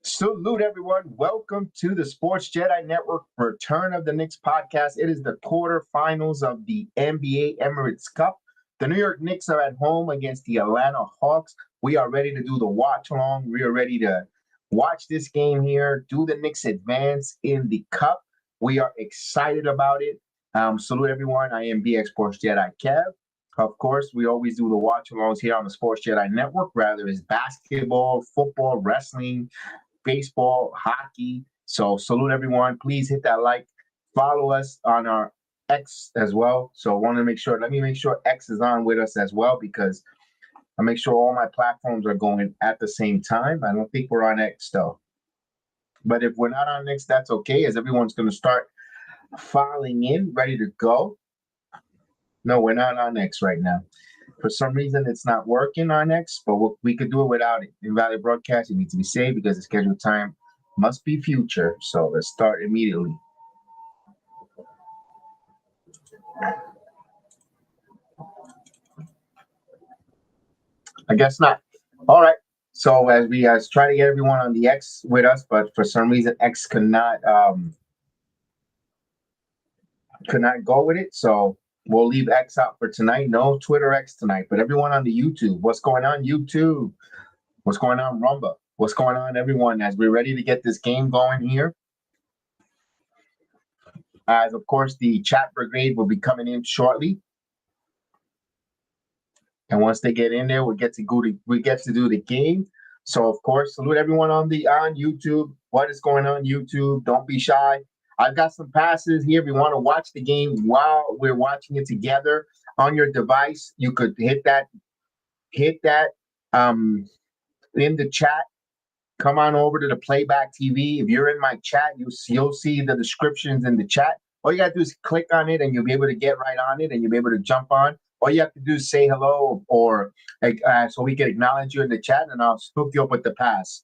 Salute everyone. Welcome to the Sports Jedi Network Return of the Knicks podcast. It is the quarterfinals of the NBA Emirates Cup. The New York Knicks are at home against the Atlanta Hawks. We are ready to do the watch along. We are ready to watch this game here. Do the Knicks advance in the cup? We are excited about it. Salute everyone. I am BX Sports Jedi Kev. Of course, we always do the watch alongs here on the Sports Jedi Network, whether it's basketball, football, wrestling, baseball, hockey. So salute everyone. Please hit that like. Follow us on our X as well. So let me make sure X is on with us as well, because I make sure all my platforms are going at the same time. I don't think we're on X though. But if we're not on X, that's okay, as everyone's going to start filing in, ready to go. No, we're not on X right now. For some reason, it's not working on X, but we could do it without it. Invalid broadcast, it needs to be saved because the scheduled time must be future. So let's start immediately. I guess not. All right. So as we try to get everyone on the X with us, but for some reason X could not go with it. So we'll leave X out for tonight. No Twitter X tonight, but everyone on the YouTube. What's going on, YouTube? What's going on, Rumba? What's going on, everyone, as we're ready to get this game going here? As, of course, the chat brigade will be coming in shortly. And once they get in there, we get to do the game. So, of course, salute everyone on YouTube. What is going on, YouTube? Don't be shy. I've got some passes here. If you want to watch the game while we're watching it together on your device, you could hit that in the chat. Come on over to the Playback TV. If you're in my chat, you'll see the descriptions in the chat. All you got to do is click on it, and you'll be able to get right on it, and you'll be able to jump on. All you have to do is say hello, or so we can acknowledge you in the chat, and I'll hook you up with the pass.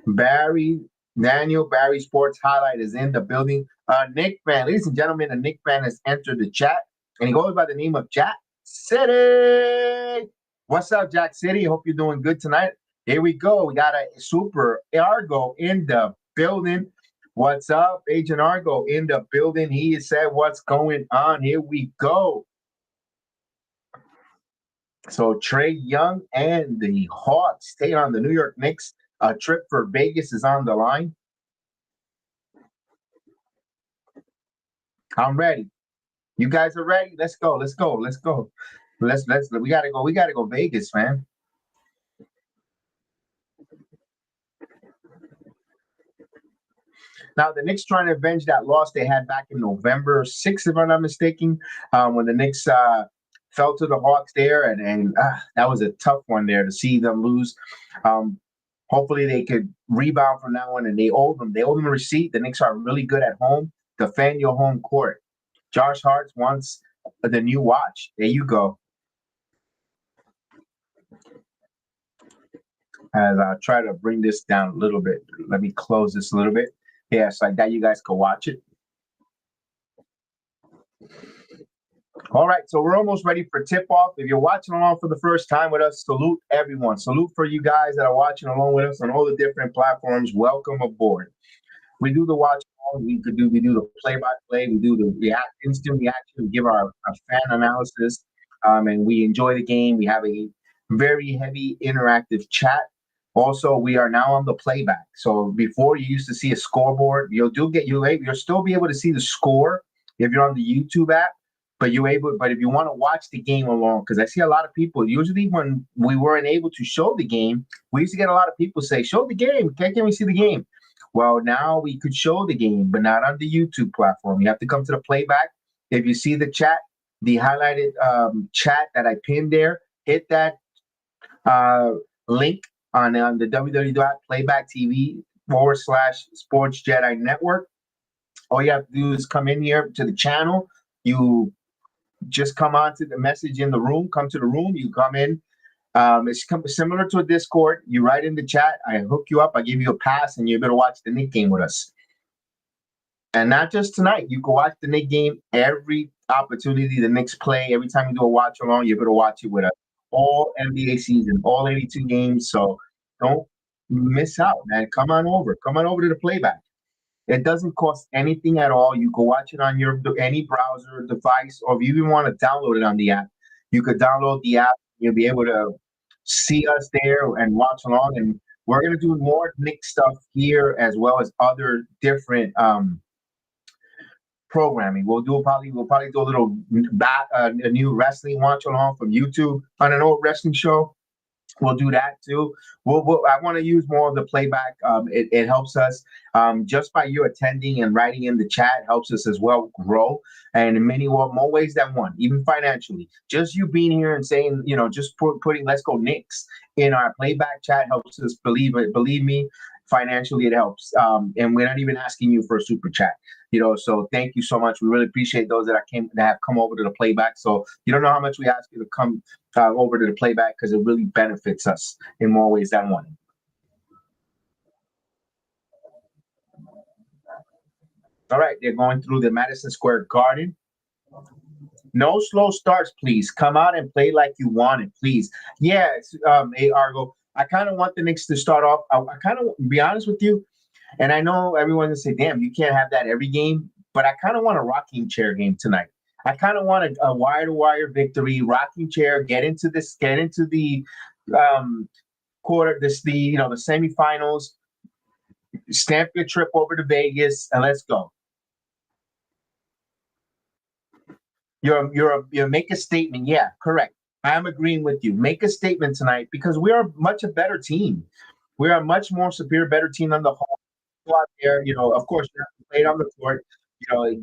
Barry Sports Highlight is in the building. Nick fan, ladies and gentlemen, a Nick fan has entered the chat, and he goes by the name of Jack City. What's up, Jack City? Hope you're doing good tonight. Here we go. We got a Super Argo in the building. What's up, Agent Argo in the building? He said, what's going on? Here we go. So Trae Young and the Hawks stay on the New York Knicks. A trip for Vegas is on the line. I'm ready. You guys are ready? Let's go. We gotta go Vegas, man. Now, the Knicks trying to avenge that loss they had back in November 6th, if I'm not mistaken, when the Knicks fell to the Hawks there, and that was a tough one there to see them lose. Hopefully they could rebound from that one, and they owe them a receipt. The Knicks are really good at home. Defend your home court. Josh Hart wants the new watch. There you go. As I try to bring this down a little bit. Let me close this a little bit. Yeah, it's like that. You guys can watch it. All right, so we're almost ready for tip-off. If you're watching along for the first time with us, salute everyone. Salute for you guys that are watching along with us on all the different platforms. Welcome aboard. We do the watch along. We do the play-by-play. We do the instant reaction. We give our fan analysis, and we enjoy the game. We have a very heavy interactive chat. Also, we are now on the playback. So before, you used to see a scoreboard. You'll still be able to see the score if you're on the YouTube app. But if you want to watch the game along, because I see a lot of people, usually when we weren't able to show the game, we used to get a lot of people say, show the game. Can we see the game? Well, now we could show the game, but not on the YouTube platform. You have to come to the playback. If you see the chat, the highlighted chat that I pinned there, hit that link on the www.playback.tv/Sports Jedi Network. All you have to do is come in here to the channel. You just come on to the message in the room. Come to the room. You come in. It's similar to a Discord. You write in the chat. I hook you up. I give you a pass, and you're able to watch the Knicks game with us. And not just tonight. You can watch the Knicks game every opportunity the Knicks play. Every time you do a watch along, you're able to watch it with us. All NBA season, all 82 games. So don't miss out, man. Come on over. Come on over to the playback. It doesn't cost anything at all. You can watch it on your any browser device, or if you even want to download it on the app, you could download the app. You'll be able to see us there and watch along. And we're gonna do more Nick stuff here as well as other different programming. We'll probably do a little a new wrestling watch along from YouTube on an old wrestling show. We'll do that too. I want to use more of the playback. It helps us just by you attending and writing in the chat helps us as well grow, and in many more ways than one, even financially. Just you being here and saying, just putting "Let's go Knicks" in our playback chat helps us. Believe it. Believe me, financially it helps. And we're not even asking you for a super chat. So thank you so much. We really appreciate those that have come over to the playback. So you don't know how much we ask you to come over to the playback because it really benefits us in more ways than one. All right, they're going through the Madison Square Garden. No slow starts, please. Come out and play like you want it, please. Yes, hey Argo. I kind of want the Knicks to start off. I kind of be honest with you, and I know everyone's gonna say, "Damn, you can't have that every game." But I kind of want a rocking chair game tonight. I kind of want a wire-to-wire victory, rocking chair. Get into the um, the semifinals. Stamp your trip over to Vegas, and let's go. You're make a statement. Yeah, correct. I am agreeing with you. Make a statement tonight because we are much a better team. We are a much more superior, better team on the whole. Go out there, of course, you have to play it on the court.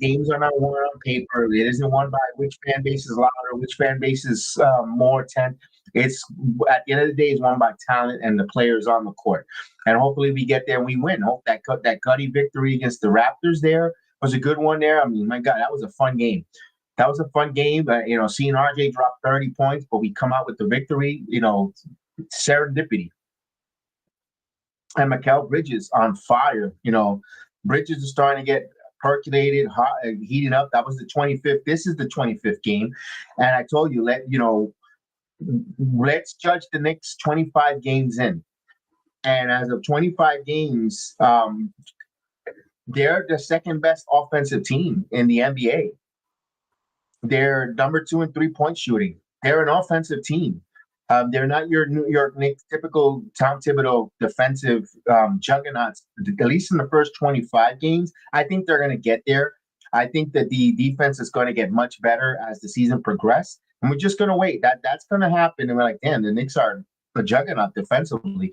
Games are not won on paper. It isn't won by which fan base is louder, which fan base is more tense. It's at the end of the day, it's won by talent and the players on the court. And hopefully, we get there and we win. Hope that gutty victory against the Raptors there was a good one there. I mean, my God, that was a fun game. That was a fun game. Seeing RJ drop 30 points, but we come out with the victory. Serendipity. And Mikal Bridges on fire. Bridges is starting to get percolated, hot, heating up. That was the 25th. This is the 25th game, and I told you, let's judge the Knicks 25 games in, and as of 25 games, they're the second best offensive team in the NBA. They're number 2 in 3-point shooting. They're an offensive team. They're not your New York Knicks typical Tom Thibodeau defensive juggernauts. At least in the first 25 games, I think they're going to get there. I think that the defense is going to get much better as the season progresses, and we're just going to wait. That's going to happen, and we're like, damn, the Knicks are a juggernaut defensively.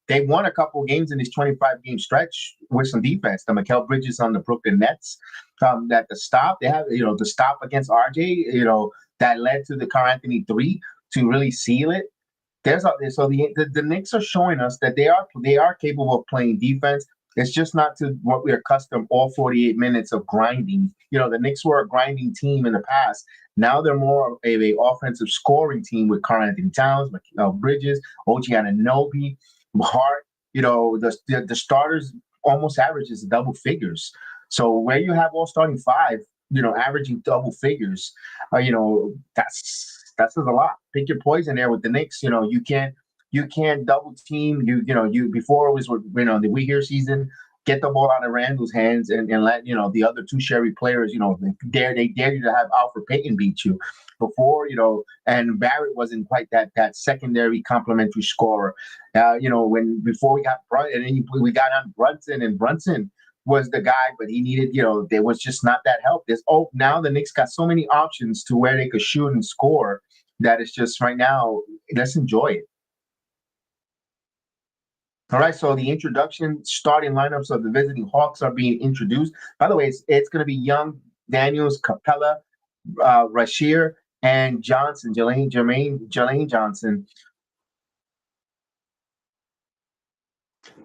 They won a couple of games in this 25-game stretch with some defense. The Mikal Bridges on the Brooklyn Nets, that the stop they have, the stop against RJ, that led to the Karl Anthony 3 to really seal it. The Knicks are showing us that they are capable of playing defense. It's just not to what we're accustomed all 48 minutes of grinding. The Knicks were a grinding team in the past. Now they're more of a offensive scoring team with Karl Anthony Towns, Bridges, OG Anunoby, Hart. The starters almost averages double figures. So where you have all starting five, averaging double figures, that says a lot. Pick your poison there with the Knicks. You can't double team. You before it was the We Here season. Get the ball out of Randall's hands and let the other two Sherry players they dare you to have Alfred Payton beat you before and Barrett wasn't quite that secondary complementary scorer. When before we got and then we got on Brunson, and Brunson was the guy, but he needed, there was just not that help. Now the Knicks got so many options to where they could shoot and score that it's just right now, let's enjoy it. All right, so the introduction starting lineups of the visiting Hawks are being introduced. By the way, it's going to be Young, Daniels, Capella, Rasheer, and Johnson, Jalen Johnson.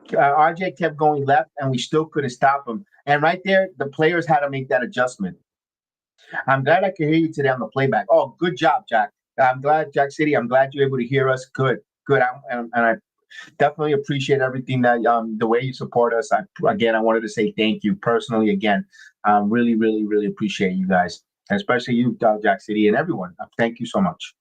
RJ kept going left, and we still couldn't stop him. And right there, the players had to make that adjustment. I'm glad I could hear you today on the playback. Oh, good job, Jack. I'm glad, Jack City. I'm glad you're able to hear us. Good. And I definitely appreciate everything that the way you support us. I wanted to say thank you personally again. Really, really, really appreciate you guys, and especially you, Jack City, and everyone. Thank you so much.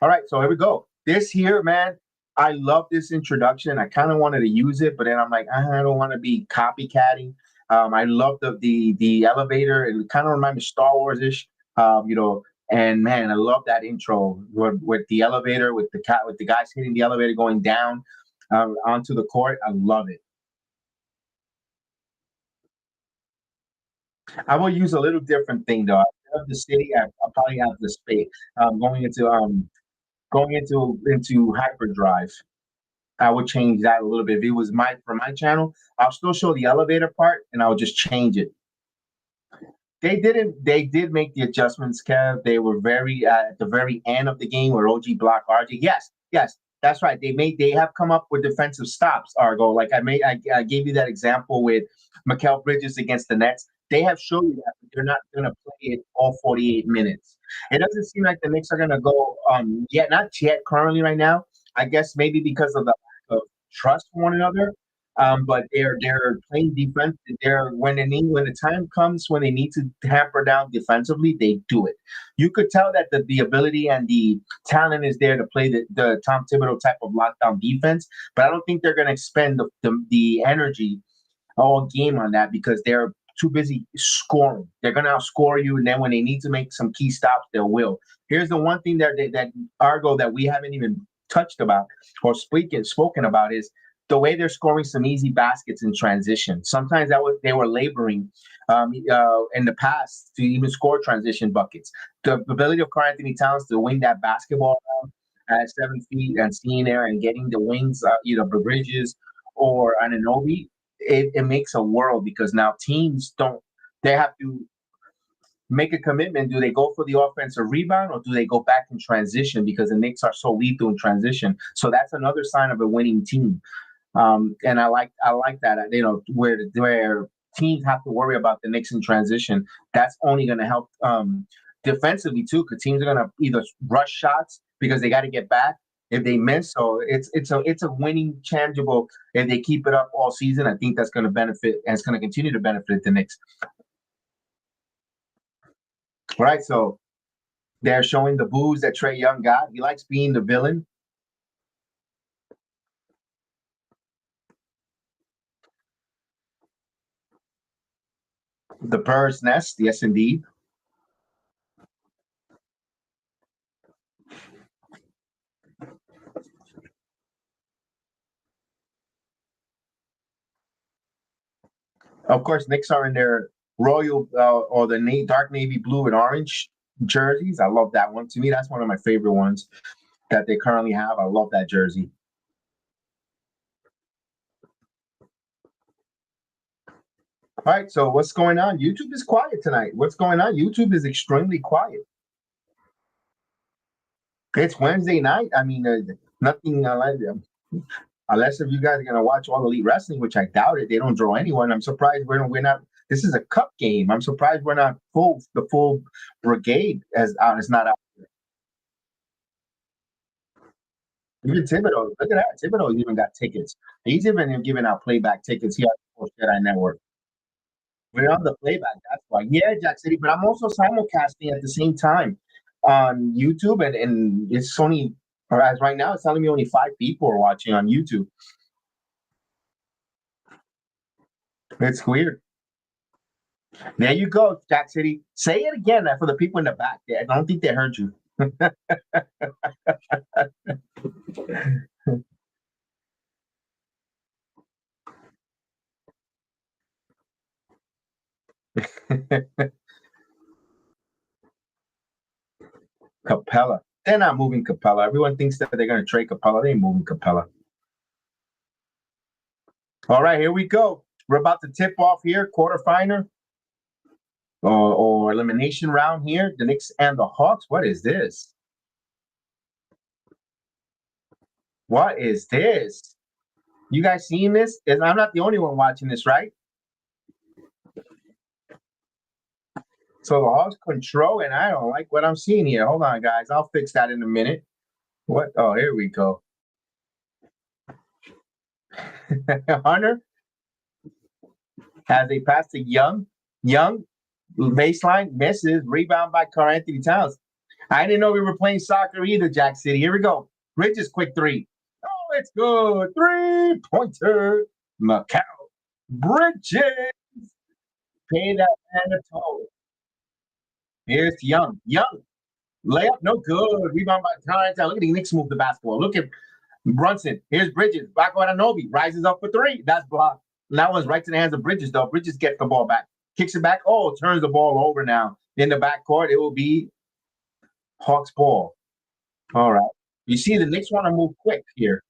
All right, so here we go. This here, man, I love this introduction. I kind of wanted to use it, but then I'm like, I don't want to be copycatting. I love the elevator. It kind of reminds me of Star Wars ish. You know, and man, I love that intro with the elevator, with the guys hitting the elevator going down onto the court. I love it. I will use a little different thing though. I love the city. I probably have the space going into hyperdrive. I would change that a little bit. If it was my for my channel, I'll still show the elevator part and I'll just change it. They did make the adjustments, Kev. They were very at the very end of the game where OG blocked RJ. Yes, yes, that's right. They have come up with defensive stops, Argo. Like I gave you that example with Mikal Bridges against the Nets. They have shown you that they're not gonna play it all 48 minutes. It doesn't seem like the Knicks are gonna go yet, not yet currently right now. I guess maybe because of the lack of trust for one another. But they're playing defense. They're when the time comes when they need to hamper down defensively, they do it. You could tell that the ability and the talent is there to play the Tom Thibodeau type of lockdown defense, but I don't think they're going to expend the energy all game on that because they're too busy scoring. They're going to outscore you, and then when they need to make some key stops, they will. Here's the one thing that Argo that we haven't even touched about or spoken about is the way they're scoring some easy baskets in transition. Sometimes they were laboring in the past to even score transition buckets. The ability of Karl Anthony Towns to wing that basketball around at 7 feet and seeing there and getting the wings, either Bridges or Anunoby, it makes a world because now teams don't. They have to make a commitment. Do they go for the offensive rebound or do they go back in transition because the Knicks are so lethal in transition? So that's another sign of a winning team. And I like that. Where teams have to worry about the Knicks in transition. That's only going to help defensively too, because teams are going to either rush shots because they got to get back if they miss. So it's a winning tangible if they keep it up all season. I think that's going to benefit and it's going to continue to benefit the Knicks. All right, so they're showing the boos that Trae Young got. He likes being the villain. The bird's nest, yes, indeed. Of course, Knicks are in their royal or the dark navy blue and orange jerseys. I love that one. To me, that's one of my favorite ones that they currently have. I love that jersey. All right, so what's going on? YouTube is quiet tonight. What's going on? YouTube is extremely quiet. It's Wednesday night. I mean, nothing unless if you guys are gonna watch all Elite Wrestling, which I doubt it. They don't draw anyone. I'm surprised we're not. This is a cup game. I'm surprised we're not the full brigade as is not out. Even Thibodeau, look at that. Thibodeau even got tickets. He's even giving out playback tickets here on the Jedi Network. We're on the playback. That's why. Yeah, Jack City. But I'm also simulcasting at the same time on YouTube, and it's only, or as right now, it's telling me only 5 people are watching on YouTube. It's weird. There you go, Jack City. Say it again for the people in the back. I don't think they heard you. Capella. They're not moving Capella. Everyone thinks that they're going to trade Capella. They ain't moving Capella. All right, here we go. We're about to tip off here, quarterfinal or elimination round here. The Knicks and the Hawks. What is this? What is this? You guys seeing this? I'm not the only one watching this, right? So the Hawks control, and I don't like what I'm seeing here. Hold on, guys. I'll fix that in a minute. What? Oh, here we go. Hunter has a pass to Young. Young baseline misses. Rebound by Karl Anthony Towns. I didn't know we were playing soccer either, Jack City. Here we go. Bridges quick three. Oh, it's good. 3-pointer. Macau. Bridges. Pay that man a toll. Here's Young. Young. Layup, no good. Rebound by Tarrant. Look at the Knicks move the basketball. Look at Brunson. Here's Bridges. Back on Anobi. Rises up for three. That's blocked. And that one's right to the hands of Bridges, though. Bridges gets the ball back. Kicks it back. Oh, turns the ball over now. In the backcourt, it will be Hawks ball. All right. You see, the Knicks want to move quick here.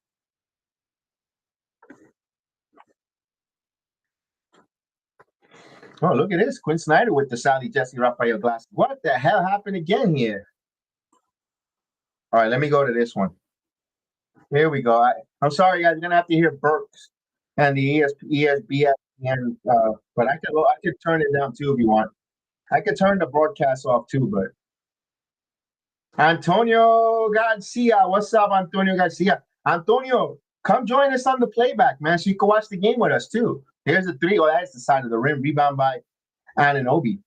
Oh, look at this. Quinn Snyder with the Saudi Jesse Raphael glasses. What the hell happened again here? All right, let me go to this one. Here we go. I'm sorry, guys. You're going to have to hear Burks and the ESBS. But I could turn it down, too, if you want. I could turn the broadcast off, too, but Antonio Garcia. What's up, Antonio Garcia? Antonio, come join us on the playback, man, so you can watch the game with us, too. Here's the three. Oh, that's the side of the rim. Rebound by Anunoby.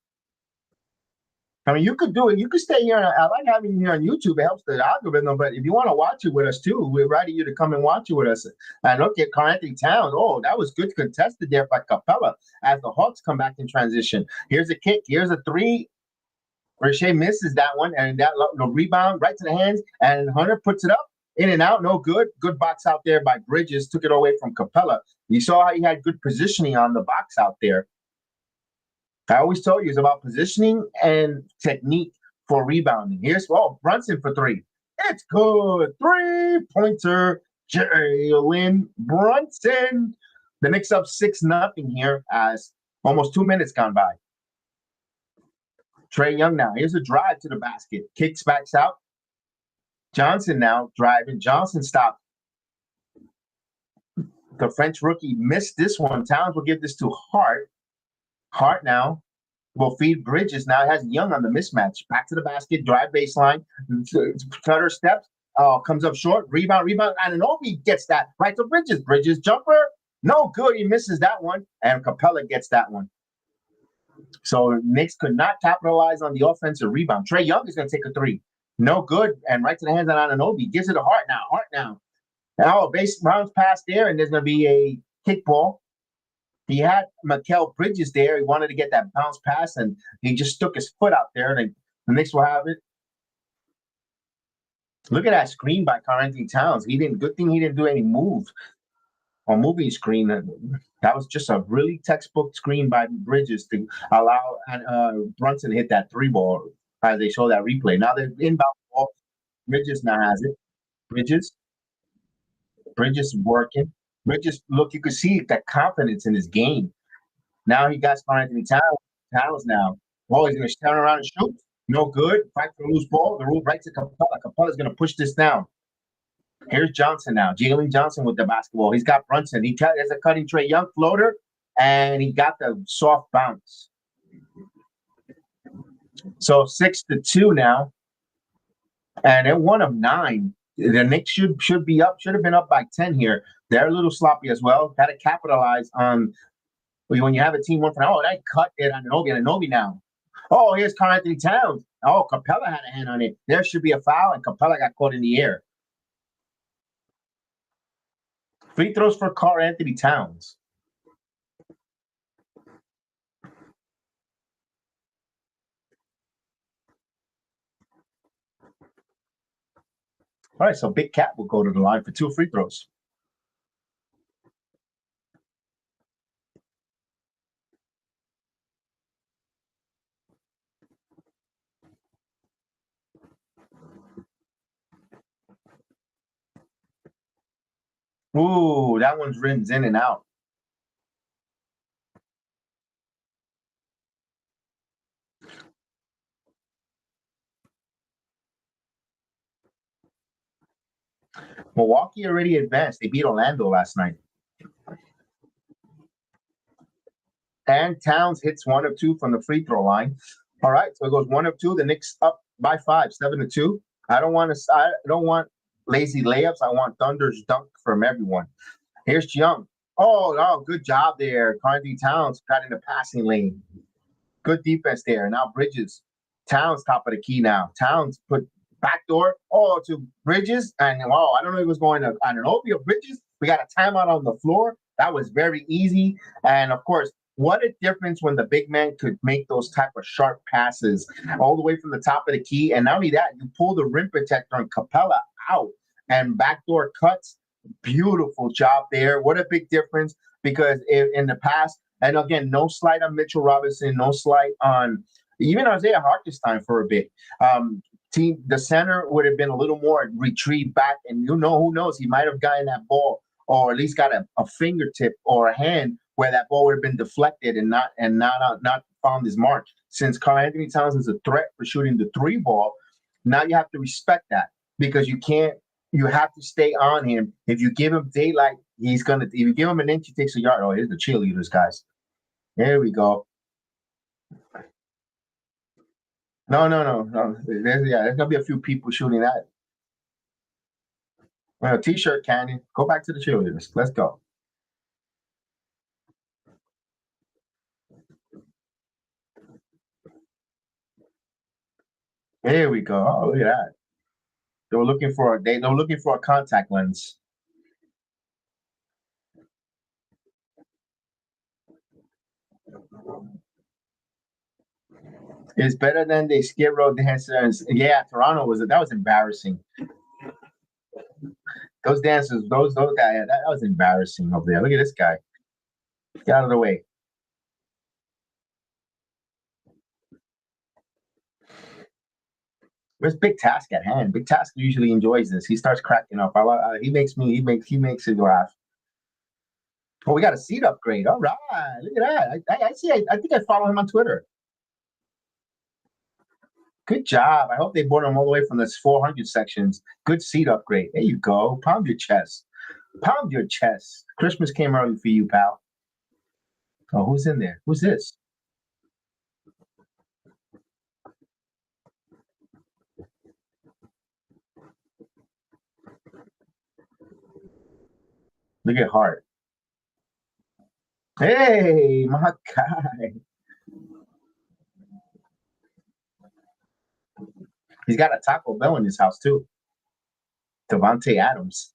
I mean, you could do it. You could stay here. I like having you here on YouTube. It helps the algorithm. But if you want to watch it with us, too, we're inviting you to come and watch it with us. And look at Karl-Anthony Towns. Oh, that was good contested there by Capella as the Hawks come back in transition. Here's a kick. Here's a three. Ricochet misses that one. And that rebound right to the hands. And Hunter puts it up. In and out. No good. Good box out there by Bridges. Took it away from Capella. You saw how he had good positioning on the box out there. I always told you it's about positioning and technique for rebounding. Here's Brunson for three. It's good. 3-pointer. Jalen Brunson. The Knicks up 6-0 here as almost 2 minutes gone by. Trae Young now. Here's a drive to the basket. Kicks backs out. Johnson now driving. Johnson stopped. The French rookie missed this one. Towns will give this to Hart. Hart now will feed Bridges. Now it has Young on the mismatch. Back to the basket, drive baseline. Cutter steps. Comes up short. Rebound. Anunoby gets that right to Bridges. Bridges jumper. No good. He misses that one. And Capella gets that one. So Knicks could not capitalize on the offensive rebound. Trae Young is going to take a three. No good. And right to the hands of Anunoby. Gives it to Hart now. Now base bounce pass there, and there's going to be a kickball. He had Mikal Bridges there. He wanted to get that bounce pass, and he just stuck his foot out there, and the Knicks will have it. Look at that screen by Karl-Anthony Towns. Good thing he didn't do any move or moving screen. That was just a really textbook screen by Bridges to allow Brunson to hit that three ball as they show that replay. Now the inbound ball. Bridges now has it. Bridges working. Bridges, look, you can see the confidence in his game. Now he got Karl-Anthony Towns now. Oh, he's going to turn around and shoot. No good. Fight for the loose ball. The rule right to Capella. Capella's going to push this down. Here's Johnson now. Jalen Johnson with the basketball. He's got Brunson. There's a cutting Trae Young floater, and he got the soft bounce. So 6-2 now. And they're 1 of 9. The Knicks should be up. Should have been up by 10 here. They're a little sloppy as well. Got to capitalize on when you have a team 1 for 9. Oh, that cut it on Anunoby now. Oh, here's Karl-Anthony Towns. Oh, Capella had a hand on it. There should be a foul, and Capella got caught in the air. Free throws for Karl-Anthony Towns. All right, so Big Cat will go to the line for 2 free throws. Ooh, that one's rims in and out. Milwaukee already advanced. They beat Orlando last night. And Towns hits 1 of 2 from the free throw line. All right, so it goes 1 of 2. The Knicks up by 5, 7-2. I don't want lazy layups. I want Thunder's dunk from everyone. Here's Young. Oh, good job there. Karl-Anthony Towns got in the passing lane. Good defense there. Now Bridges. Towns top of the key now. Towns put backdoor, to Bridges, and wow, I don't know if it was going to Anunoby or Bridges. We got a timeout on the floor. That was very easy, and of course, what a difference when the big man could make those type of sharp passes all the way from the top of the key. And not only that, you pull the rim protector on Capella out and backdoor cuts. Beautiful job there. What a big difference, because in the past, and again, no slight on Mitchell Robinson, no slight on even Isaiah Hartenstein for a bit. The center would have been a little more retrieved back, and who knows, he might have gotten that ball, or at least got a fingertip or a hand where that ball would have been deflected and not found his mark. Since Karl Anthony Towns is a threat for shooting the three ball, now you have to respect that, because you have to stay on him. If you give him daylight, if you give him an inch, he takes a yard. Oh, here's the cheerleaders, guys. There we go. No. There's gonna be a few people shooting that. T-shirt cannon. Go back to the cheerleaders. Let's go. There we go. Oh, look at that. They were looking for a contact lens. It's better than the Skid Row dancers. Yeah, Toronto that was embarrassing. Those dancers, those guys, that was embarrassing over there. Look at this guy. Get out of the way. Where's Big Task at hand? Big Task usually enjoys this. He starts cracking up. He makes it laugh. Oh, we got a seat upgrade. All right, look at that. I see. I think I follow him on Twitter. Good job. I hope they brought him all the way from this 400 sections. Good seat upgrade. There you go. Pound your chest. Pound your chest. Christmas came early for you, pal. Oh, who's in there? Who's this? Look at Hart. Hey, my guy. He's got a Taco Bell in his house too. Devontae Adams.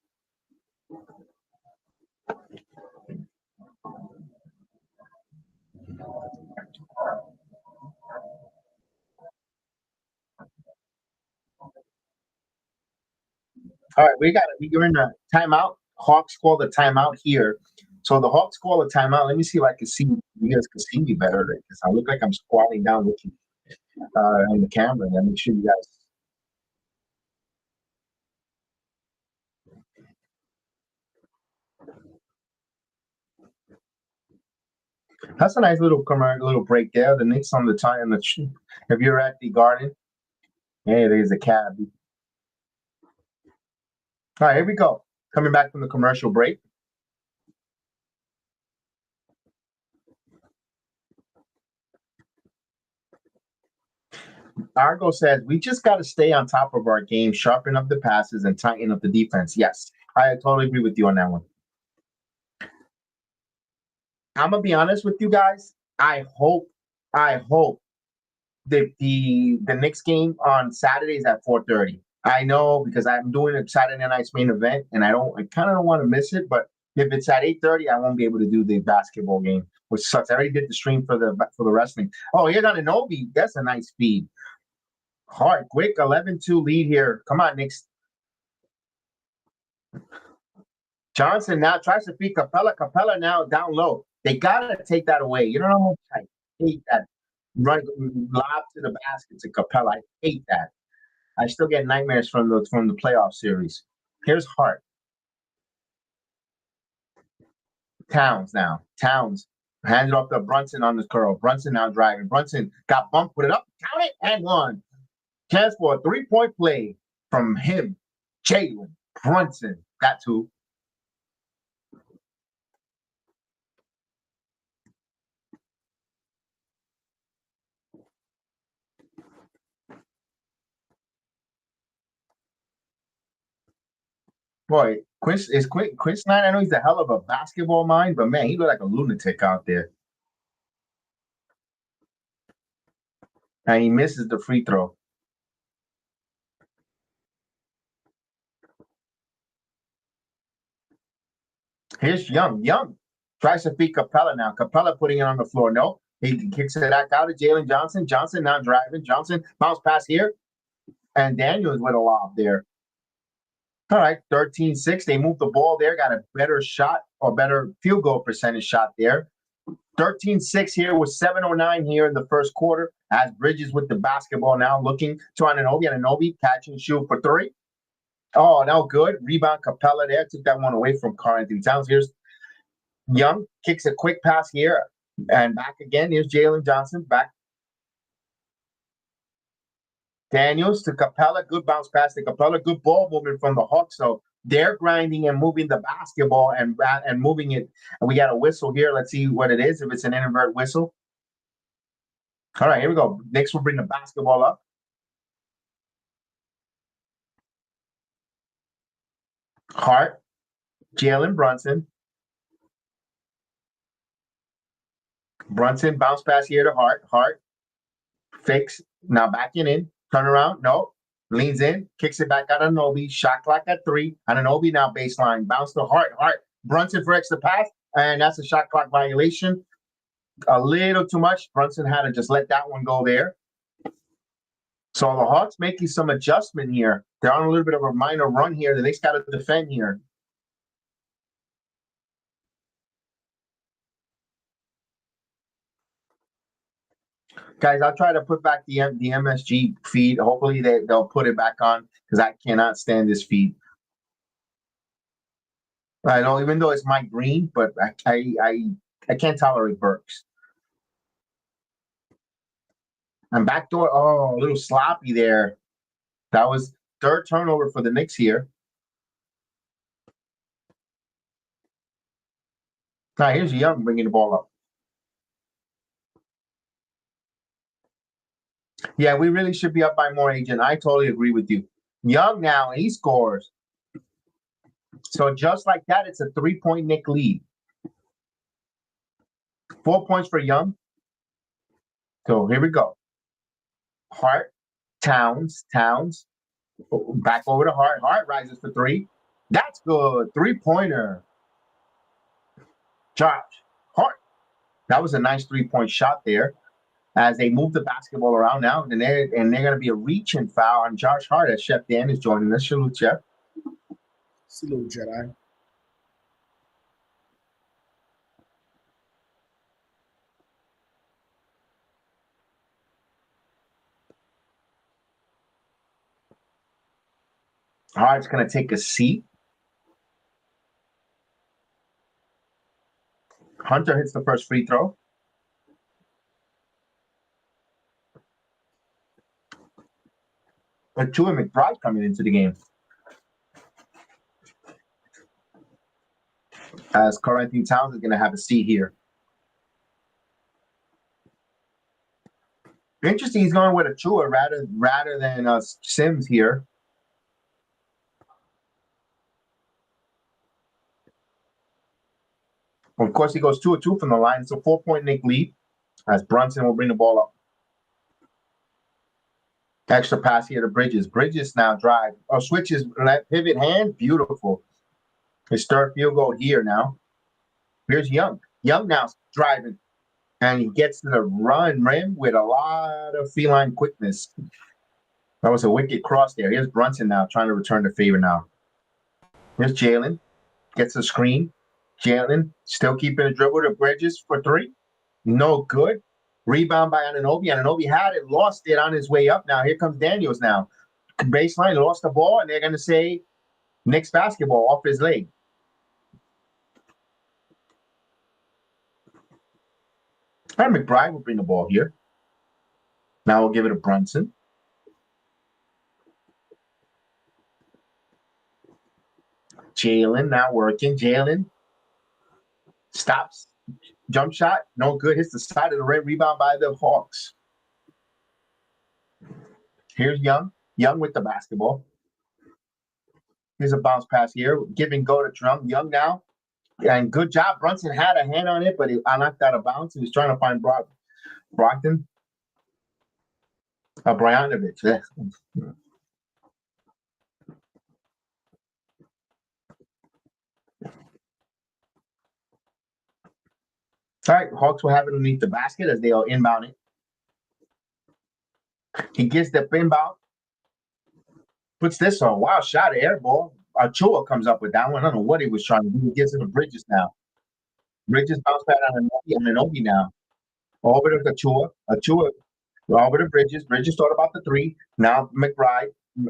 All right, we're in a timeout. Hawks call the timeout here. So the Hawks call a timeout. Let me see if I can see you guys can see me better, because I look like I'm squatting down looking on the camera. Let me show you guys. That's a nice little break there. The Knicks on the time. If you're at the Garden, hey, there's a cab. All right, here we go. Coming back from the commercial break. Argo says we just got to stay on top of our game, sharpen up the passes, and tighten up the defense. Yes, I totally agree with you on that one. I'm gonna be honest with you guys. I hope that the Knicks game on Saturday is at 4:30. I know, because I'm doing a Saturday night's main event, and I kind of don't want to miss it. But if it's at 8:30, I won't be able to do the basketball game, which sucks. I already did the stream for the wrestling. Oh, here's Anunoby. That's a nice speed. Hard, quick, 11-2 lead here. Come on, Knicks. Johnson now tries to beat Capella. Capella now down low. They gotta take that away. You don't know how I hate that run lob to the basket to Capella. I hate that. I still get nightmares from the playoff series. Here's Hart. Towns now. Towns handed off to Brunson on the curl. Brunson now driving. Brunson got bumped, put it up, count it, and one. Chance for a 3-point play from him. Jalen Brunson. Got two. Boy, Chris Knight. I know he's a hell of a basketball mind, but man, he looked like a lunatic out there. And he misses the free throw. Here's Young. Young tries to feed Capella now. Capella putting it on the floor. No. He kicks it back out to Jalen Johnson. Johnson now driving. Johnson bounce pass here. And Daniels with a lob there. All right, 13-6. They moved the ball there, got a better shot or better field goal percentage shot there. 13-6 here with 7:09 here in the first quarter. As Bridges with the basketball now looking to Anunoby. Anunoby catch and shoot for three. Oh, no good. Rebound Capella there. Took that one away from Karl-Anthony Towns. Here's Young. Kicks a quick pass here. And back again. Here's Jalen Johnson. Back. Daniels to Capella. Good bounce pass to Capella. Good ball movement from the Hawks. So they're grinding and moving the basketball and moving it. And we got a whistle here. Let's see what it is. If it's an invert whistle. All right, here we go. Knicks will bring the basketball up. Hart, Jalen Brunson. Brunson bounce pass here to Hart. Hart fakes. Now backing in. Turn around. No. Leans in. Kicks it back out of Anunoby. Shot clock at 3. Anunoby now baseline. Bounce to Hart. Hart. Brunson for extra pass. And that's a shot clock violation. A little too much. Brunson had to just let that one go there. So the Hawks making some adjustment here. They're on a little bit of a minor run here. The Knicks got to defend here. Guys, I'll try to put back the MSG feed. Hopefully they'll put it back on because I cannot stand this feed. I know, even though it's Mike Green, but I can't tolerate Burks. And backdoor, oh, a little sloppy there. That was third turnover for the Knicks here. Now here's Young bringing the ball up. Yeah, we really should be up by more, Agent. I totally agree with you. Young now, he scores. So just like that, it's a 3-point Knick lead. 4 points for Young. So here we go. Hart, Towns. Back over to Hart. Hart rises for 3. That's good. 3-pointer. Josh Hart. That was a nice 3-point shot there. As they move the basketball around now, and they're going to be a reach and foul on Josh Hart as Chef Dan is joining us. Salute, Chef. Salute, Jedi. Hart's going to take a seat. Hunter hits the first free throw. But Tua McBride coming into the game. As Karl-Anthony Towns is going to have a seat here. Interesting, he's going with a Tua rather than Sims here. Of course, he goes 2-2 from the line. It's a 4-point Knick lead as Brunson will bring the ball up. Extra pass here to Bridges. Bridges now drive. Oh, switches, pivot hand. Beautiful. His third field goal here now. Here's Young. Young now driving. And he gets to the run rim with a lot of feline quickness. That was a wicked cross there. Here's Brunson now trying to return the favor now. Here's Jalen. Gets a screen. Jalen still keeping a dribble to Bridges for 3. No good. Rebound by Anunoby. Anunoby had it, lost it on his way up. Now here comes Daniels now. Baseline, lost the ball, and they're going to say Knicks basketball off his leg. And McBride will bring the ball here. Now we'll give it to Brunson. Jalen now working. Jalen stops. Jump shot, no good. Hits the side of the rim. Rebound by the Hawks. Here's Young. Young with the basketball. Here's a bounce pass here. Give and go to Trump. Young now. And good job. Brunson had a hand on it, but I knocked out of bounds. He was trying to find Brogdon. Bryanovich. All right, Hawks will have it underneath the basket as they are inbound it. He gets the inbound, puts this on. Wow, shot, air ball. Achua comes up with that one. I don't know what he was trying to do. He gives it to Bridges now. Bridges bounce back on Ananobi now. Over to Achua. Achua over to Bridges. Bridges thought about the three. Now McBride.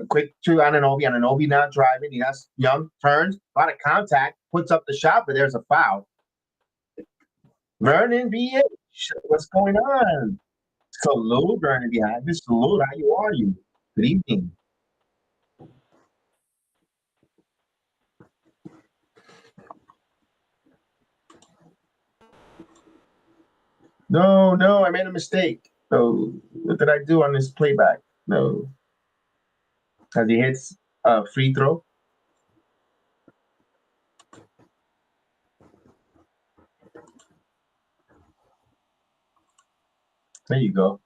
Quick to Ananobi. Ananobi now driving. He has Young turns. A lot of contact. Puts up the shot, but there's a foul. Vernon BH. What's going on? Salute, Vernon behind this. Salute. How are you? Good evening. No, I made a mistake. So what did I do on this playback? No. As he hits a free throw. There you go.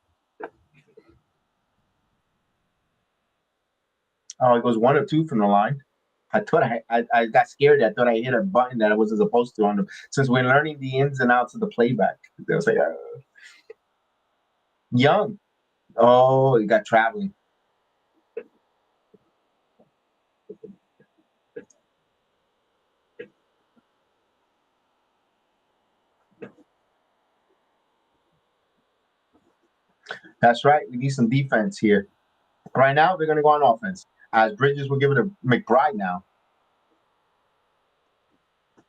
Oh, it goes 1 or 2 from the line. I thought I got scared. I thought I hit a button that I wasn't supposed to on the, since we're learning the ins and outs of the playback. I was like, Young. Oh, he got traveling. That's right. We need some defense here. Right now, they're going to go on offense. As Bridges will give it to McBride now.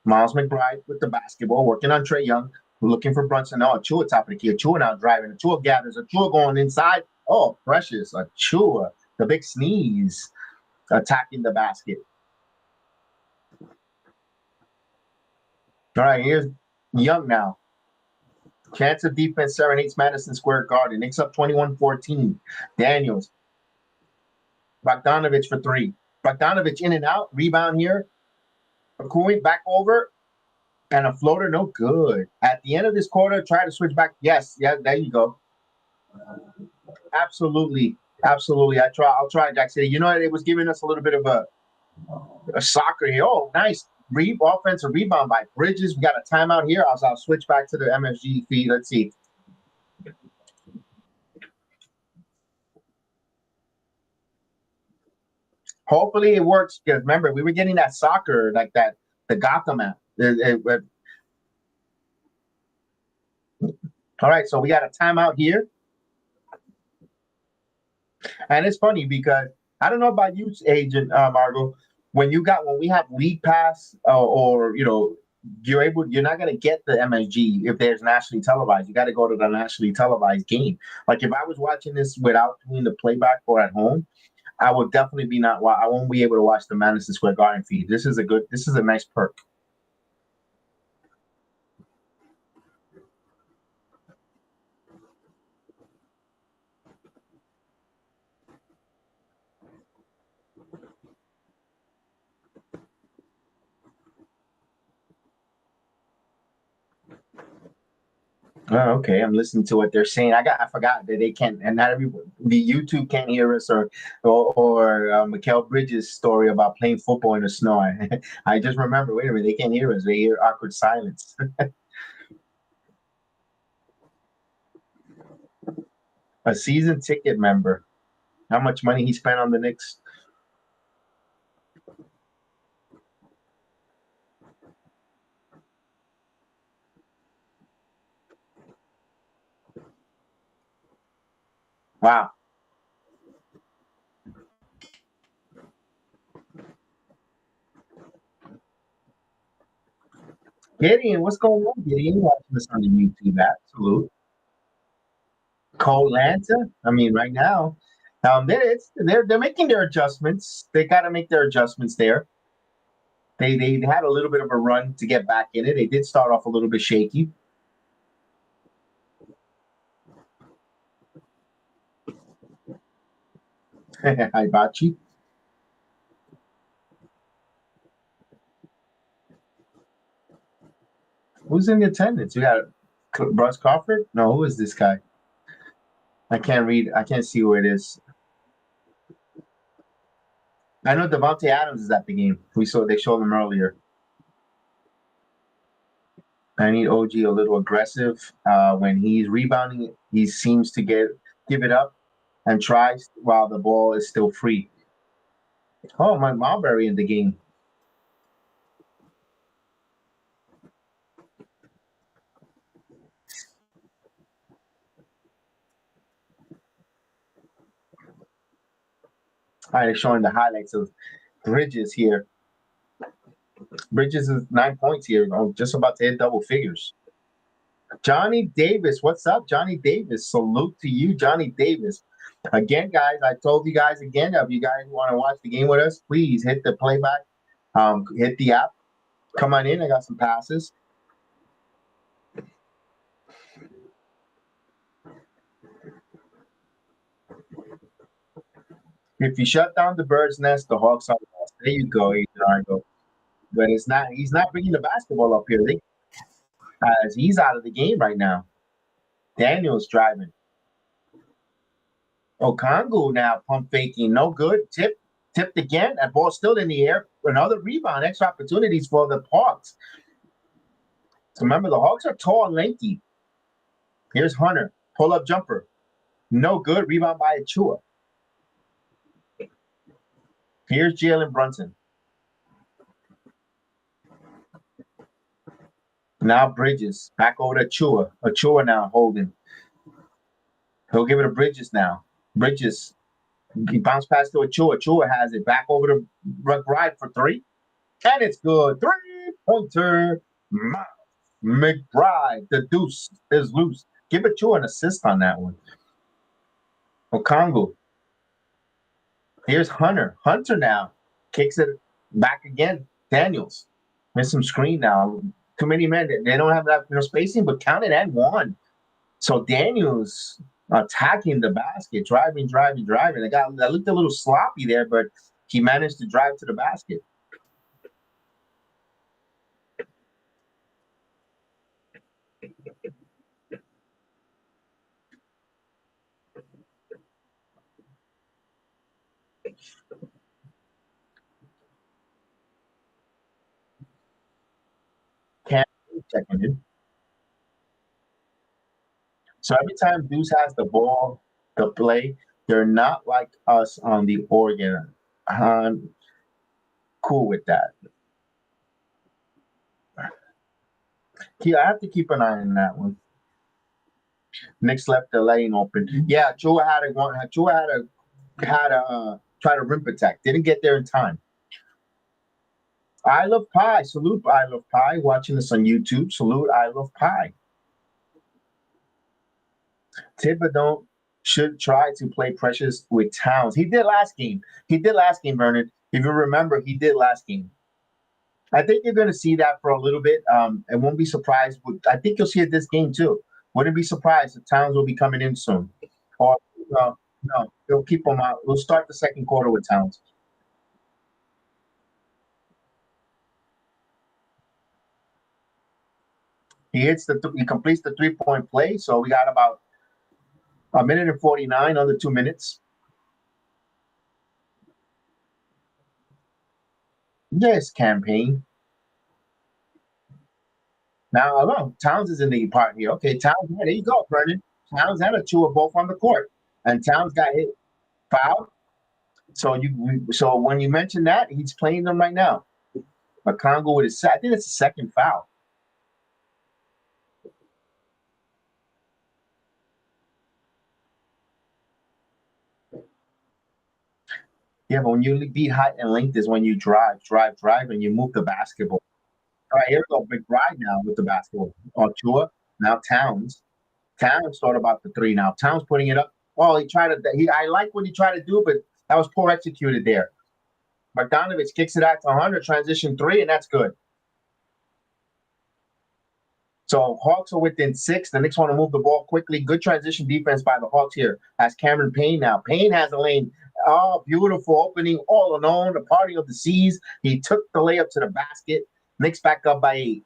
Miles McBride with the basketball, working on Trae Young, looking for Brunson. Oh, Achua top of the key. Achua now driving. Achua gathers. Achua going inside. Oh, precious. Achua, the big sneeze, attacking the basket. All right, here's Young now. Chance of defense serenades Madison Square Garden. Knicks up 21-14. Daniels. Bogdanovich for 3. Bogdanovich in and out. Rebound here. Akui back over. And a floater, no good. At the end of this quarter, try to switch back. Yes, yeah, there you go. Absolutely. I'll try, Jack City. You know, it was giving us a little bit of a soccer here. Oh, nice. Offensive rebound by Bridges. We got a timeout here. I'll switch back to the MSG feed. Let's see. Hopefully it works because remember we were getting that soccer like that the Gotham app. All right, so we got a timeout here, and it's funny because I don't know about you, Agent Margot. When we have League Pass or you're not gonna get the MSG if there's nationally televised. You got to go to the nationally televised game. Like if I was watching this without doing the playback or at home, I would definitely be not. I won't be able to watch the Madison Square Garden feed. This is a nice perk. Oh, okay. I'm listening to what they're saying. I forgot that they can't, and not the YouTube can't hear us, or Mikael Bridges' story about playing football in the snow. I just remember. Wait a minute, they can't hear us. They hear awkward silence. A season ticket member. How much money he spent on the Knicks? Wow. Gideon, what's going on, Gideon? Watching this on the YouTube app. Salute. Cole Lanta. I mean, right now, they're making their adjustments. They got to make their adjustments there. They had a little bit of a run to get back in it. They did start off a little bit shaky. Hibachi. Who's in the attendance? We got Russ Crawford? No, who is this guy? I can't read. I can't see who it is. I know Devontae Adams is at the game. They showed him earlier. I need OG a little aggressive. When he's rebounding, he seems to give it up and tries while the ball is still free. Oh, my Marbury in the game. All right, showing the highlights of Bridges here. Bridges is 9 points here. I'm just about to hit double figures. Johnny Davis, what's up, Johnny Davis? Salute to you, Johnny Davis. Again, guys, I told you guys again, if you guys want to watch the game with us, please hit the playback, hit the app. Come on in. I got some passes. If you shut down the bird's nest, the Hawks are lost. There you go, Adrian. But it's not. He's not bringing the basketball up here. As he's out of the game right now. Daniel's driving. Okongwu now pump faking, no good. Tipped again. That ball still in the air. Another rebound. Extra opportunities for the Hawks. So remember, the Hawks are tall and lengthy. Here's Hunter. Pull up jumper. No good. Rebound by Achua. Here's Jalen Brunson. Now Bridges. Back over to Achua. Achua now holding. He'll give it to Bridges now. Bridges. He bounced past to Achua. Achua has it. Back over to McBride for three. And it's good. 3-pointer. McBride. The deuce is loose. Give Achua an assist on that one. Okongwu. Here's Hunter. Hunter now kicks it back again. Daniels. There's some screen now. Too many men. They don't have that spacing, but counted and one. So Daniels attacking the basket, driving. That looked a little sloppy there, but he managed to drive to the basket. Checking in. So every time Deuce has the ball to play, they're not like us on the Oregon. I'm cool with that. I have to keep an eye on that one. Knicks left the lane open. Yeah, Chua had a try to rim protect. Didn't get there in time. I Love Pie. Salute I Love Pie. Watching this on YouTube. Salute I Love Pie. Thibodeau should try to play Precious with Towns. He did last game. Vernon. If you remember, he did last game. I think you're going to see that for a little bit. I won't be surprised. I think you'll see it this game too. Wouldn't be surprised if Towns will be coming in soon. Or no, they'll keep him out. We'll start the second quarter with Towns. He completes the 3-point play. So we got about a minute and 49, under 2 minutes. Yes, campaign. Now, alone, Towns is in the part here. Okay, Towns, there you go, Brendan. Towns and Achua both on the court, and Towns got hit, foul. So when you mention that, he's playing them right now. Okongwu with his, I think it's the second foul. Yeah, but when you beat height and length is when you drive, and you move the basketball. All right, here we go. McBride now with the basketball. Achua, now Towns. Towns thought about the three now. Towns putting it up. Oh, I like what he tried to do, but that was poor executed there. Bogdanovich kicks it out to Hunter, transition three, and that's good. So Hawks are within 6. The Knicks want to move the ball quickly. Good transition defense by the Hawks here. As Cameron Payne now. Payne has a lane. Oh, beautiful opening all alone. The party of the seas. He took the layup to the basket. Knicks back up by 8.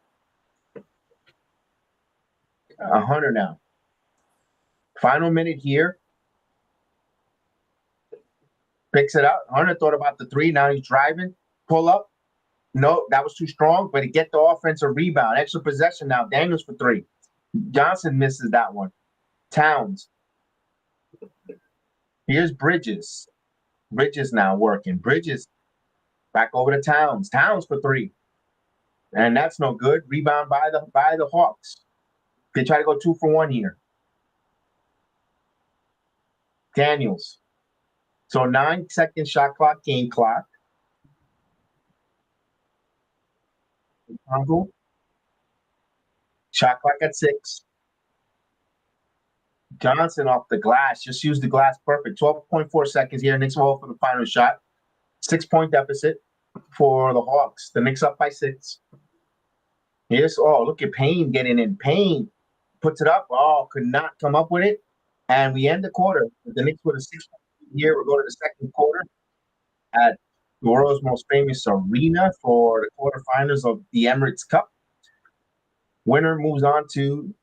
Hunter now. Final minute here. Picks it up. Hunter thought about the three. Now he's driving. Pull up. No, that was too strong, but he get the offensive rebound. Extra possession now. Daniels for 3. Johnson misses that one. Towns. Here's Bridges. Bridges now working. Bridges back over to Towns. Towns for 3. And that's no good. Rebound by the Hawks. They try to go 2 for 1 here. Daniels. So 9-second shot clock, game clock. Shot clock at 6. Johnson off the glass. Just use the glass perfect. 12.4 seconds here. Knicks roll for the final shot. 6-point deficit for the Hawks. The Knicks up by 6. Yes. Oh, look at Payne getting in. Payne puts it up. Oh, could not come up with it. And we end the quarter. The Knicks with a 6-point here. We'll go to the second quarter at the world's most famous arena for the quarterfinals of the Emirates Cup. Winner moves on to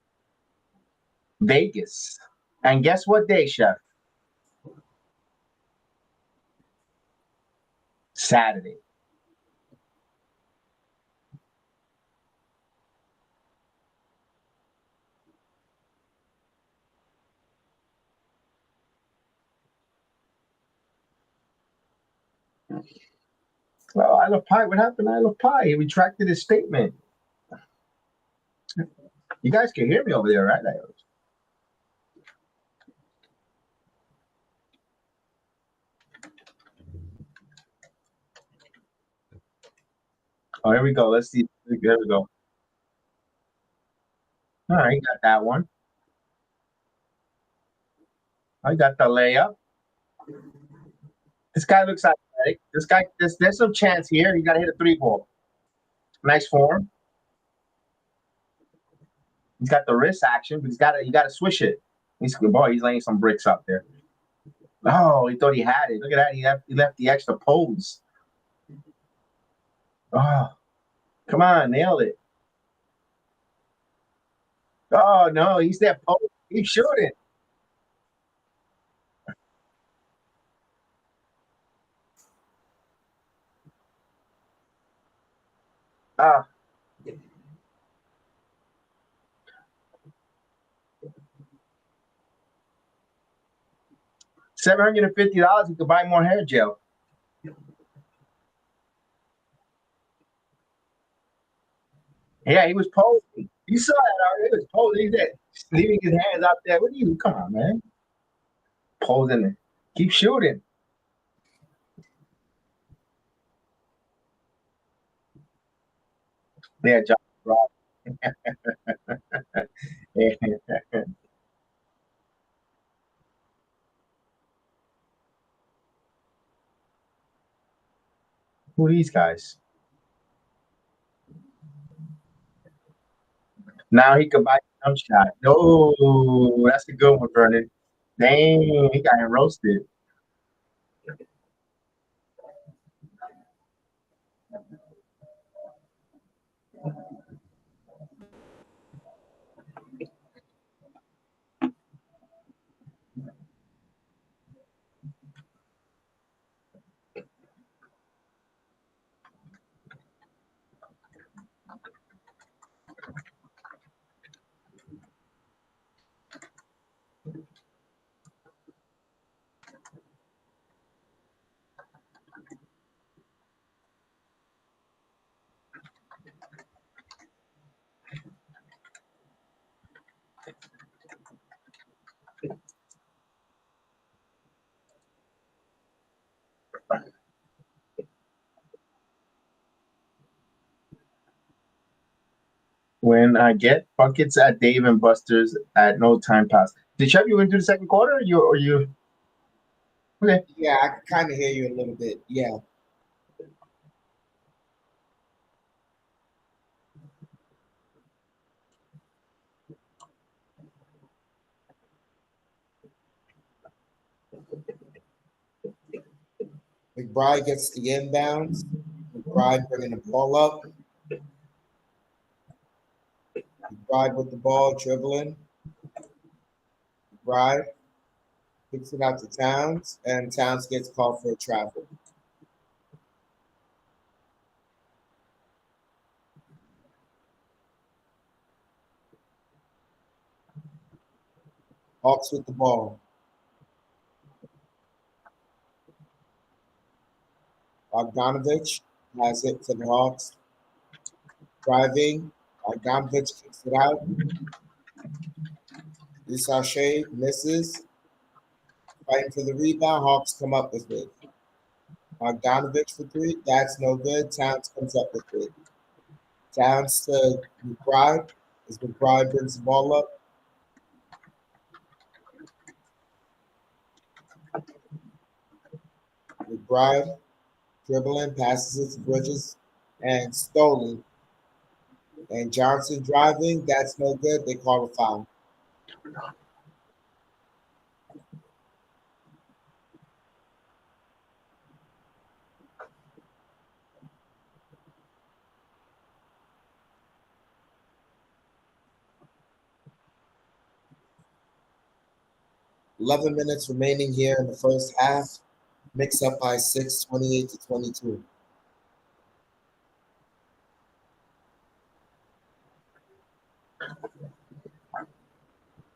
Vegas. And guess what day, Chef? Saturday. Well, I love pie. What happened? I love pie. He retracted his statement. You guys can hear me over there, right? Oh, here we go. Let's see. There we go. All right, got that one. I got the layup. This guy looks athletic. This guy, there's some chance here. You got to hit a 3-ball. Nice form. He's got the wrist action, but you got to swish it. He's good boy. He's laying some bricks out there. Oh, he thought he had it. Look at that. He left the extra pose. Oh, come on, nailed it. Oh no, he's there. Pose. Keep shooting. Ah, $750. You could buy more hair gel. Yeah, he was posing. You saw that already. He was posing. He's there, leaving his hands out there. What are you? Come on, man. Posing it. Keep shooting. Yeah, John. Rock. Who are these guys? Now he could buy a jump shot. No, that's a good one, Vernon. Dang, he got him roasted. When I get buckets at Dave and Buster's at no time pass. Did Chubb, you went through the second quarter? Or you? Okay. Yeah, I can kind of hear you a little bit. Yeah. McBride gets the inbounds. McBride bringing the ball up. McBride with the ball, dribbling. McBride kicks it out to Towns, and Towns gets called for a travel. Hawks with the ball. Bogdanovich has it for the Hawks. Driving. Bogdanovich kicks it out. Isashe misses. Fighting for the rebound. Hawks come up with it. Bogdanovich for three. That's no good. Towns comes up with it. Towns to McBride as McBride brings the ball up. McBride dribbling, passes it to Bridges, and stolen. And Johnson driving. That's no good. They call a foul. "11 minutes remaining here in the first half. Knicks up by 6, 28-22.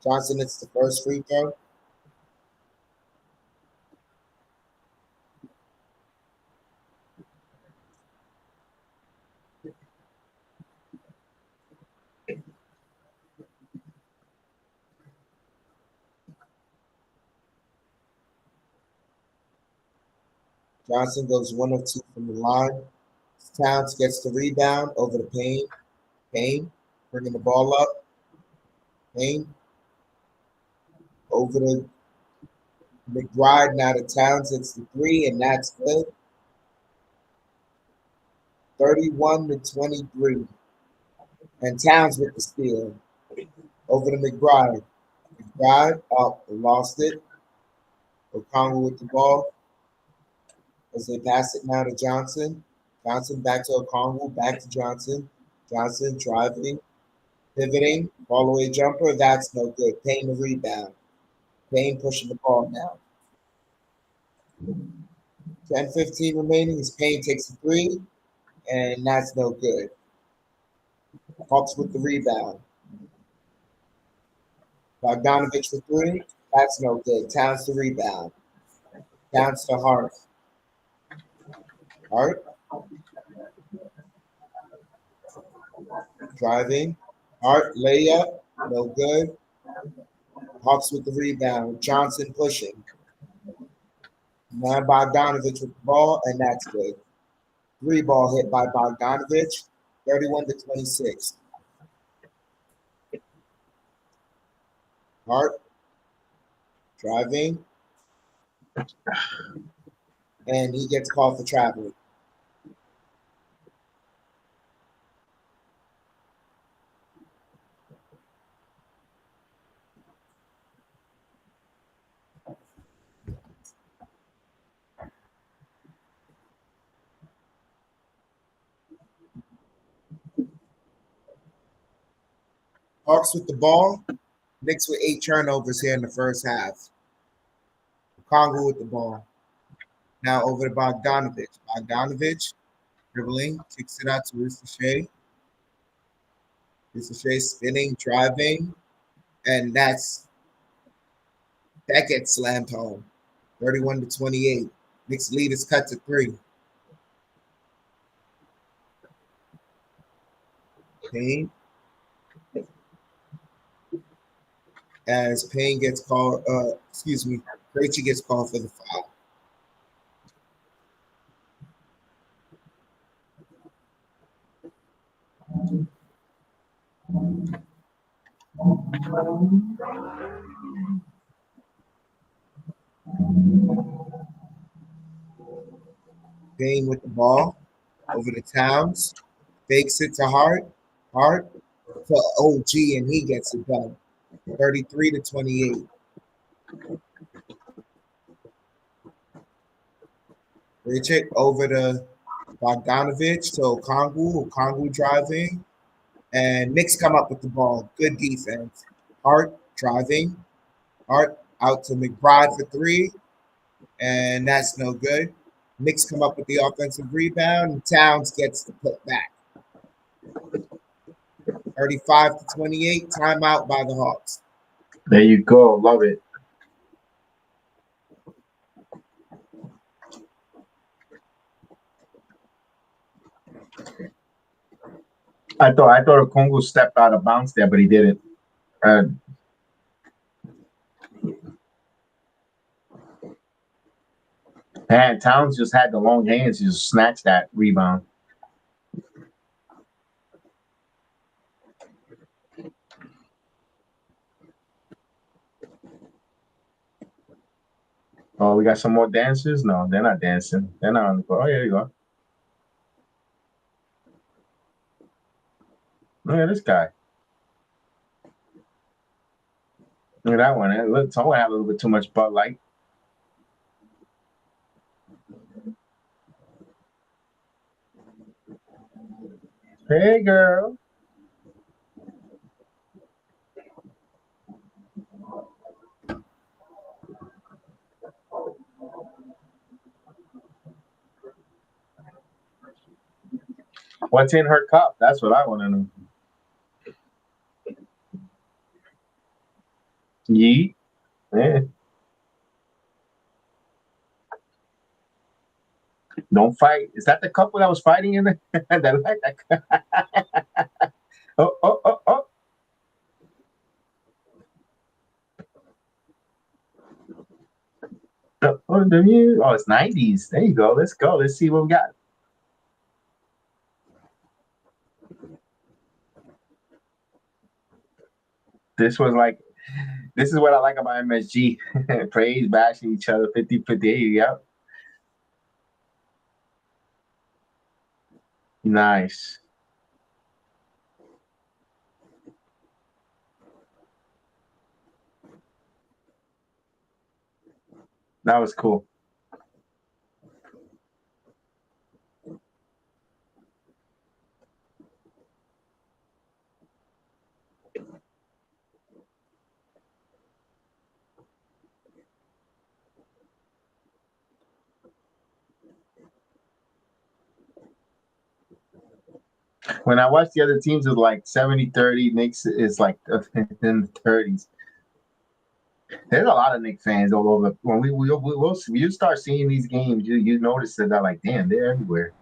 Johnson hits the first free throw. Johnson goes 1 of 2 from the line. Towns gets the rebound over the Payne. Payne bringing the ball up. Payne over to McBride. Now to Towns hits the three, and that's good. 31-23. And Towns with the steal. Over to McBride. McBride lost it. Okongwu with the ball. As they pass it now to Johnson. Johnson back to Okongwu, back to Johnson. Johnson driving, pivoting, fall away jumper. That's no good. Payne the rebound. Payne pushing the ball now. 10-15 remaining as Payne takes a three, and that's no good. Hawks with the rebound. Bogdanovich for three. That's no good. Towns the rebound. Towns to Hart. Hart. Driving. Hart layup. No good. Hawks with the rebound. Johnson pushing. Now Bogdanovich with the ball, and that's good. Three ball hit by Bogdanovich. 31-26. Hart. Driving. And he gets called for traveling. Hawks with the ball. Knicks with 8 turnovers here in the first half. Okongwu with the ball. Now over to Bogdanovich. Bogdanovich dribbling, kicks it out to Isashe. Isashe spinning, driving, and that gets slammed home. 31-28. Knicks lead is cut to 3. Payne. As Payne gets called, Krejci gets called for the foul. Payne with the ball over to Towns. Fakes it to Hart. Hart to OG, and he gets it done. 33-28. Richard over to Bogdanovich to Okongwu. Okongwu driving. And Knicks come up with the ball. Good defense. Hart driving. Hart out to McBride for 3. And that's no good. Knicks come up with the offensive rebound. And Towns gets the put back. 35-28. Timeout by the Hawks. There you go. Love it. I thought Congo stepped out of bounds there, but he didn't. And Towns just had the long hands. He just snatched that rebound. Oh, we got some more dancers? No, they're not dancing. They're not on the court. Oh, here you go. Look at this guy. Look at that one. Look, someone had a little bit too much Bud Light. Hey, girl. What's in her cup? That's what I want to know. Yeet. Yeah. Don't fight. Is that the couple that was fighting in there? That like that? Oh, oh, oh, oh. Oh, it's 90s. There you go. Let's go. Let's see what we got. This was like, this is what I like about MSG. Praise, bashing each other, 50-50. Yep. Nice. That was cool. When I watch the other teams, it's like 70-30. Knicks is like in the 30s. There's a lot of Knicks fans all over. When you start seeing these games, you notice that they're like, damn, they're everywhere.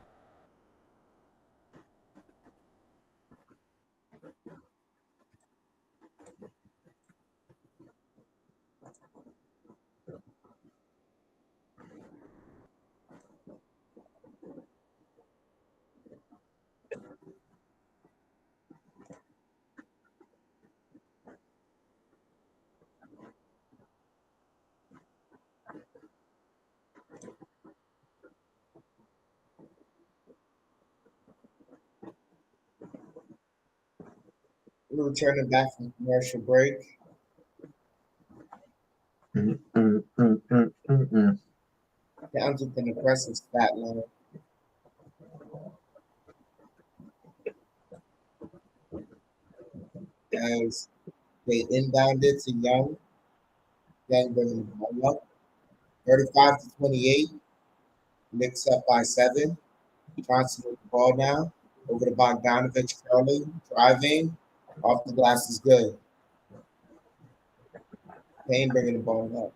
We're returning back from commercial break. Towns with an impressive stat line. As they inbounded to Young. Young bringing the ball up. 35-28. Knicks up by 7. Johnson with the ball now. Over to Bogdanovich curling, driving. Off the glass is good. Payne bringing the ball up.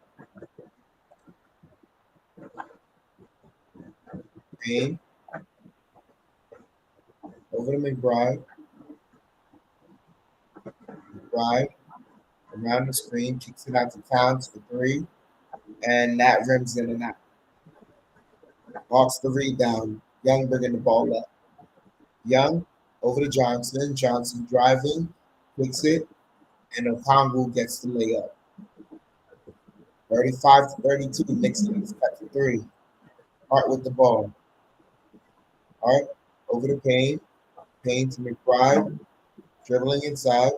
Payne. Over to McBride. McBride. Around the screen. Kicks it out to Towns for 3. And that rims in and out. Hawks the rebound. Young bringing the ball up. Young over to Johnson. Johnson driving. Kicks it. And Okongwu gets the layup. 35-32. Knicks cut for 3. Hart with the ball. Hart over to Payne. Payne to McBride. Dribbling inside.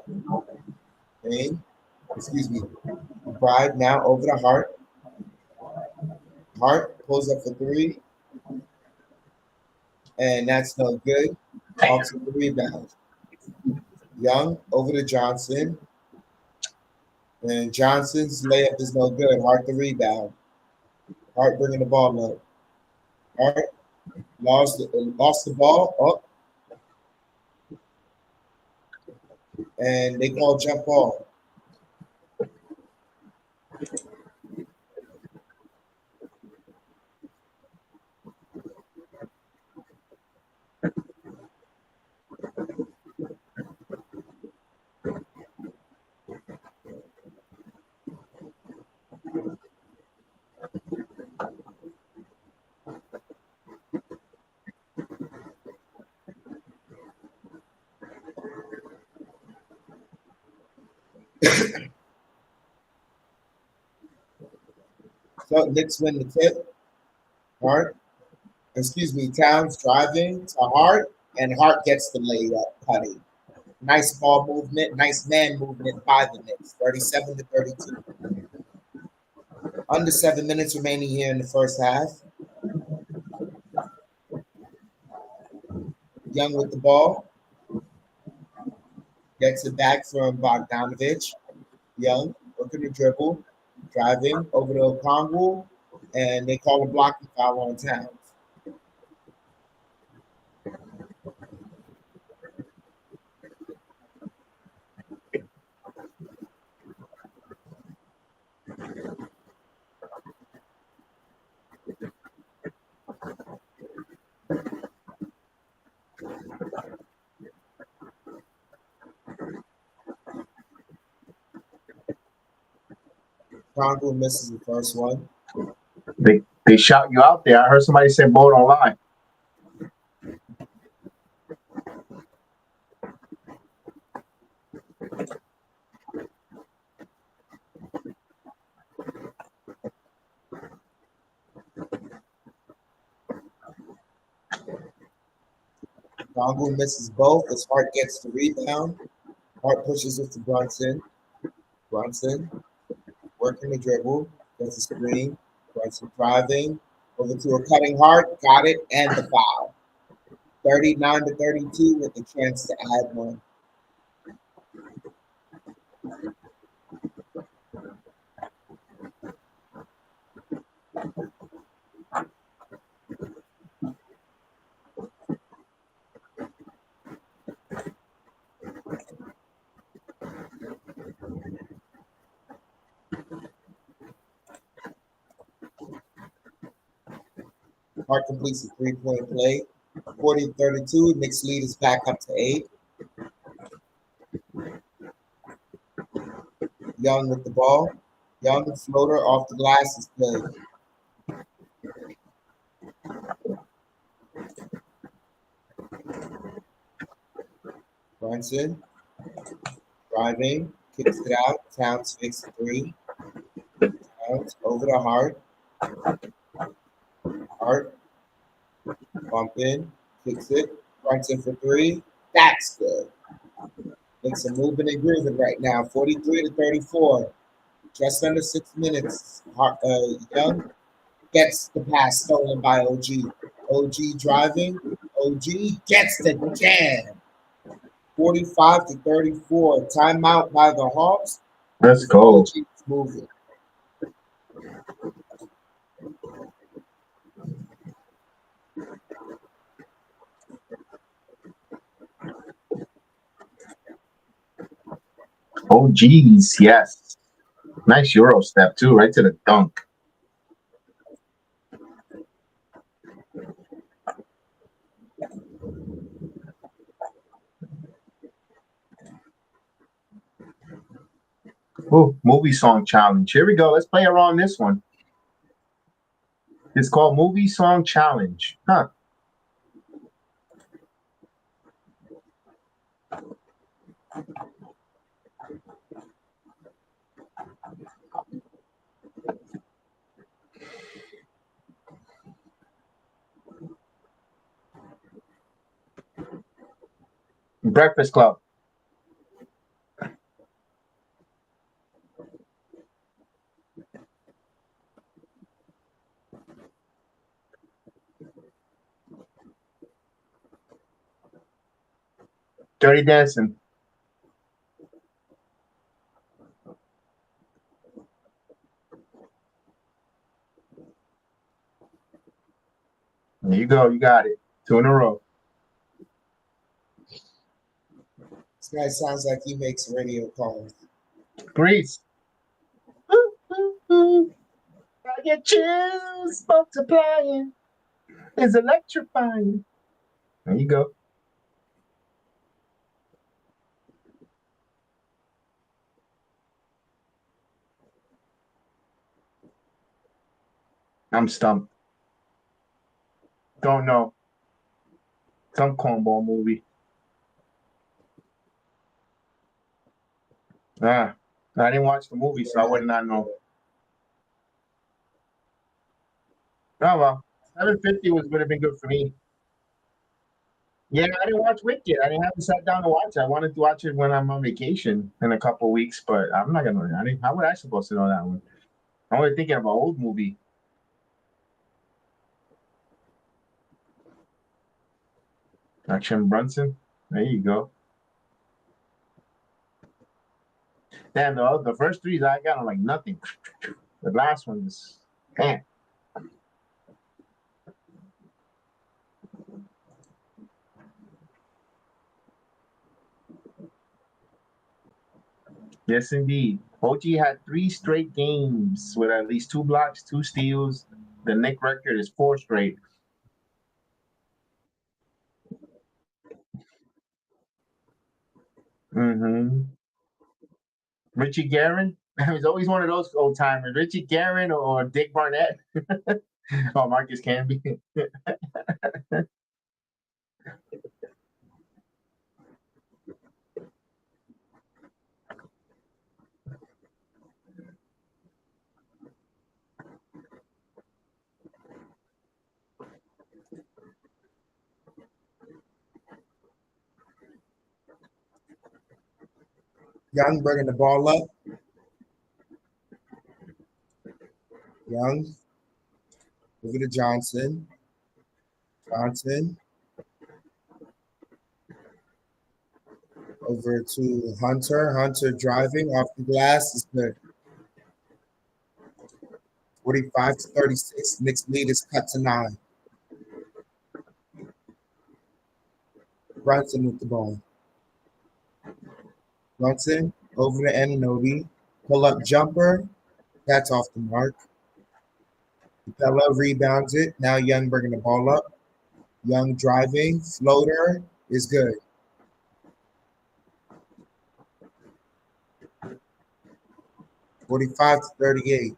Payne. Excuse me. McBride now over to Hart. Hart pulls up for 3. And that's no good. Hawks with the rebound. Young over to Johnson. And Johnson's layup is no good. Hart the rebound. Hart bringing the ball up. Hart lost the ball up. And they call jump ball. So Knicks win the tip. Towns driving to Hart, and Hart gets the layup, Putty. Nice ball movement, nice man movement by the Knicks, 37-32. Under 7 minutes remaining here in the first half. Young with the ball. Gets it back from Bogdanovich. Young, working the dribble, driving over to Okongwu, and they call a blocking foul on Towns. Congo misses the first one. They shout you out there. I heard somebody say "Boat don't lie." Congo misses both as Hart gets the rebound. Hart pushes it to Brunson. Brunson working the dribble, gets a screen. Brunson driving over to a cutting Hart, got it, and the foul. 39-32 with the chance to add one. Hart completes a three-point play. 40-32. Knicks lead is back up to 8. Young with the ball. Young floater off the glass is good. Brunson driving, kicks it out. Towns makes a three. Towns over to Hart. Hart bump in, kicks it. Brunson for three. That's good. Knicks are moving and grooving right now. 43-34. Just under 6 minutes. Young gets the pass stolen by OG. OG driving. OG gets the jam. 45-34. Timeout by the Hawks. Let's go. OG is moving. Oh, geez, yes. Nice Euro step too, right to the dunk. Oh, movie song challenge. Here we go. Let's play around this one. It's called Movie Song Challenge. Huh. Breakfast Club. Dirty Dancing. There you go. You got it. 2 in a row. This guy sounds like he makes radio calls. Greece. I get chills multiplying. It's electrifying. There you go. I'm stumped. Don't know. Some cornball movie. I didn't watch the movie, so I would not know. Oh well, 750 would have been good for me. Yeah, I didn't watch Wicked. I didn't have to sat down to watch it. I wanted to watch it when I'm on vacation in a couple weeks, but I'm not gonna. How would I supposed to know that one? I'm only thinking of an old movie. Action Brunson. There you go. Damn, the first three I got are like nothing. The last one is man. Yes, indeed. OG had 3 straight games with at least 2 blocks, 2 steals. The Nick record is 4 straight. Mm-hmm. Richie Guerin. He's always one of those old timers. Richie Guerin or Dick Barnett. Oh, Marcus Camby. Young bringing the ball up. Young over to Johnson. Johnson over to Hunter. Hunter driving off the glass is good. 45-36. Knicks lead is cut to 9. Brunson with the ball. Brunson over to Anunoby. Pull up jumper. That's off the mark. Capella rebounds it. Now Young bringing the ball up. Young driving. Floater is good. (45-38).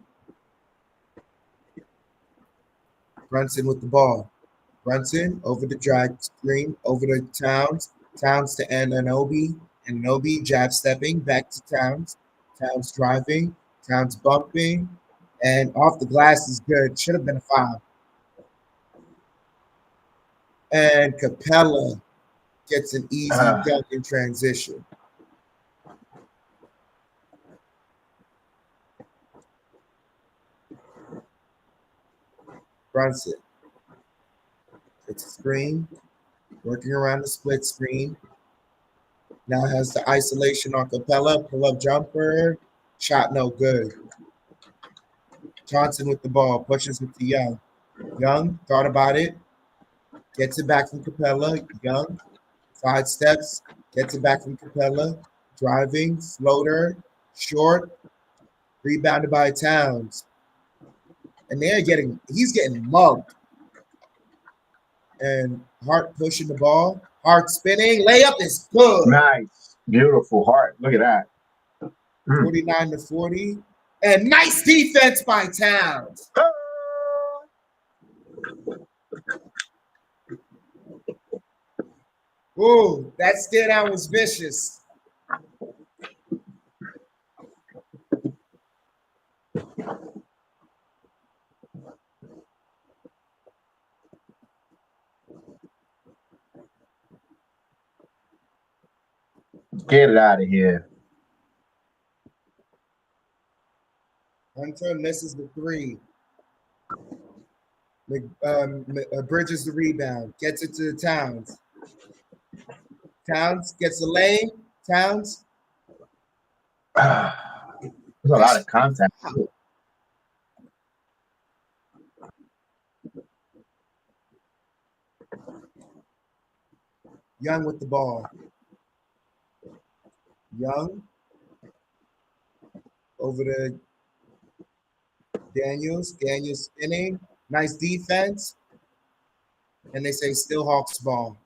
Brunson with the ball. Brunson over the drag screen. Over to Towns. Towns to Anunoby. Anunoby jab stepping back to Towns. Towns driving. Towns bumping. And off the glass is good. Should have been a foul. And Capella gets an easy dunk in transition. Brunson. It's a screen. Working around the split screen. Now has the isolation on Capella. Pull up jumper. Shot no good. Johnson with the ball. Pushes it to Young. Young thought about it. Gets it back from Capella. Young sidesteps. Gets it back from Capella. Driving. Floater. Short. Rebounded by Towns. And he's getting mugged. And Hart pushing the ball. Hart spinning. Layup is good. Nice. Beautiful Hart. Look at that. 49-40. And nice defense by Towns. Ooh, that stare down was vicious. Get it out of here. Hunter misses the 3. Bridges the rebound. Gets it to Towns. Towns gets the lane. Towns. There's a lot of contact. Young with the ball. Young over to Daniels spinning. Nice defense. And they say still Hawks ball.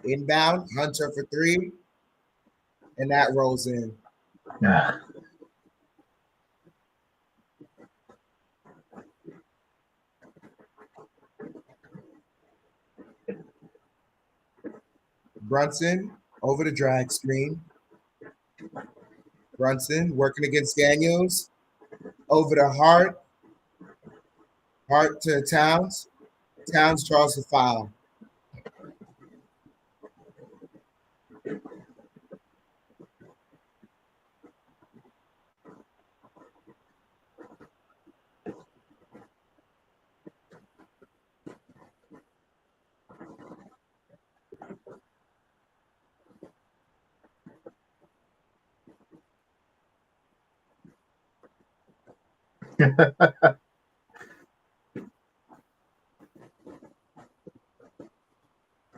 Inbound, Hunter for three. And that rolls in. Yeah. Brunson over the drag screen. Brunson working against Daniels. Over to Hart. Hart to Towns. Towns draws the foul.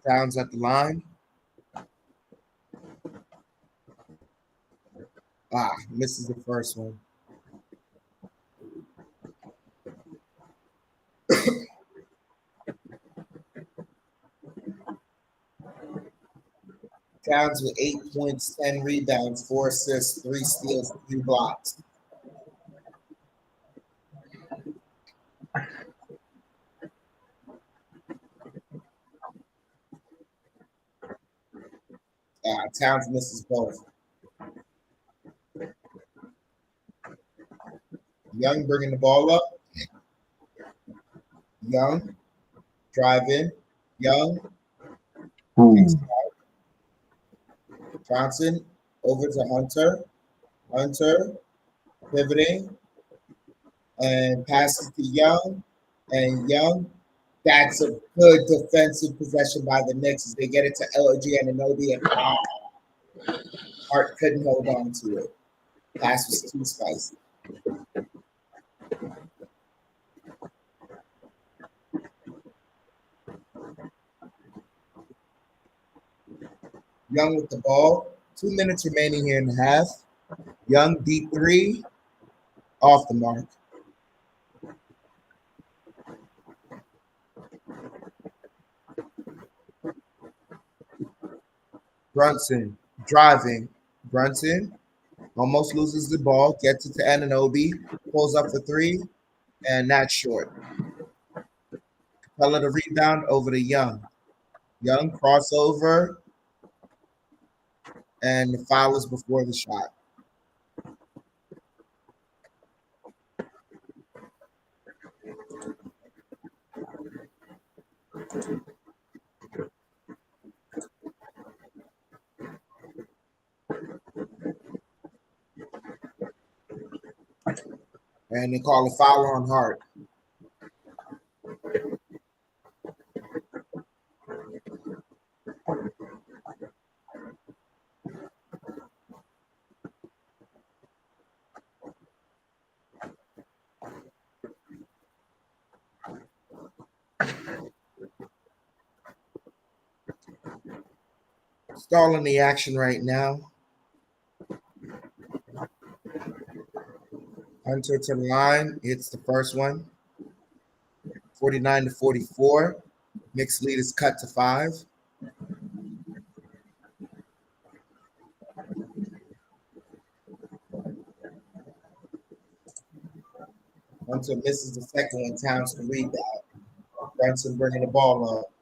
Towns at the line. Misses the first one. Towns with 8 points, 10 rebounds, 4 assists, 3 steals, 3 blocks. Towns misses both. Young bringing the ball up. Young driving. Young. Johnson over to Hunter. Hunter pivoting and passes to Young. And Young, that's a good defensive possession by the Knicks as they get it to LG and Anunoby, and Hart couldn't hold on to it. Pass was too spicy. Young with the ball. 2 minutes remaining here in the half. Young deep three. Off the mark. Brunson driving. Brunson almost loses the ball. Gets it to Anunoby. Pulls up for three. And that's short. Capella the rebound over to Young. Young crossover. And the foul is before the shot. And they call a foul on Hart. Stalling the action right now. Hunter to the line. Hits the first one. 49-44. Knicks lead is cut to 5. Hunter misses the second one. Towns to rebound. Brunson bringing the ball up.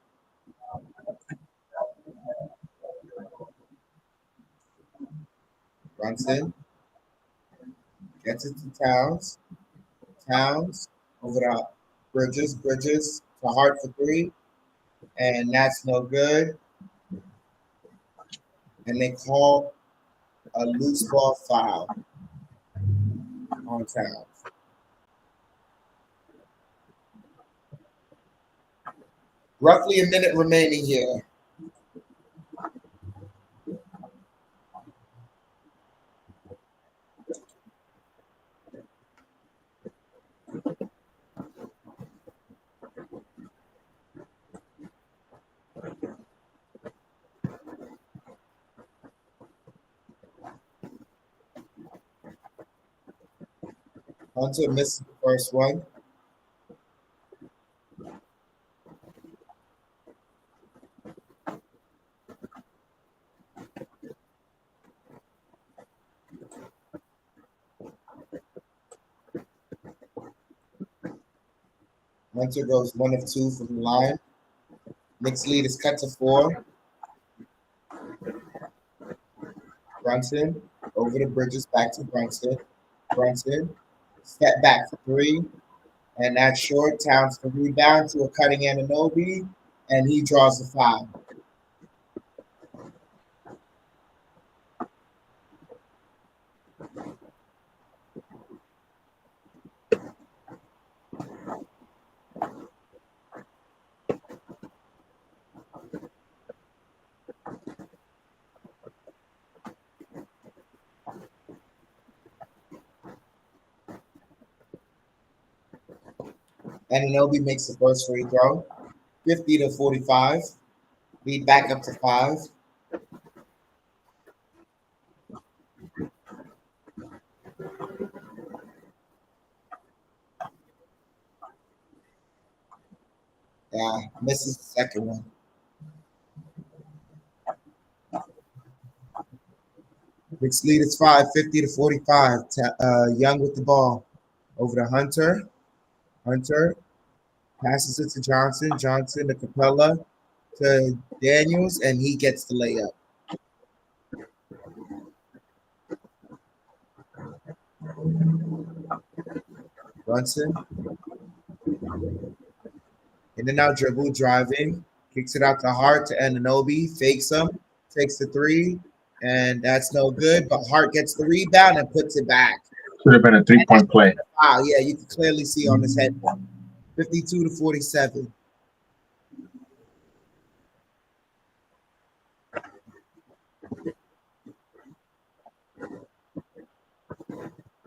Brunson gets it to Towns. Towns over to Bridges. Bridges to Hart for three. And that's no good. And they call a loose ball foul on Towns. Roughly a minute remaining here. Hunter misses the first one. Hunter goes 1 of 2 from the line. Knicks lead is cut to 4. Brunson over the bridges back to Brunson. Brunson step back for 3. And that's short. Towns the rebound to a cutting Anunoby. And he draws the foul. Anunoby makes the first free throw. 50-45. Lead back up to 5. Yeah, misses the second one. Knicks lead is 5, 50-45. Young with the ball. Over to Hunter. Hunter passes it to Johnson. Johnson to Capella to Daniels, and he gets the layup. Brunson. In and out dribble, driving. Kicks it out to Hart to Anunoby. Fakes him. Takes the 3. And that's no good. But Hart gets the rebound and puts it back. Should have been a 3-point play. Wow, yeah, you can clearly see on his head. 52-47.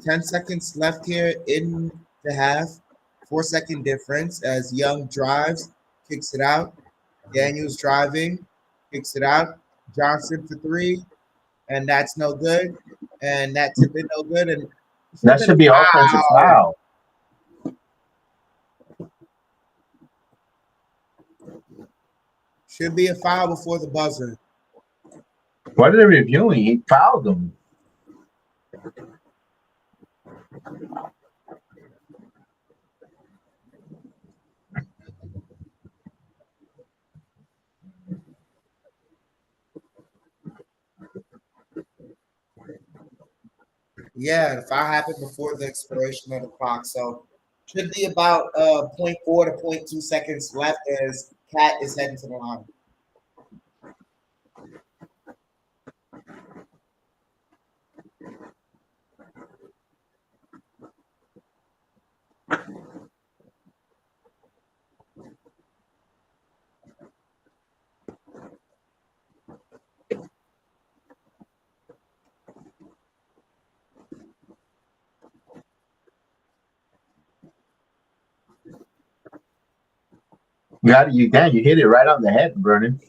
Ten seconds left here in the half. 4-second difference as Young drives, kicks it out. Daniels driving, kicks it out. Johnson for 3, and that's no good. And that tip is no good. And that should be offensive foul. Should be a foul before the buzzer. What are they reviewing? He fouled him. Yeah, the foul happened before the expiration of the clock. So should be about 0.4 to 0.2 seconds left as Cat is heading to the line. You hit it right on the head, Vernon.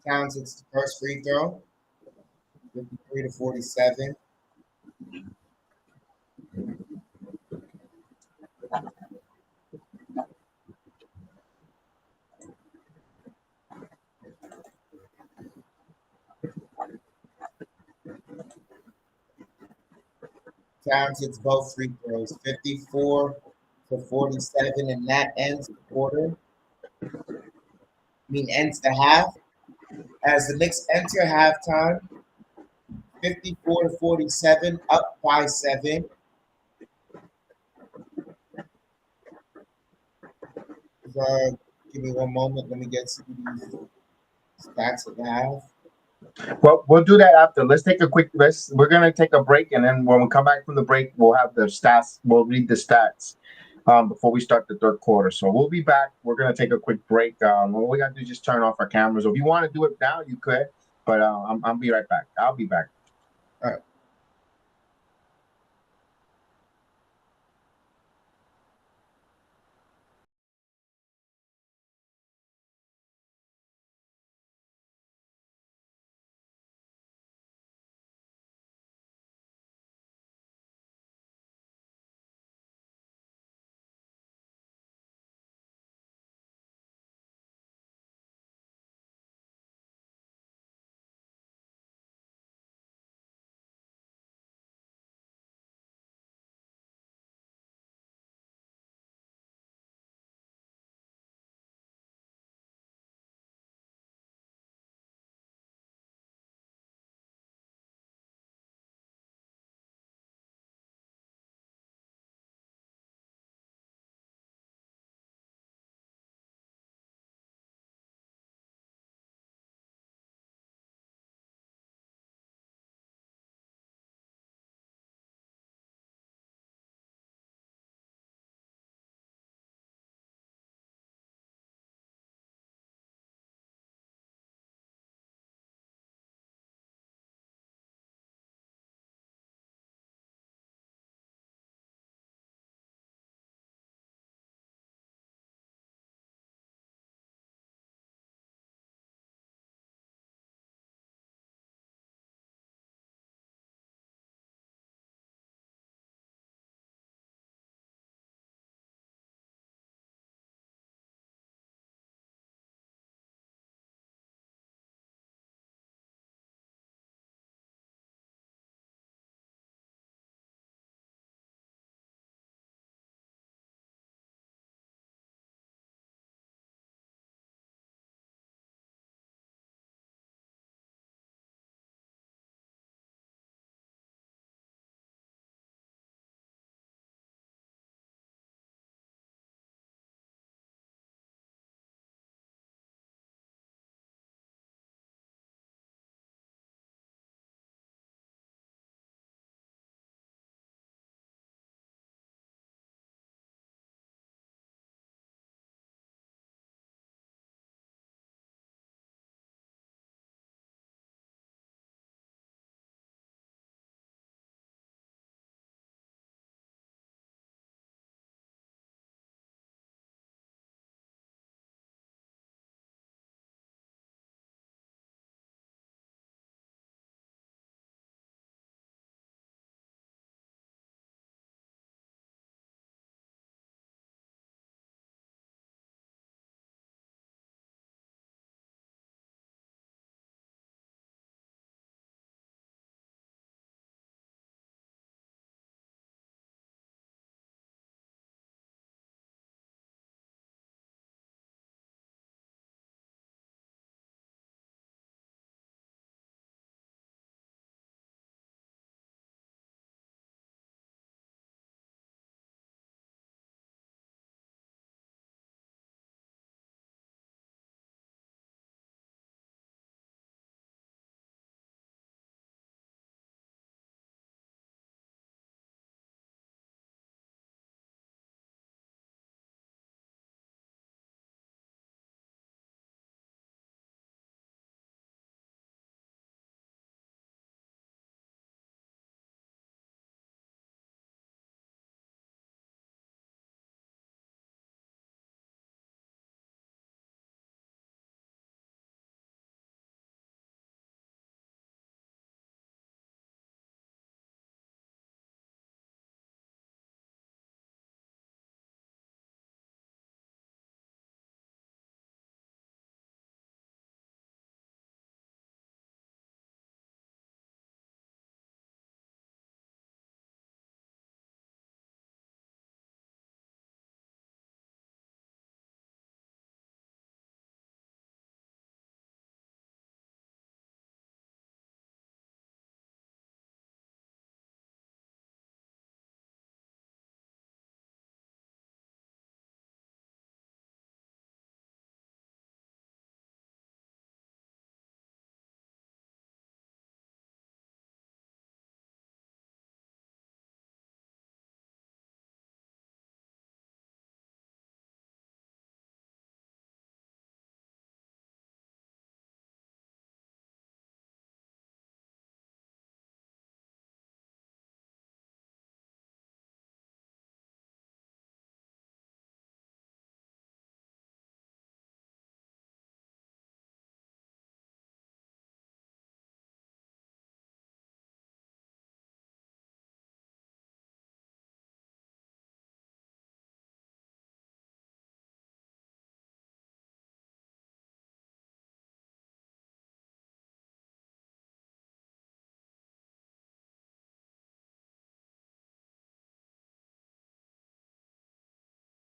Towns hits the first free throw. 53-47. Towns hits both free throws. 54-47, and that ends the quarter. Ends the half. As the Knicks enter halftime, 54-47, up by 7. Give me one moment. Let me get some of these stats that I have. Well, we'll do that after. Let's take a quick list. We're gonna take a break, and then when we come back from the break, we'll have the stats. We'll read the stats before we start the third quarter. So we'll be back. We're gonna take a quick break. What we gotta do is just turn off our cameras. Or if you want to do it now, you could. But I'll be right back. I'll be back. All right.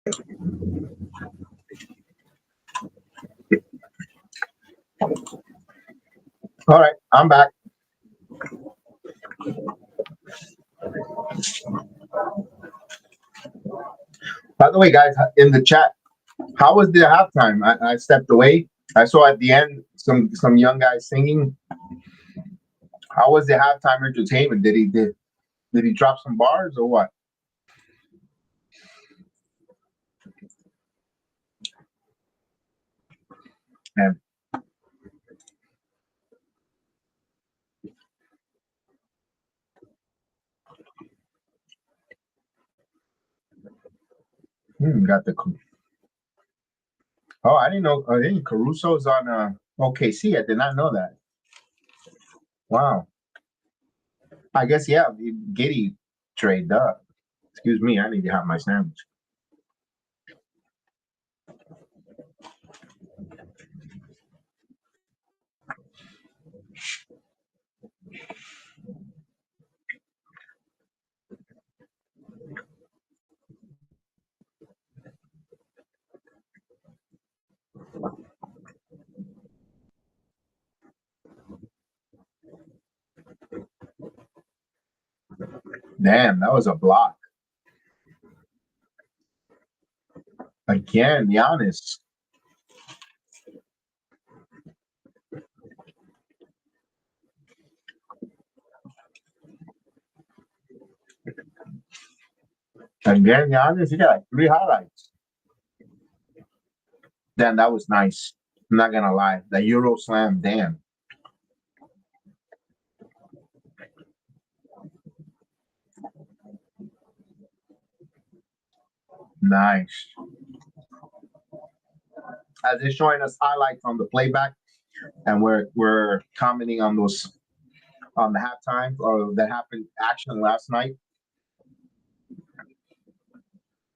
All right, I'm back. By the way, guys, in the chat, how was the halftime? I stepped away. I saw at the end some young guys singing. How was the halftime entertainment? Did he drop some bars or what? And got the. Oh, I didn't know. I think Caruso's on OKC. I did not know that. Wow. I guess yeah. Giddy trade up. Excuse me. I need to have my sandwich. Damn, that was a block. Again, Giannis. Again, Giannis. He got like 3 highlights. Damn, that was nice. I'm not gonna lie. The Euro slam, damn. Nice. As they're showing us highlights on the playback, and we're commenting on those on the halftime or that happened action last night.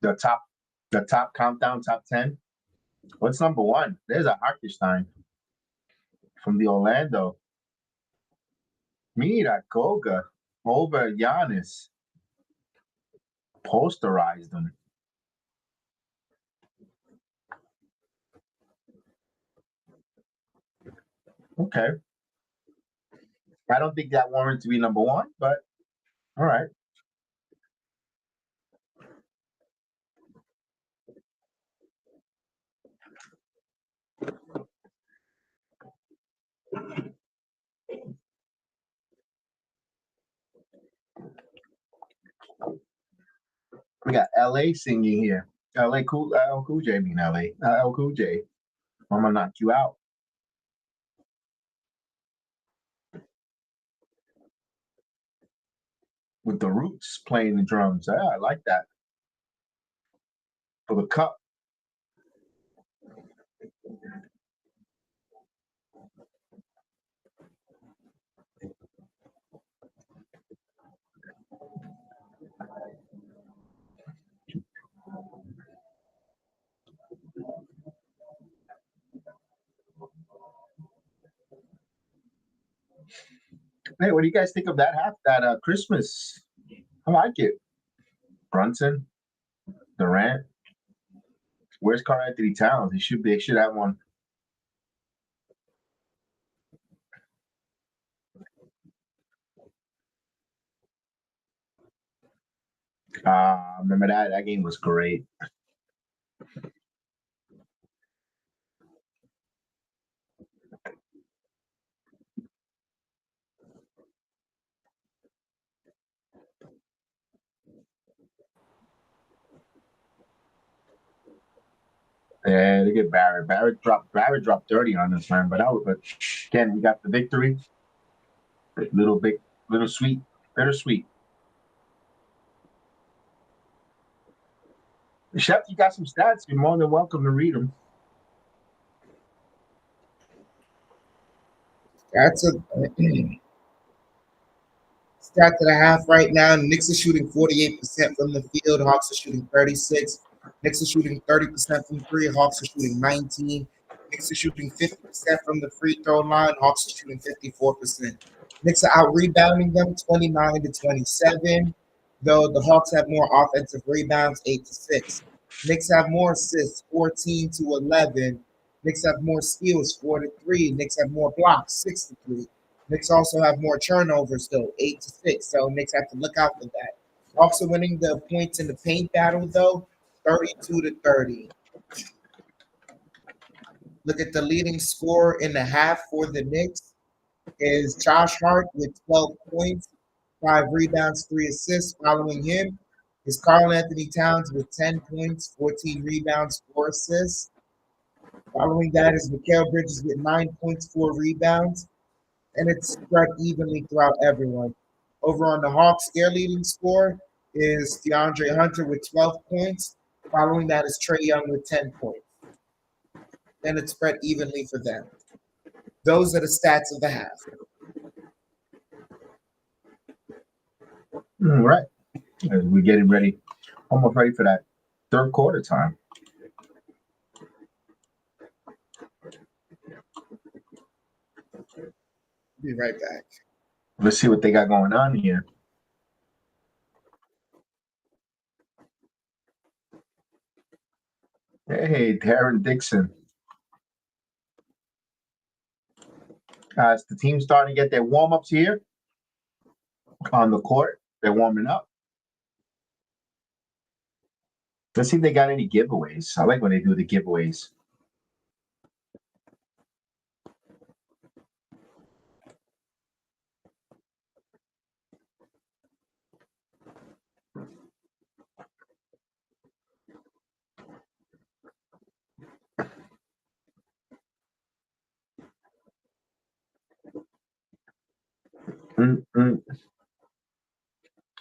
The top countdown, top 10. What's number 1? There's a Hartenstein from the Orlando. Mira Koga over Giannis. Posterized him. Okay. I don't think that warrants to be number 1, but all right. We got LA singing here. LA Cool J being LA. L Cool J. I'm gonna knock you out. With the Roots playing the drums. Yeah, I like that. For the cup. Hey, what do you guys think of that Christmas? I like it. Brunson, Durant. Where's Karl Anthony Towns? They should have one. Remember that? That game was great. Yeah, they get Barrett. Barrett dropped 30 on this man, but again, we got the victory. Little sweet, bittersweet. Chef, you got some stats. You're more than welcome to read them. That's a stat that I have right now. Knicks are shooting 48% from the field. Hawks are shooting 36. Knicks are shooting 30% from 3. Hawks are shooting 19. Knicks are shooting 50% from the free throw line. Hawks are shooting 54%. Knicks are out rebounding them 29 to 27, though the Hawks have more offensive rebounds, 8 to 6. Knicks have more assists, 14-11. Knicks have more steals, 4-3. Knicks have more blocks, 6-3. Knicks also have more turnovers, though, 8-6. So Knicks have to look out for that. Also winning the points in the paint battle, though, 32-30. Look at the leading scorer in the half for the Knicks is Josh Hart with 12 points, 5 rebounds, 3 assists. Following him is Karl Anthony Towns with 10 points, 14 rebounds, 4 assists. Following that is Mikal Bridges with 9 points, 4 rebounds, and it's spread evenly throughout everyone. Over on the Hawks, their leading scorer is DeAndre Hunter with 12 points. Following that is Trae Young with 10 points. And it's spread evenly for them. Those are the stats of the half. All right. As we're getting ready, almost ready for that third quarter time. Be right back. Let's see what they got going on here. Hey, Darren Dixon. As the team's starting to get their warm-ups here on the court. They're warming up. Let's see if they got any giveaways. I like when they do the giveaways.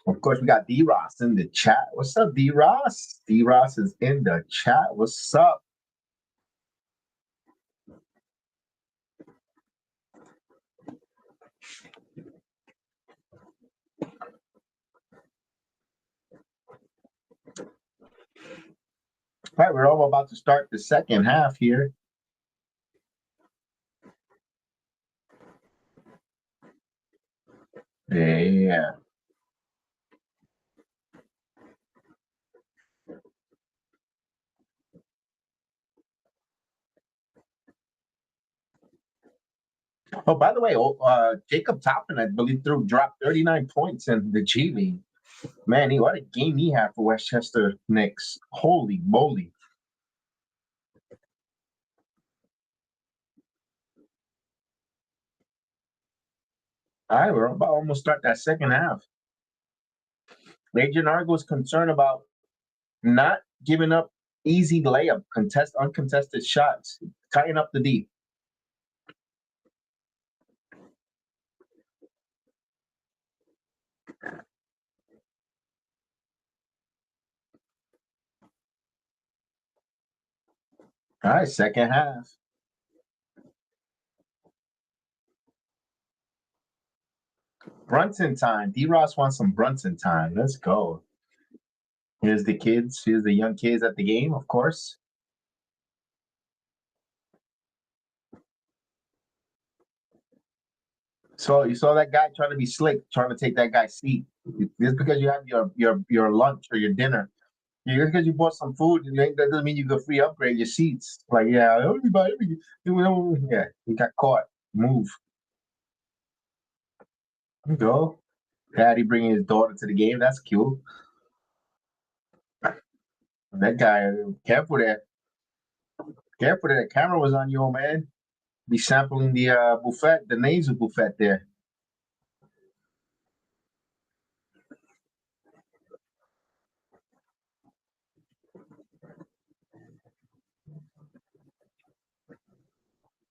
Of course, we got D-Ross in the chat. What's up, D-Ross? D-Ross is in the chat. What's up? All right, we're all about to start the second half here. Yeah. Oh, by the way, Jacob Toppin, I believe, dropped 39 points in the G League. Man, what a game he had for Westchester Knicks. Holy moly. All right, we're about to almost start that second half. Agent Argo is concerned about not giving up easy layup, uncontested shots, tying up the D. All right, second half. Brunson time. D-Ross wants some Brunson time. Let's go. Here's the kids. Here's the young kids at the game, of course. So you saw that guy trying to be slick, trying to take that guy's seat. Just because you have your lunch or your dinner, just because you bought some food, that doesn't mean you go free upgrade your seats. Like, yeah, everybody, yeah, he got caught. Move. There you go. Daddy bringing his daughter to the game. That's cute. That guy, careful there. Careful there. The camera was on you, old man. Be sampling the buffet, the nasal buffet there.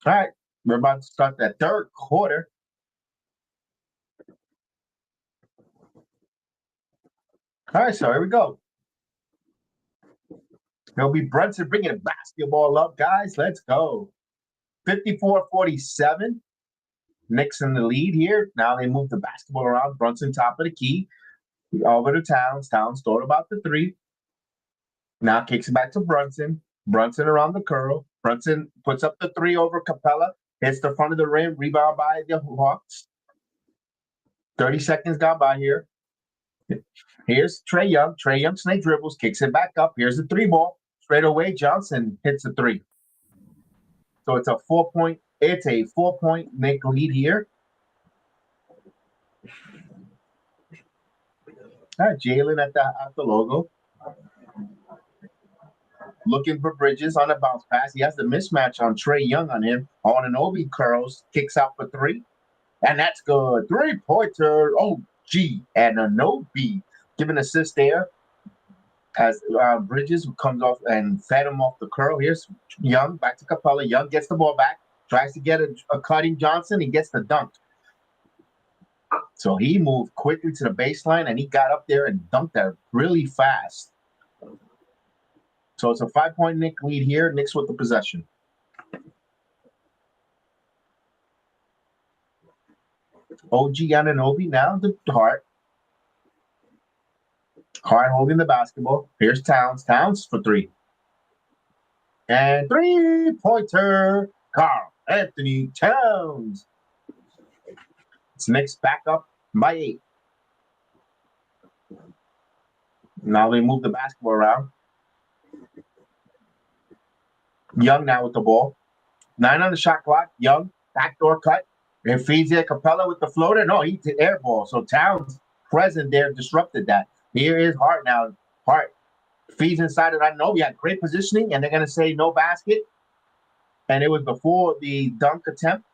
All right, we're about to start that third quarter. All right, so here we go. It'll be Brunson bringing the basketball up, guys. Let's go. 54-47. Knicks in the lead here. Now they move the basketball around. Brunson top of the key. Over to Towns. Towns thought about the three. Now kicks it back to Brunson. Brunson around the curl. Brunson puts up the three over Capella. Hits the front of the rim. Rebound by the Hawks. 30 seconds gone by here. Here's Trae Young. Trae Young snake dribbles, kicks it back up. Here's the 3 ball. Straight away, Johnson hits the 3. So it's a 4-point. It's a 4-point Knick lead here. All right, Jalen at the logo. Looking for Bridges on a bounce pass. He has the mismatch on Trae Young on him. On an Obi curls, kicks out for 3. And that's good. 3-pointer. Oh, gee. And an Obi. Give an assist there. As Bridges comes off and fed him off the curl. Here's Young. Back to Capella. Young gets the ball back. Tries to get a cutting Johnson. He gets the dunk. So he moved quickly to the baseline, and he got up there and dunked that really fast. So it's a 5-point Knick lead here. Knicks with the possession. OG Anunoby now the Hart. Hart holding the basketball. Here's Towns. Towns for 3. And 3-pointer. Karl Anthony Towns. It's Knicks back up by 8. Now they move the basketball around. Young now with the ball. 9 on the shot clock. Young, backdoor cut. And feeds it Capella with the floater. No, he did air ball. So Towns present there disrupted that. Here is Hart now. Hart feeds inside of Anunoby. Had great positioning, and they're going to say no basket. And it was before the dunk attempt.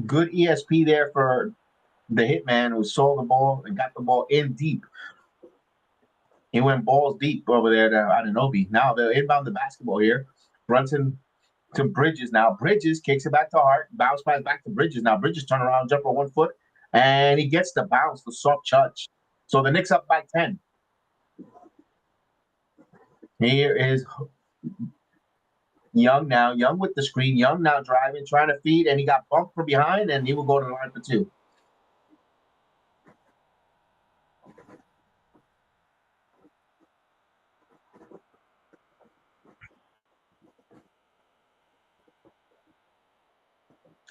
Good ESP there for the hitman who saw the ball and got the ball in deep. He went balls deep over there to Anunoby. Now they'll inbound the basketball here. Brunson to Bridges now. Bridges kicks it back to Hart. Bounce pass back to Bridges. Now Bridges turn around, jumper 1 foot, and he gets the bounce, the soft touch. So the Knicks up by 10. Here is Young now. Young with the screen. Young now driving, trying to feed, and he got bumped from behind, and he will go to the line for 2.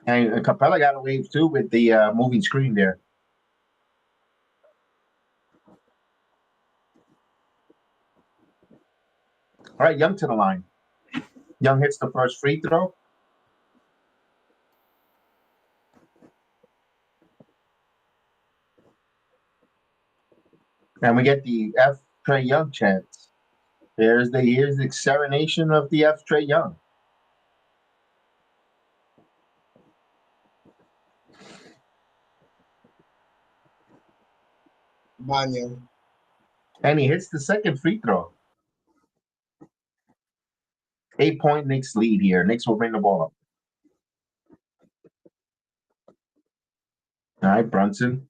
And Capella got away too with the moving screen there. All right, Young to the line. Young hits the first free throw. And we get the F. Trae Young chance. Here's the serenation of the F. Trae Young. Manu. And he hits the second free throw. 8-point Knicks lead here. Knicks will bring the ball up. All right, Brunson.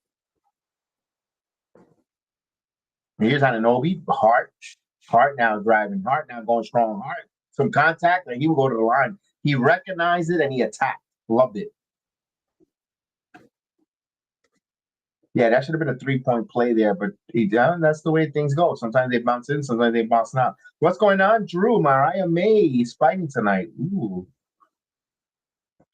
Here's Anunoby. Hart now driving. Hart now going strong. Hart, some contact, and he will go to the line. He recognized it, and he attacked. Loved it. Yeah, that should have been a 3-point play there, but that's the way things go. Sometimes they bounce in, sometimes they bounce out. What's going on, Drew? Mariah May is fighting tonight. Ooh.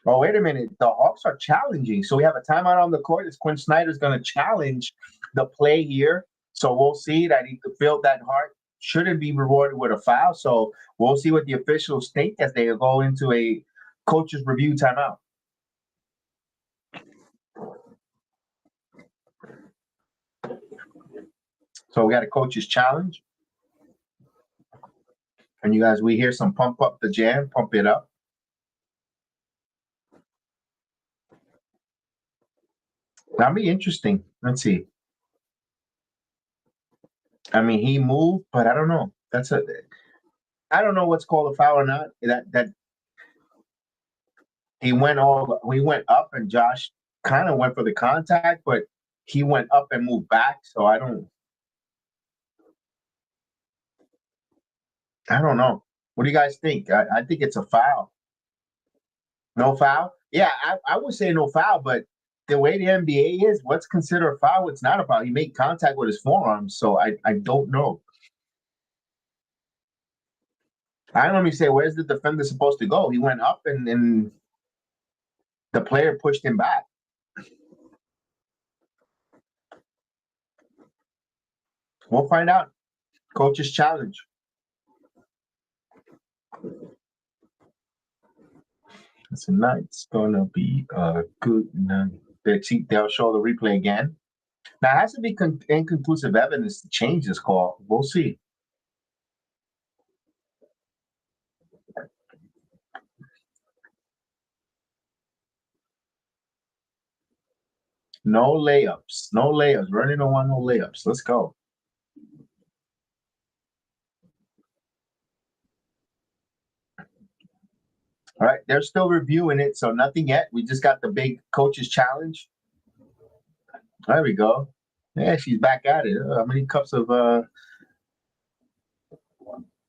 Oh, wait a minute. The Hawks are challenging. So we have a timeout on the court. It's Quinn Snyder's going to challenge the play here. So we'll see that he felt that Hart shouldn't be rewarded with a foul. So we'll see what the officials think as they go into a coach's review timeout. So we got a coach's challenge. And you guys, we hear some pump up the jam, pump it up. That'll be interesting. Let's see. I mean, he moved, but I don't know. I don't know what's called a foul or not. That he went up, and Josh kind of went for the contact, but he went up and moved back. So I don't know. What do you guys think? I think it's a foul. No foul? Yeah, I would say no foul, but the way the NBA is, what's considered a foul? It's not a foul. He made contact with his forearm, so I don't know. I don't know. Say, where's the defender supposed to go? He went up, and the The player pushed him back. We'll find out. Coach's challenge. Tonight's gonna be a good night. They'll show the replay again. Now, it has to be inconclusive evidence to change this call. We'll see. No layups. No layups. Running don't want no layups. Let's go. All right, they're still reviewing it, so nothing yet. We just got the big coach's challenge. There we go. Yeah, she's back at it. How many cups of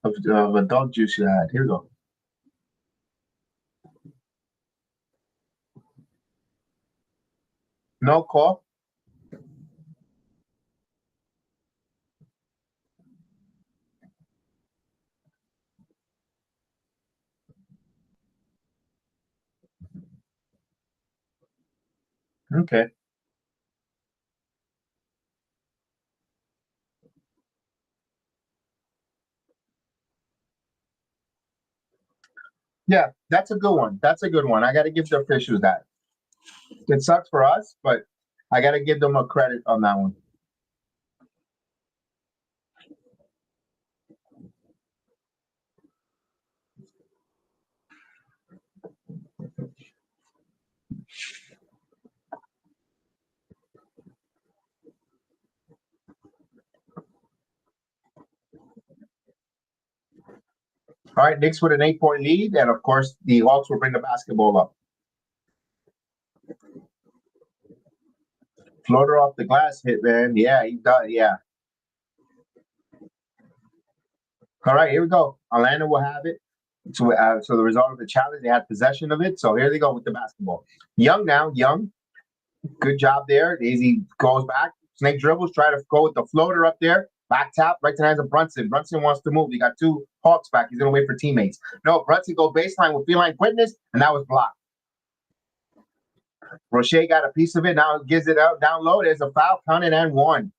adult juice you had? Here we go. No call. Okay. Yeah, that's a good one. That's a good one. I got to give the officials that. It sucks for us, but I got to give them a credit on that one. All right, Knicks with an 8-point lead, and of course, the Hawks will bring the basketball up. Floater off the glass hit, man. Yeah, he does. Yeah. All right, here we go. Atlanta will have it. So the result of the challenge, they had possession of it. So here they go with the basketball. Young now, Young. Good job there. Daisy goes back. Snake dribbles, try to go with the floater up there. Back tap, right to the hands of Brunson. Brunson wants to move. He got two Hawks back. He's going to wait for teammates. No, Brunson go baseline with feline quickness, and that was blocked. Roche got a piece of it. Now gives it out down low. There's a foul, counted and one.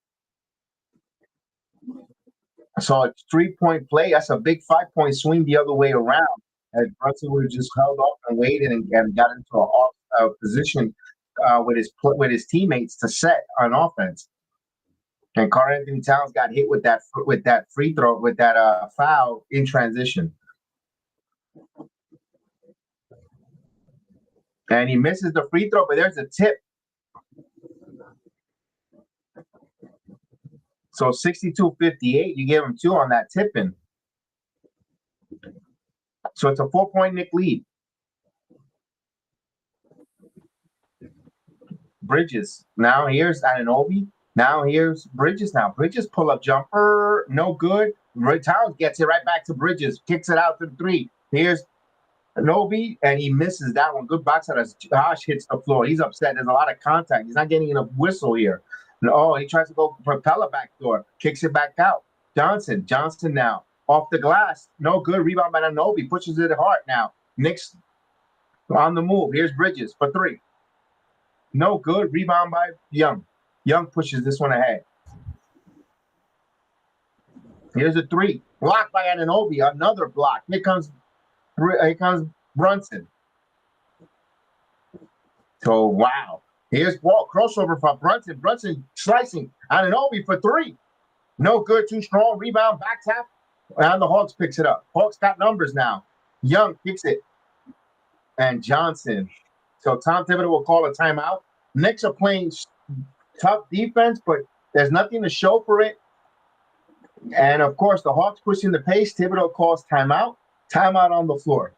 So it's 3-point play. That's a big 5-point swing the other way around. As Brunson would have just held off and waited and got into a off position with his teammates to set on offense. And Karl-Anthony Towns got hit with that free throw, with that foul in transition. And he misses the free throw, but there's a tip. So 62-58, you gave him 2 on that tip-in. So it's a 4-point Knick lead. Bridges. Now here's Anunoby. Now here's Bridges. Now Bridges pull-up jumper. No good. Towns gets it right back to Bridges. Kicks it out to the 3. Here's Anunoby, and he misses that one. Good box out as Josh hits the floor. He's upset. There's a lot of contact. He's not getting enough whistle here. Oh, he tries to go propeller backdoor. Kicks it back out. Johnson now. Off the glass. No good. Rebound by Anunoby. Pushes it hard now. Knicks on the move. Here's Bridges for 3. No good. Rebound by Young. Young pushes this one ahead. Here's a 3. Blocked by Anunoby. Another block. Here comes Brunson. So, wow. Here's ball crossover for Brunson. Brunson slicing. Anunoby for 3. No good. Too strong. Rebound. Back tap. And the Hawks picks it up. Hawks got numbers now. Young kicks it. And Johnson. So Tom Thibodeau will call a timeout. Knicks are playing tough defense, but there's nothing to show for it. And, of course, the Hawks pushing the pace. Thibodeau calls timeout. Timeout on the floor.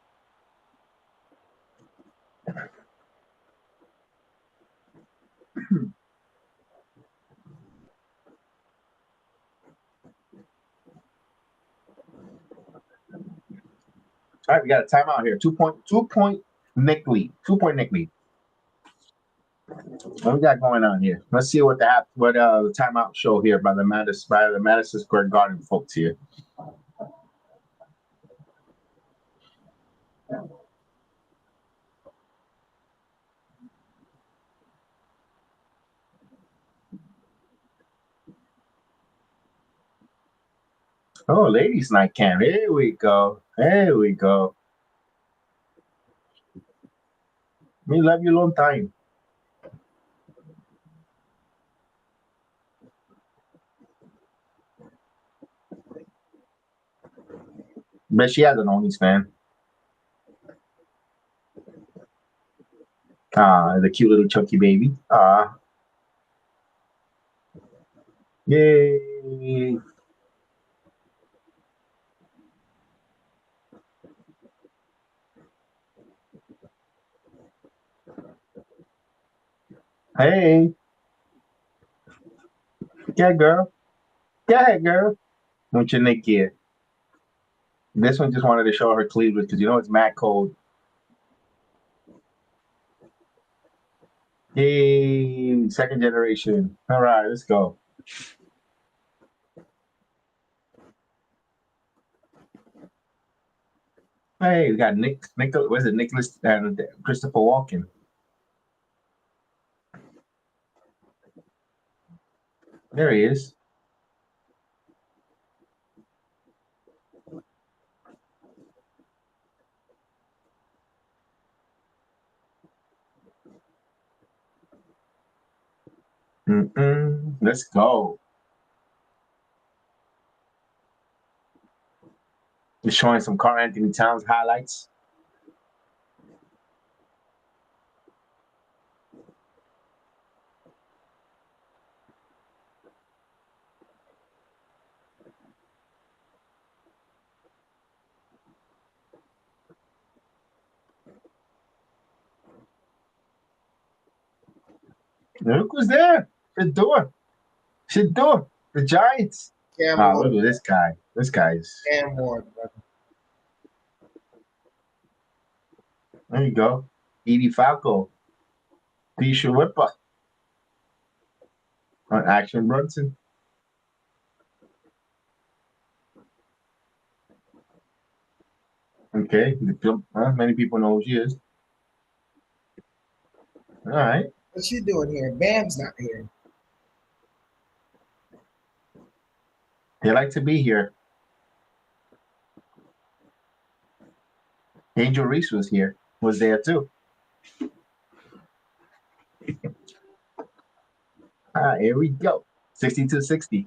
All right, we got a timeout here. 2-point Knick lead. 2-point Knick lead. What we got going on here? Let's see what the timeout show here by the Madison Square Garden folks here. Oh, ladies' night camp. Here we go. Here we go. We love you long time. But she has an OnlyFans. The cute little chunky baby. Yay. Hey. Yeah, girl. Yeah, girl. What's your Nick here? This one just wanted to show her cleavage because you know it's mad cold. Yay. Second generation. All right, let's go. Hey, we got what is it? Nicholas and Christopher Walken. There he is. Let's go. Just showing some Karl Anthony Towns highlights. Look who's there. Shador. Shador. The Giants. Cam Look Ward. at this guy. This guy's. Cam Ward, brother. There you go. Edie Falco. Tisha Whipper. Action Brunson. Okay. Many people know who she is. All right. What's she doing here? Bam's not here. They like to be here. Angel Reese was there too. Here we go. 62-60.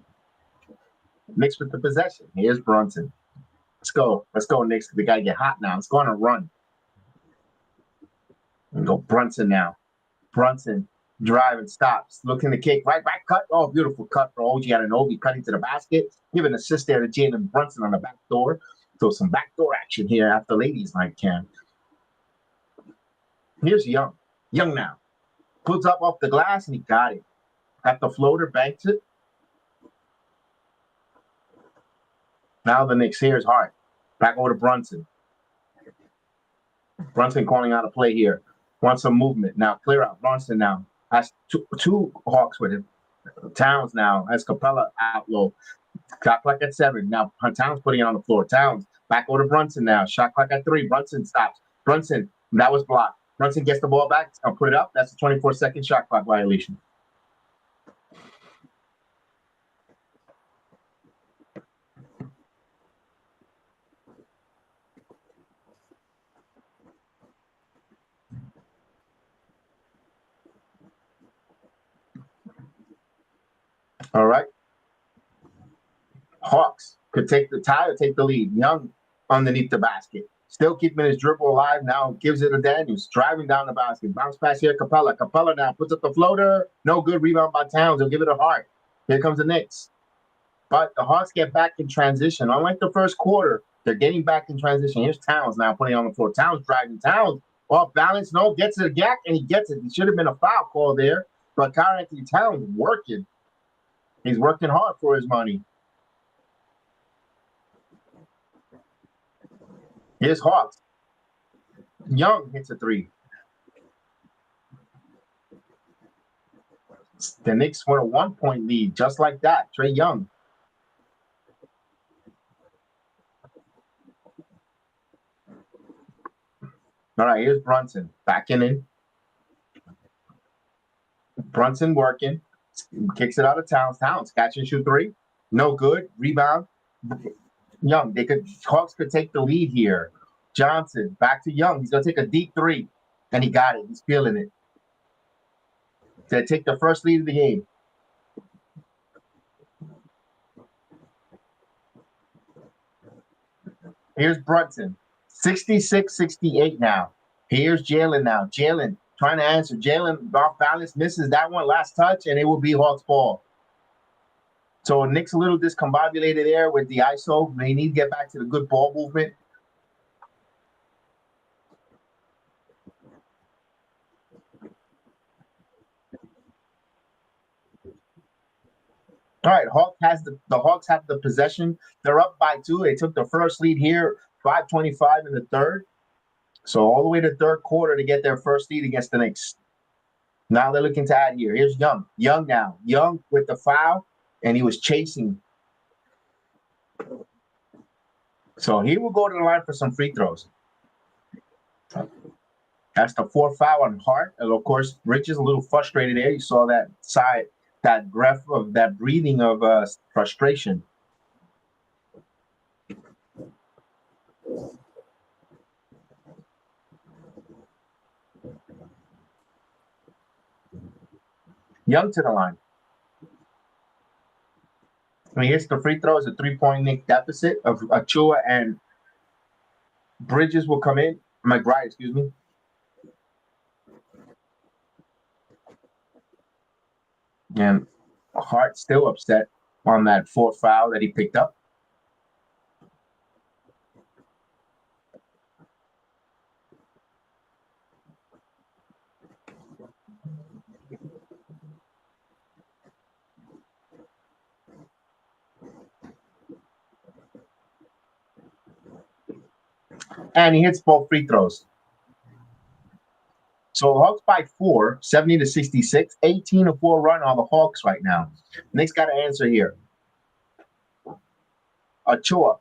Knicks with the possession. Here's Brunson. Let's go. Let's go, Knicks. We got to get hot now. Let's go on a run. And go Brunson now. Brunson driving, stops, looking to kick, right back cut. Oh, beautiful cut for OG Anunoby, cutting to the basket. Give an assist there to Jalen Brunson on the back door. So some backdoor action here after ladies night camp. Here's Young. Young now. Puts up off the glass and he got it. At the floater, banks it. Now the Knicks. Here's Hart. Back over to Brunson. Brunson calling out a play here. Wants some movement. Now clear out. Brunson now has two Hawks with him. Towns now has Capella out low. Shot clock at 7. Now Towns putting it on the floor. Towns back over to Brunson now. Shot clock at 3. Brunson stops. Brunson, that was blocked. Brunson gets the ball back. I'll put it up. That's a 24-second shot clock violation. All right. Hawks could take the tie or take the lead. Young underneath the basket. Still keeping his dribble alive now. Gives it to Daniels. Driving down the basket. Bounce pass here. Capella. Capella now puts up the floater. No good. Rebound by Towns. He'll give it a Hart. Here comes the Knicks. But the Hawks get back in transition. Unlike the first quarter, they're getting back in transition. Here's Towns now putting it on the floor. Towns driving. Towns off balance. No, gets it again, and he gets it. He should have been a foul call there. But Karl Anthony Towns working. He's working hard for his money. Here's Hawks. Young hits a 3. The Knicks won a 1-point lead just like that. Trae Young. All right, here's Brunson. Backing in. Brunson working. Kicks it out of Towns. Towns catch and shoot 3. No good. Rebound. Young. Hawks could take the lead here. Johnson back to Young. He's gonna take a deep three, and he got it. He's feeling it. To take the first lead of the game. Here's Brunson, 66-68 now. Here's Jalen now. Jalen trying to answer. Jalen off balance, misses that one, last touch, and it will be Hawks ball. So Knicks a little discombobulated there with the ISO. They need to get back to the good ball movement. All right, the Hawks have the possession. They're up by 2. They took the first lead here, 5:25 in the third. So all the way to third quarter to get their first lead against the Knicks. Now they're looking to add here. Here's Young. Young now. Young with the foul, and he was chasing. So he will go to the line for some free throws. That's the 4th foul on Hart. And of course, Rich is a little frustrated there. You saw that side, that breath of that breathing of frustration. Young to the line. When he hits the free throw, it's a 3-point Knick deficit of Achua and Bridges will come in. McBride, excuse me. And Hart still upset on that 4th foul that he picked up. And he hits both free throws. So Hawks by 4, 70-66, 18-4 run on the Hawks right now. Knicks got to answer here. Achua.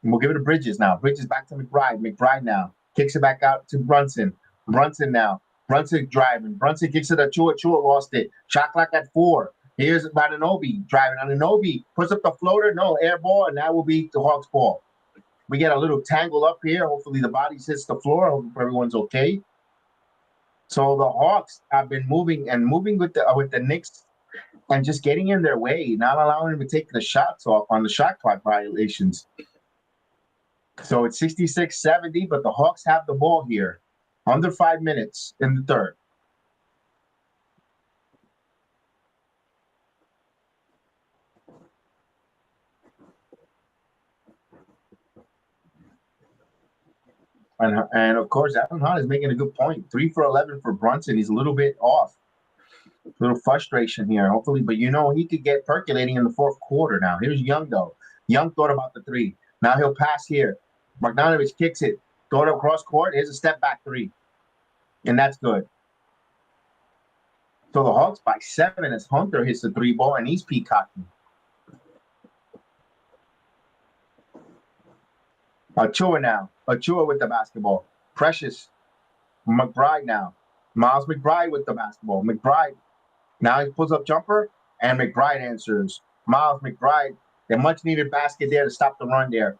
We'll give it to Bridges now. Bridges back to McBride. McBride now kicks it back out to Brunson. Brunson now. Brunson driving. Brunson kicks it to Achua. Achua lost it. Shot clock at 4. Here's Ananobi driving. Ananobi puts up the floater. No, air ball, and that will be the Hawks ball. We get a little tangle up here. Hopefully the body hits the floor. Hope everyone's okay. So the Hawks have been moving with the Knicks and just getting in their way, not allowing them to take the shots off on the shot clock violations. So it's 66-70, but the Hawks have the ball here. Under 5 minutes in the third. And of course, Adam Hunt is making a good point. 3 for 11 for Brunson. He's a little bit off. A little frustration here, hopefully. But he could get percolating in the 4th quarter now. Here's Young, though. Young thought about the 3. Now he'll pass here. Bogdanovich kicks it. Throw it across court. Here's a step back 3. And that's good. So the Hawks by 7 as Hunter hits the 3 ball, and he's peacocking. Achua now. Achua with the basketball. Precious. McBride now. Miles McBride with the basketball. McBride. Now he pulls up jumper, and McBride answers. Miles McBride. The much-needed basket there to stop the run there.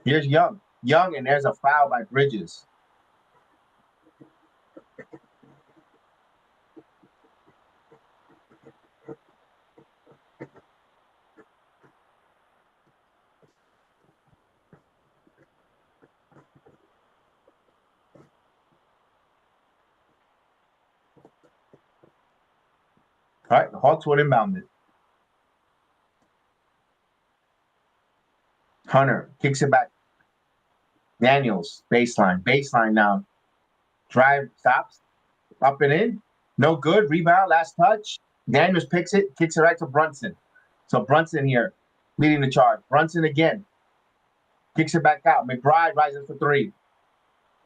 Here's Young. Young, and there's a foul by Bridges. All right, the Hawks will inbound it. Hunter kicks it back. Daniels, baseline. Baseline now. Drive, stops. Up and in. No good. Rebound, last touch. Daniels picks it, kicks it right to Brunson. So Brunson here, leading the charge. Brunson again. Kicks it back out. McBride rises for 3.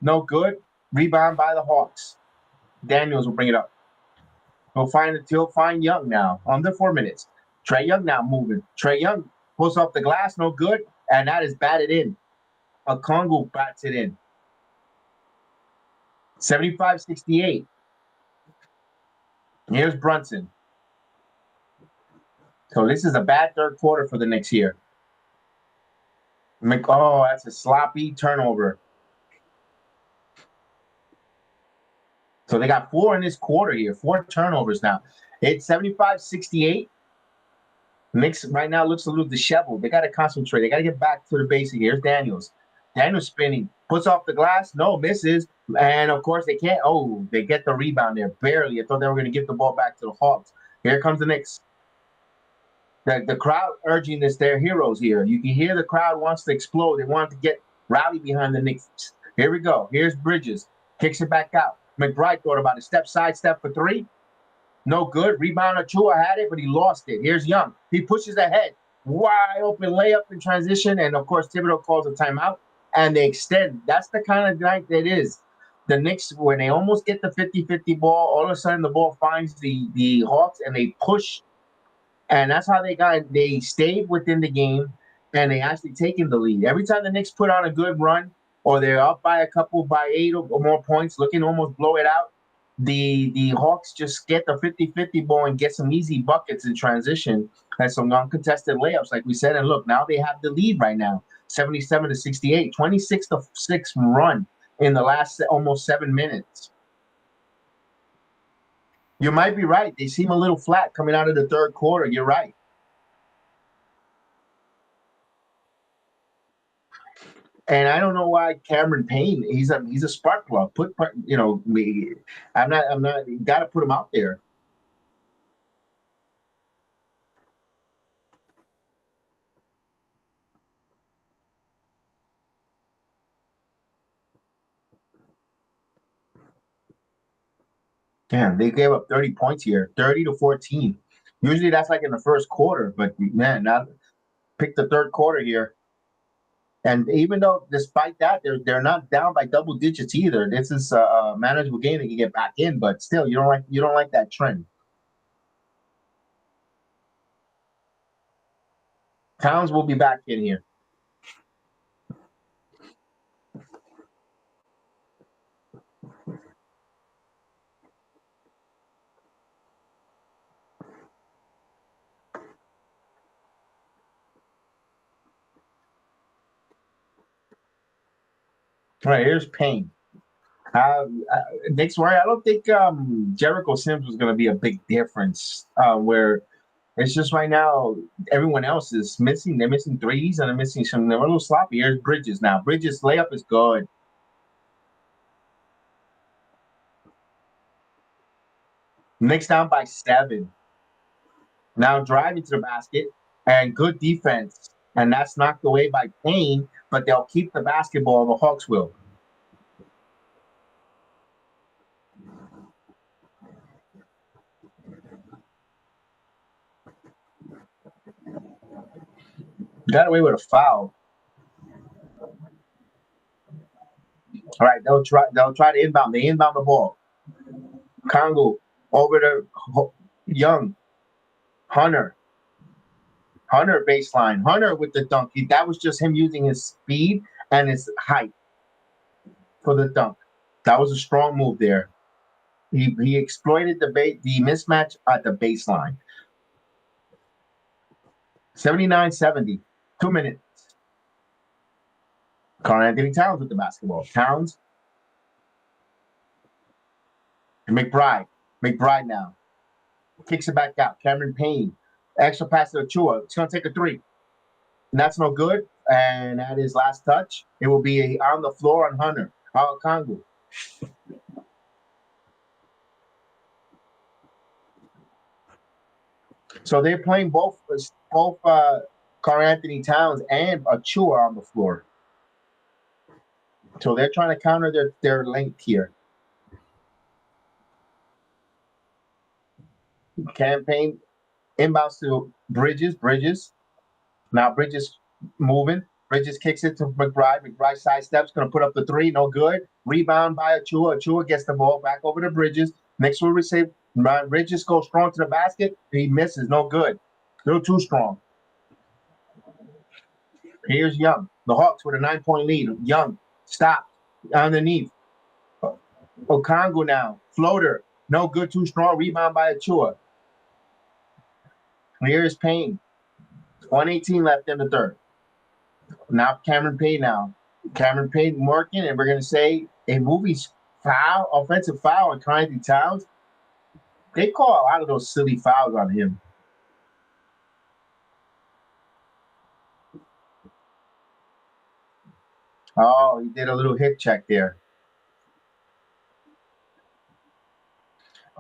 No good. Rebound by the Hawks. Daniels will bring it up. He'll find Young now. Under 4 minutes. Trae Young now moving. Trae Young pulls off the glass, no good, and that is batted in. Okongwu bats it in. 75-68. Here's Brunson. So this is a bad third quarter for the Knicks here. Oh, that's a sloppy turnover. So they got 4 in this quarter here, 4 turnovers now. It's 75-68. Knicks right now looks a little disheveled. They got to concentrate. They got to get back to the basic. Here's Daniels. Daniels spinning. Puts off the glass. No, misses. And, of course, they can't. Oh, they get the rebound there. Barely. I thought they were going to give the ball back to the Hawks. Here comes the Knicks. The crowd urging this. They're heroes here. You can hear the crowd wants to explode. They want to get rally behind the Knicks. Here we go. Here's Bridges. Kicks it back out. McBride thought about it. Side step for 3. No good. Rebound Achua had it, but he lost it. Here's Young. He pushes ahead. Wide open layup in transition. And, of course, Thibodeau calls a timeout. And they extend. That's the kind of night that is. The Knicks, when they almost get the 50-50 ball, all of a sudden the ball finds the Hawks and they push. And that's how they stayed within the game and they actually taken the lead. Every time the Knicks put on a good run or they're up by 8 or more points, looking to almost blow it out, the Hawks just get the 50-50 ball and get some easy buckets in transition and some uncontested layups, like we said. And look, now they have the lead right now, 77-68, 26-6 run in the last almost 7 minutes. You might be right. They seem a little flat coming out of the third quarter. You're right. And I don't know why Cameron Payne. He's a spark plug. I'm not. You got to put him out there. Damn, they gave up 30 points here, 30-14. Usually that's like in the first quarter, but man, now pick the third quarter here. And even though, despite that, they're not down by double digits either. This is a manageable game they can get back in, but still, you don't like that trend. Towns will be back in here. All right, here's Payne. Next worry, I don't think Jericho Sims was going to be a big difference. Where it's just right now, everyone else is missing. They're missing threes and they're missing some. They're a little sloppy. Here's Bridges now. Bridges layup is good. Knicks down by 7. Now driving to the basket and good defense, and that's knocked away by Payne. But they'll keep the basketball. The Hawks will. Got away with a foul. All right, they'll try to inbound. They inbound the ball. Congo over to Young. Hunter baseline. Hunter with the dunk. That was just him using his speed and his height for the dunk. That was a strong move there. He exploited the mismatch at the baseline. 79-70. 2 minutes. Karl-Anthony Towns with the basketball. Towns. And McBride. McBride now. Kicks it back out. Cameron Payne. Extra pass to Achua. It's going to take a 3. And that's no good. And at his last touch, it will be on the floor on Hunter. Congo. So they're playing both Karl-Anthony Towns and Achua on the floor. So they're trying to counter their length here. Campaign inbounds to Bridges. Now Bridges moving. Bridges kicks it to McBride. McBride sidesteps, going to put up the 3. No good. Rebound by Achua. Achua gets the ball back over to Bridges. Next will receive. Bridges goes strong to the basket. He misses. No good. Still too strong. Here's Young. The Hawks with a 9-point lead. Young stopped underneath. Okongo now. Floater. No good. Too strong. Rebound by Achua. Here's Payne. 118 left in the third. Now Cameron Payne now. Cameron Payne working, and we're going to say a movie's foul, offensive foul on Trinity Towns. They call a lot of those silly fouls on him. Oh, he did a little hip check there.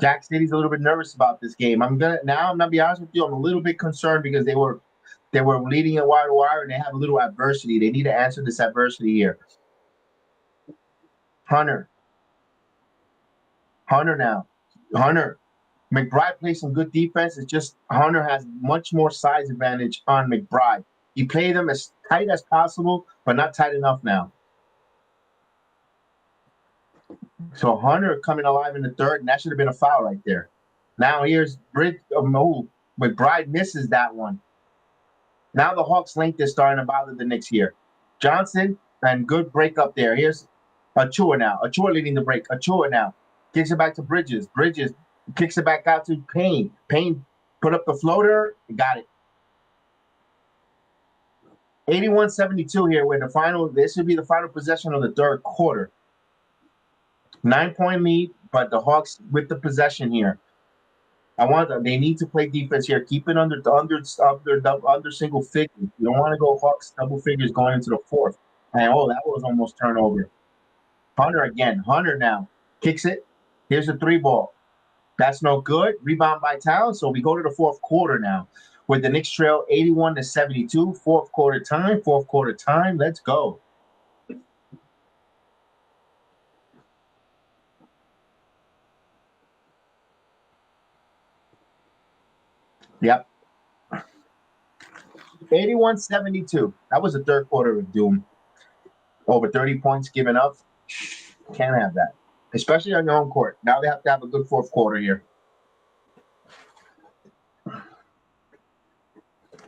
Jack City's a little bit nervous about this game. I'm gonna be honest with you, I'm a little bit concerned because they were leading at wire to wire and they have a little adversity. They need to answer this adversity here. Hunter now. Hunter. McBride plays some good defense. It's just Hunter has much more size advantage on McBride. You play them as tight as possible, but not tight enough now. So Hunter coming alive in the third, and that should have been a foul right there. Now here's McBride misses that one. Now the Hawks' length is starting to bother the Knicks here. Johnson, and good break up there. Here's Achua now. Achua leading the break. Achua now. Kicks it back to Bridges. Bridges kicks it back out to Payne. Payne put up the floater. Got it. 81-72 here with the final. This should be the final possession of the third quarter. 9-point lead, but the Hawks with the possession here. They need to play defense here. Keep it under single figures. You don't want to go Hawks double figures going into the fourth. And that was almost turnover. Hunter again. Hunter now kicks it. Here's the three ball. That's no good. Rebound by Towns. So we go to the fourth quarter now with the Knicks trail 81-72. Fourth quarter time. Let's go. Yep. 81-72. That was the third quarter of doom. Over 30 points given up. Can't have that. Especially on your own court. Now they have to have a good fourth quarter here.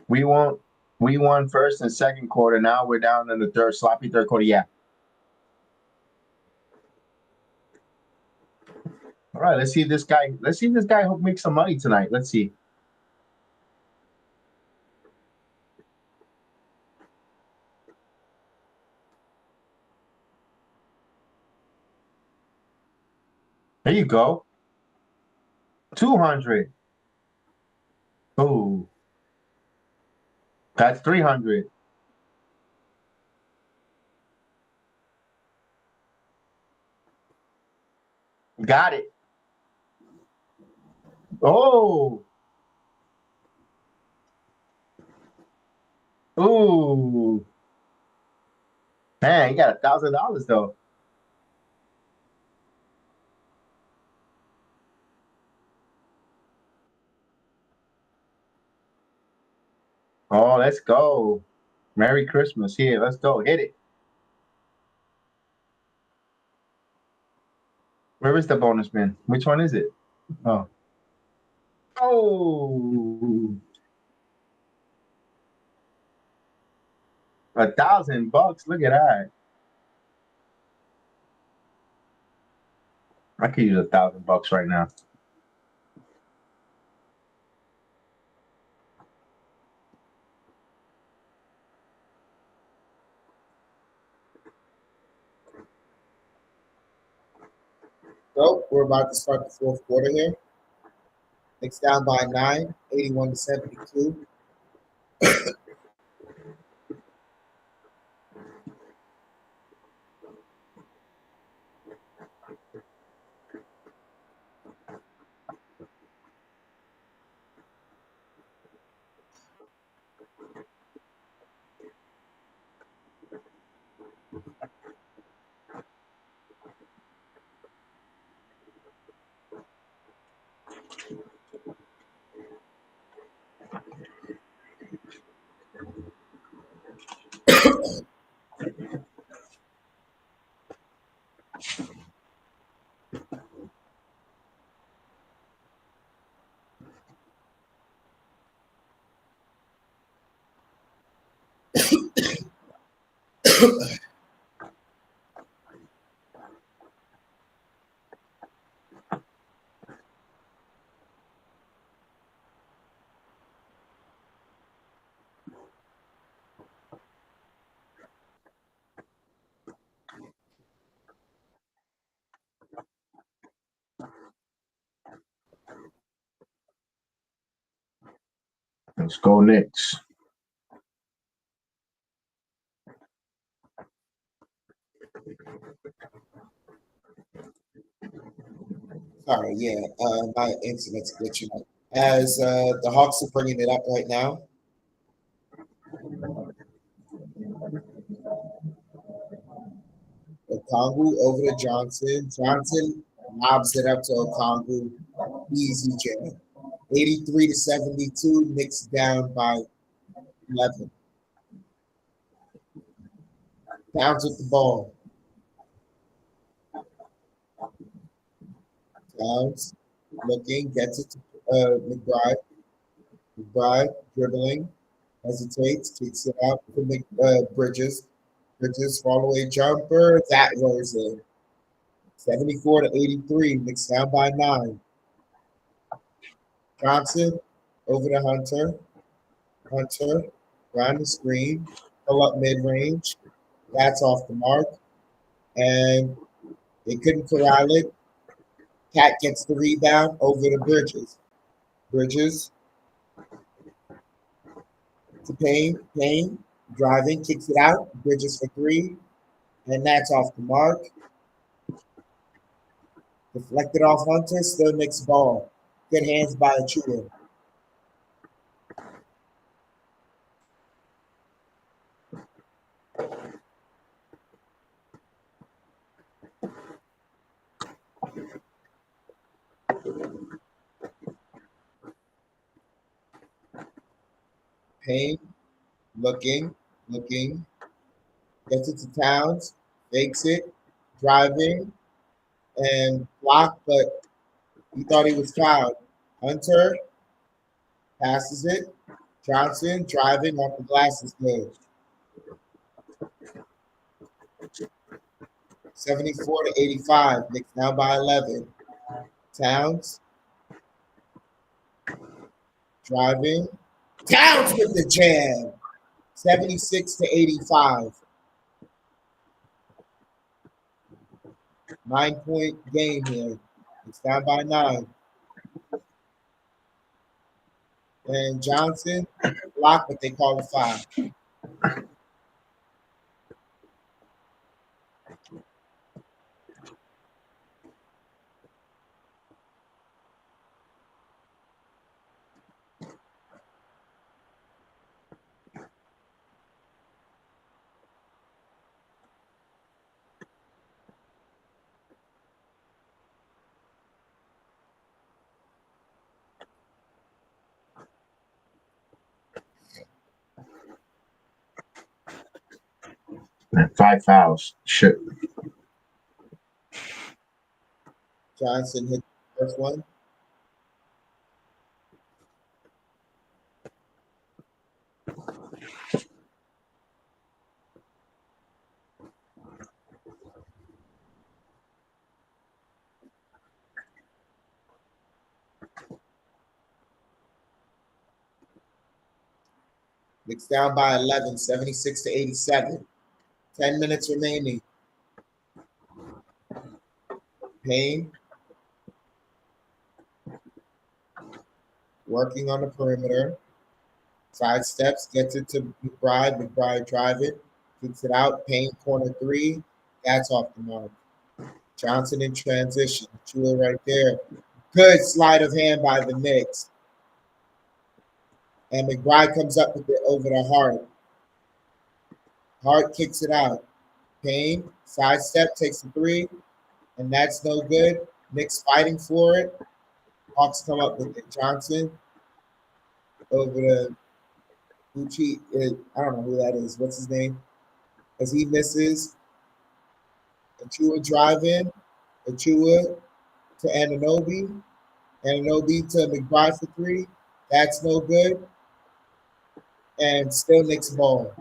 We won first and second quarter. Now we're down in the third, sloppy third quarter. Yeah. All right, let's see if this guy make some money tonight. Let's see. There you go. 200. Oh. That's 300. Got it. Oh. Ooh. Man, you got $1,000 though. Oh, let's go. Merry Christmas. Here, let's go. Hit it. Where is the bonus bin? Which one is it? Oh. Oh. $1,000. Look at that. I could use $1,000 right now. So we're about to start the fourth quarter here. Knicks down by 9, 81-72. Let's go Knicks. Sorry, yeah, my internet's glitching out. As the Hawks are bringing it up right now. Okongwu over to Johnson. Johnson lobs it up to Okongwu. Easy jam. 83 to 72. Knicks down by 11. Towns with the ball. Towns looking, gets it to McBride. McBride dribbling, hesitates, kicks it out to Bridges. Bridges fall-away jumper. That goes in. 74 to 83. Knicks down by 9. Johnson over to Hunter. Hunter around the screen. Pull up mid-range. That's off the mark. And they couldn't corral it. Cat gets the rebound over to Bridges. Bridges to Payne. Payne driving, kicks it out. Bridges for 3. And that's off the mark. Deflected off Hunter. Still Knicks ball. Good hands by Achua. Payne looking. Gets it to Towns. Fakes it. Driving. And blocked, but he thought he was fouled. Hunter passes it. Johnson driving off the glass is good. 74 to 85. Knicks down by 11. Towns driving. Towns with the jam. 76 to 85. 9-point game here. It's down by 9. And Johnson blocked, but they call a foul. And 5 fouls. Shit. Johnson hit the first one. Knicks down by 11, 76 to 87. 10 minutes remaining. Payne working on the perimeter. Side steps, gets it to McBride. McBride drive it, kicks it out. Payne corner 3. That's off the mark. Johnson in transition. Chua right there. Good sleight of hand by the Knicks. And McBride comes up with it over to Hart. Hart kicks it out. Payne, side step, takes a 3. And that's no good. Knicks fighting for it. Hawks come up with it. Johnson over to Gucci. I don't know who that is. What's his name? As he misses. Achua drive in. Achua to Anunoby. Anunoby to McBride for 3. That's no good. And still Knicks ball.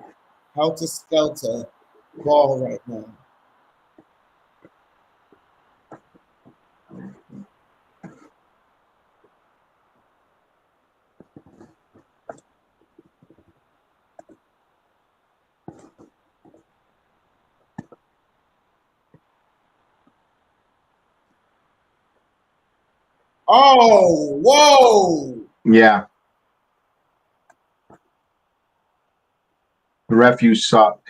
Helter-skelter ball right now. Oh, whoa. Yeah. The refuse suck.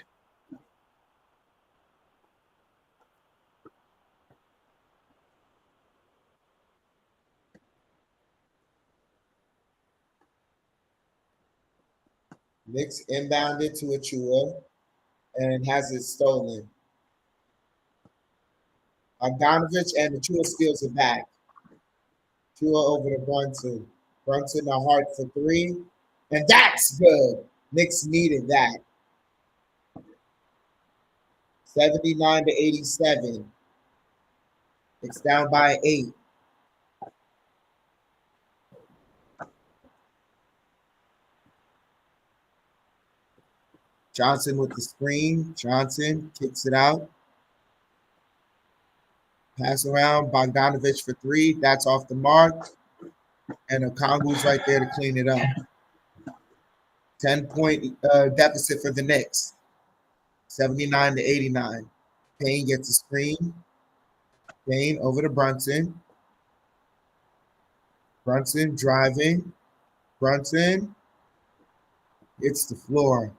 Knicks inbounded to Achua and has it stolen. Bogdanovich and Achua steals it back. Achua over to Brunson. Brunson a hard for three. And that's good. Knicks needed that. 79 to 87. It's down by 8. Johnson with the screen. Johnson kicks it out. Pass around. Bogdanovich for three. That's off the mark. And Okongu's right there to clean it up. 10-point deficit for the Knicks. 79 to 89. Payne gets a screen. Payne over to Brunson. Brunson driving. Brunson hits the floor.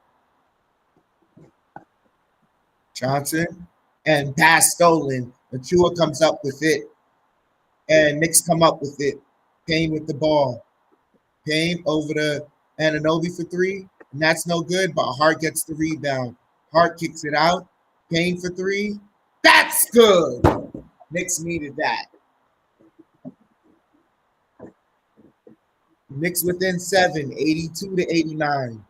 Johnson and pass stolen. Achua comes up with it. And Knicks come up with it. Payne with the ball. Payne over to Anunoby for three. And that's no good, but Hart gets the rebound. Hart kicks it out. Payne for three. That's good. Knicks needed that. Knicks within 7, 82 to 89.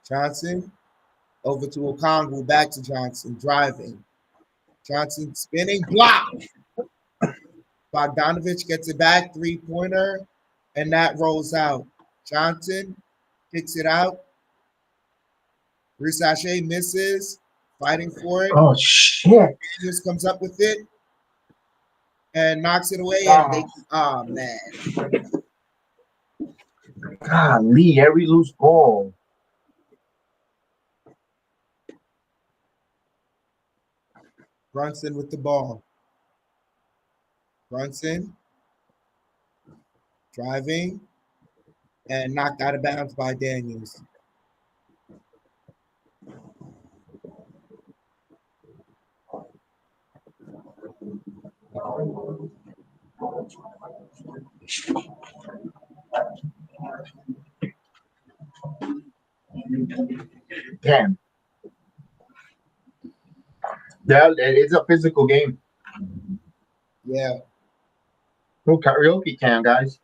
Johnson over to Okongu, back to Johnson, driving. Johnson spinning, block. Bogdanovich gets it back, three-pointer, and that rolls out. Johnson kicks it out. Risachet misses, fighting for it. Oh, shit. Just comes up with it and knocks it away. And man. Golly, every loose ball. Brunson with the ball. Brunson driving and knocked out of bounds by Daniels. Damn. Yeah, it's a physical game. Yeah. No karaoke can, guys.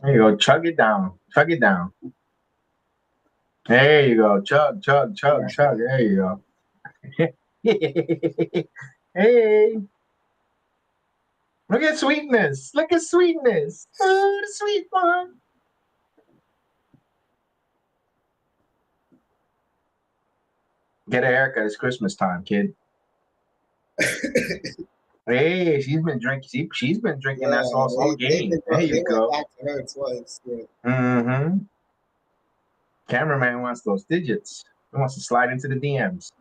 There you go. Chug it down. Chug it down. There you go. Chug, chug, chug, chug. There you go. Hey. Look at sweetness. Look at sweetness. Oh, the sweet one. Get a haircut. It's Christmas time, kid. Hey, she's been drinking. She's been drinking that sauce all game. There you go. Back to her twice. Yeah. Mm-hmm. Cameraman wants those digits. He wants to slide into the DMs.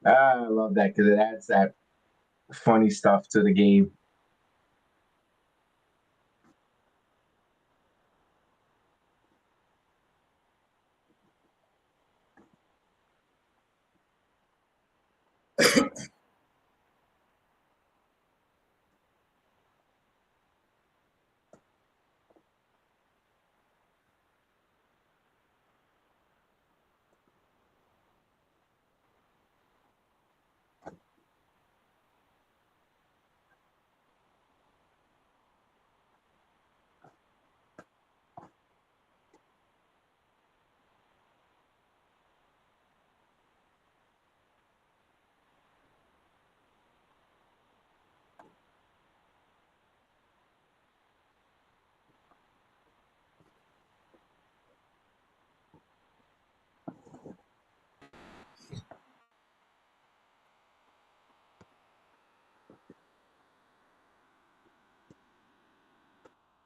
I love that because it adds that funny stuff to the game.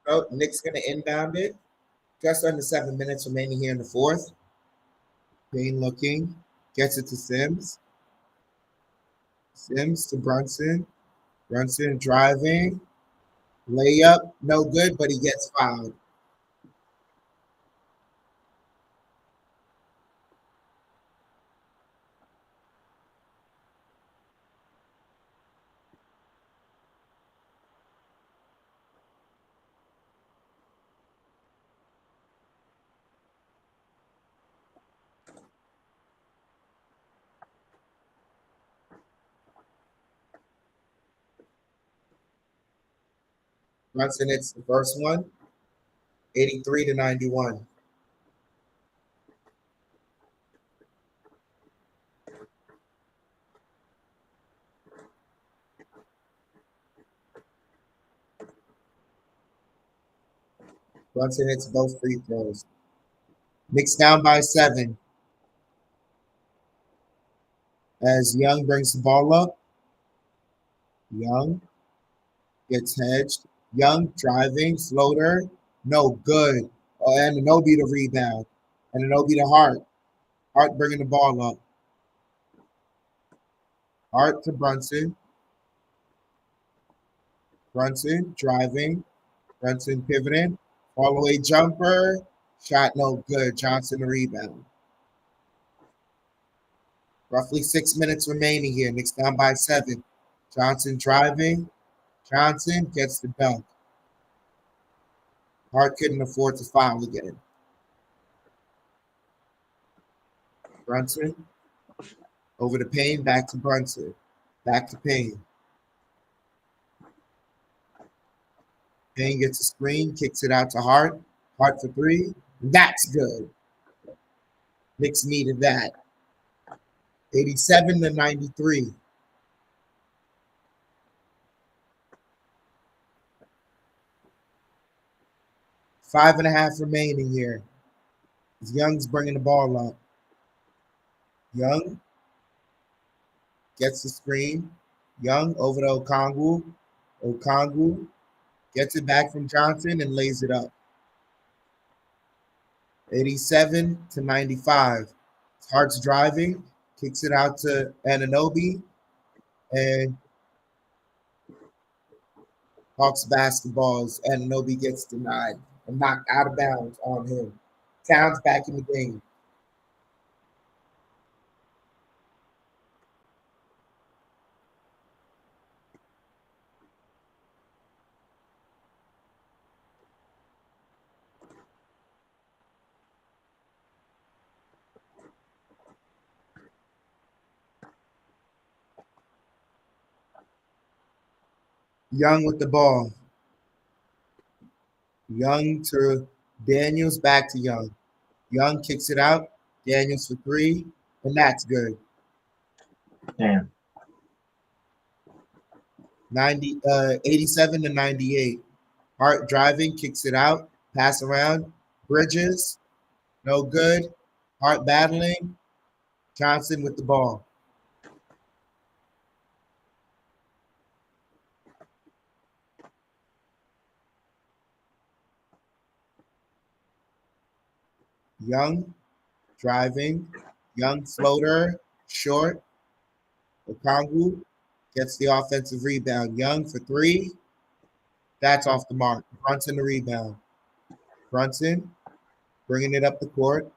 So Knicks going to inbound it. Just under 7 minutes remaining here in the fourth. Payne looking. Gets it to Sims. Sims to Brunson. Brunson driving. Layup. No good, but he gets fouled. Brunson hits the first one. 83-91. Brunson hits both free throws. Knicks down by 7. As Young brings the ball up. Young gets hedged. Young driving, floater, no good. And Anunoby to rebound. And Anunoby to Hart. Hart bringing the ball up. Hart to Brunson. Brunson driving. Brunson pivoting. Fall away jumper. Shot no good. Johnson to rebound. Roughly 6 minutes remaining here. Knicks down by 7. Johnson driving. Johnson gets the dunk. Hart couldn't afford to foul again. Brunson over to Payne, back to Brunson. Back to Payne. Payne gets a screen, kicks it out to Hart. Hart for 3. That's good. Knicks needed that. 87-93. Five and a half remaining here. Young's bringing the ball up. Young gets the screen. Young over to Okongwu. Okongwu gets it back from Johnson and lays it up. 87-95. Hart's driving, kicks it out to Anunoby, and Hawks basketballs. Anunoby gets denied and knocked out of bounds on him. Towns back in the game. Young with the ball. Young to Daniels, back to Young. Young kicks it out. Daniels for 3, and that's good. Damn. 87-98. Hart driving, kicks it out. Pass around. Bridges, no good. Hart battling. Johnson with the ball. Young driving. Young floater, short. Okongwu gets the offensive rebound. Young for 3. That's off the mark. Brunson the rebound. Brunson bringing it up the court.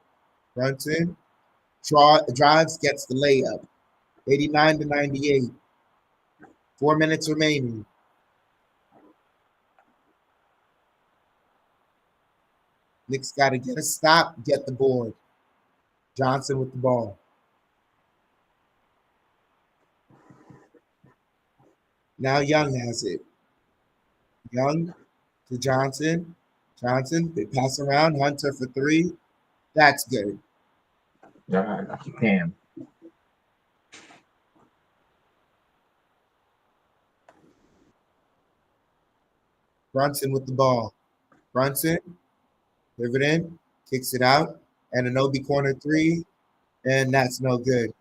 Brunson drives, gets the layup. 89-98. 4 minutes remaining. Knicks got to get a stop, get the board. Johnson with the ball. Now Young has it. Young to Johnson. Johnson, they pass around. Hunter for 3. That's good. Damn. Brunson with the ball. Brunson, pivot in, kicks it out. And Anunoby corner 3, and that's no good.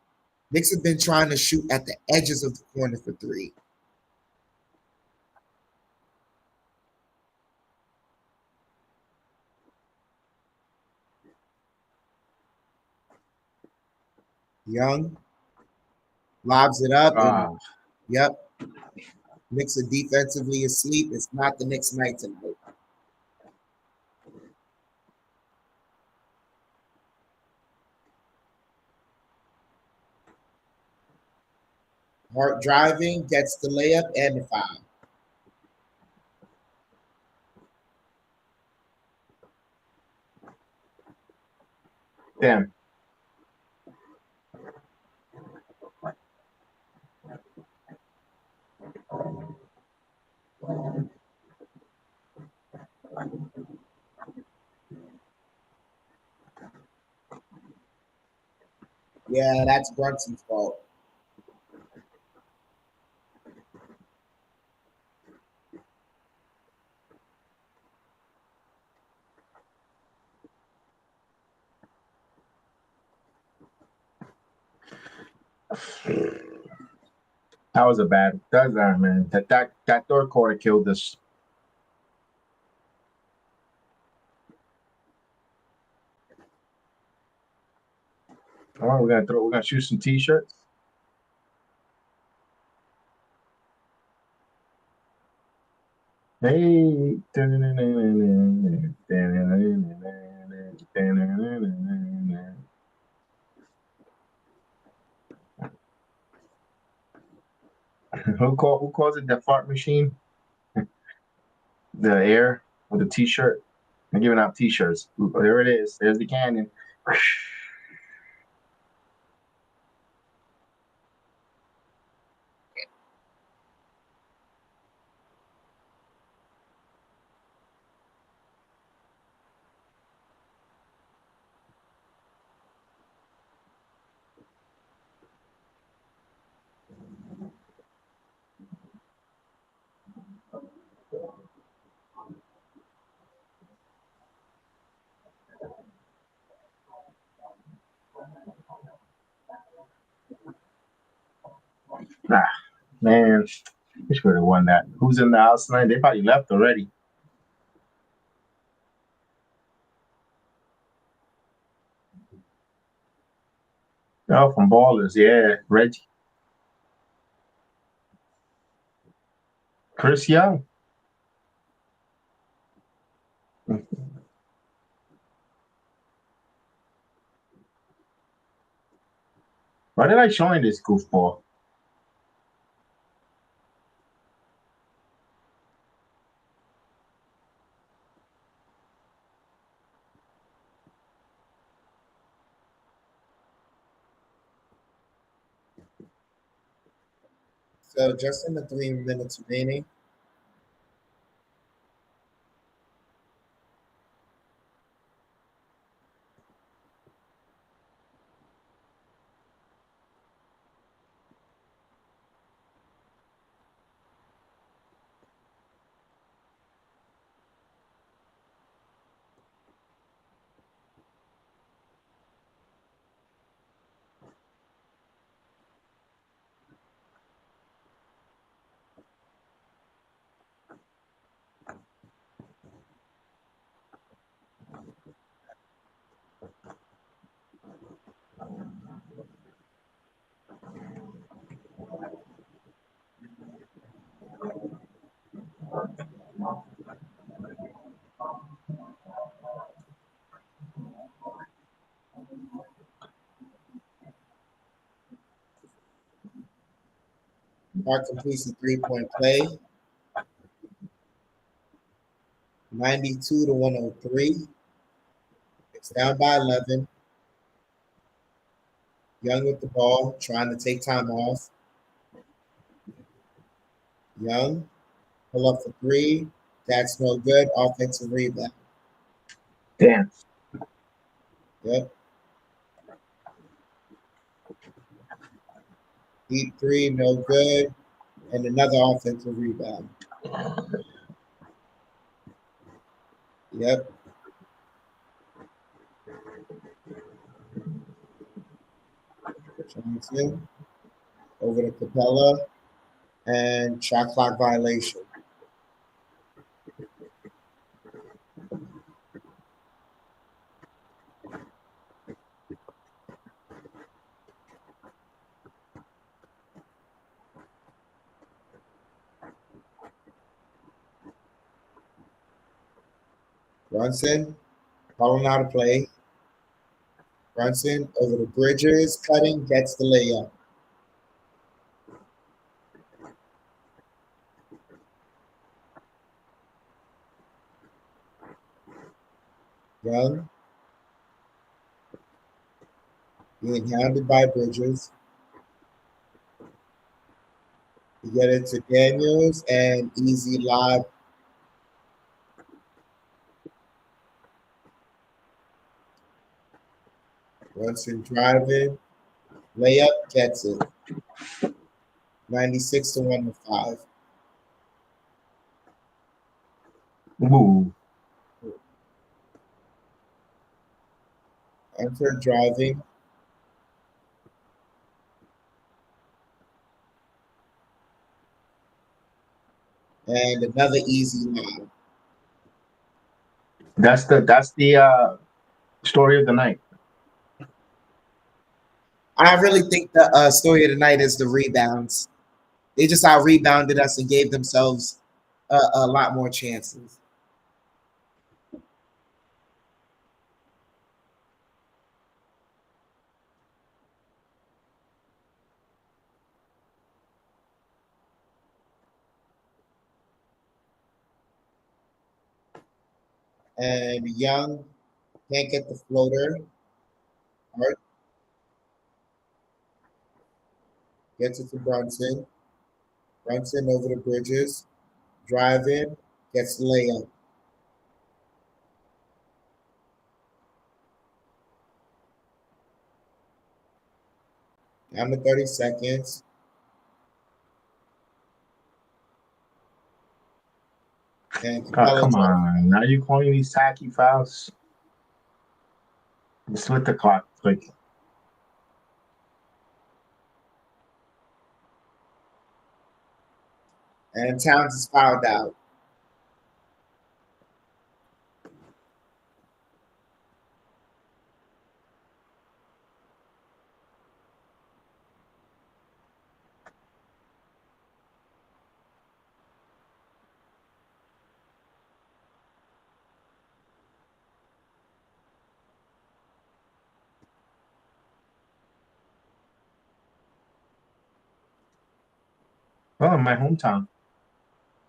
Knicks have been trying to shoot at the edges of the corner for 3. Young lobs it up, and Ah, yep, Knicks are defensively asleep. It's not the Knicks' night tonight. Hart driving, gets the layup and the foul. damn. Yeah, that's Brunson's fault. That was a bad. That's that man. That third quarter killed us. All right, we're gonna shoot some t-shirts. Hey. Who calls it the fart machine? The air with the t-shirt. They're giving out t-shirts. There it is. There's the cannon. Nah, man. We should have won that. Who's in the house tonight? They probably left already. Oh, from Ballers. Yeah. Reggie. Chris Young. Why did I join this goofball? So just in the 3 minutes remaining, Hart completes the 3-point play, 92 to 103. It's down by 11. Young with the ball, trying to take time off. Young, pull up for three. That's no good. Offensive rebound. Damn. Yep. Deep three, no good. And another offensive rebound. Yep. Johnson over to Capella. And shot clock violation. Brunson, calling out a play. Brunson over the Bridges, cutting, gets the layup. Young, being hounded by Bridges. You get it to Daniels and easy lob. Brunson driving, layup, gets it. 96 to 105. Ooh. Enter driving. And another easy lob. That's the story of the night. I really think the story of the night is the rebounds. They just out rebounded us and gave themselves a lot more chances. And Young can't get the floater. Hart gets it to Brunson. Brunson over the Bridges. Drive in, gets the layup. Down to 30 seconds. And Oh, Capella come on. Now you calling these tacky fouls? Just with the clock. Like, and Towns is fouled out. oh, in my hometown.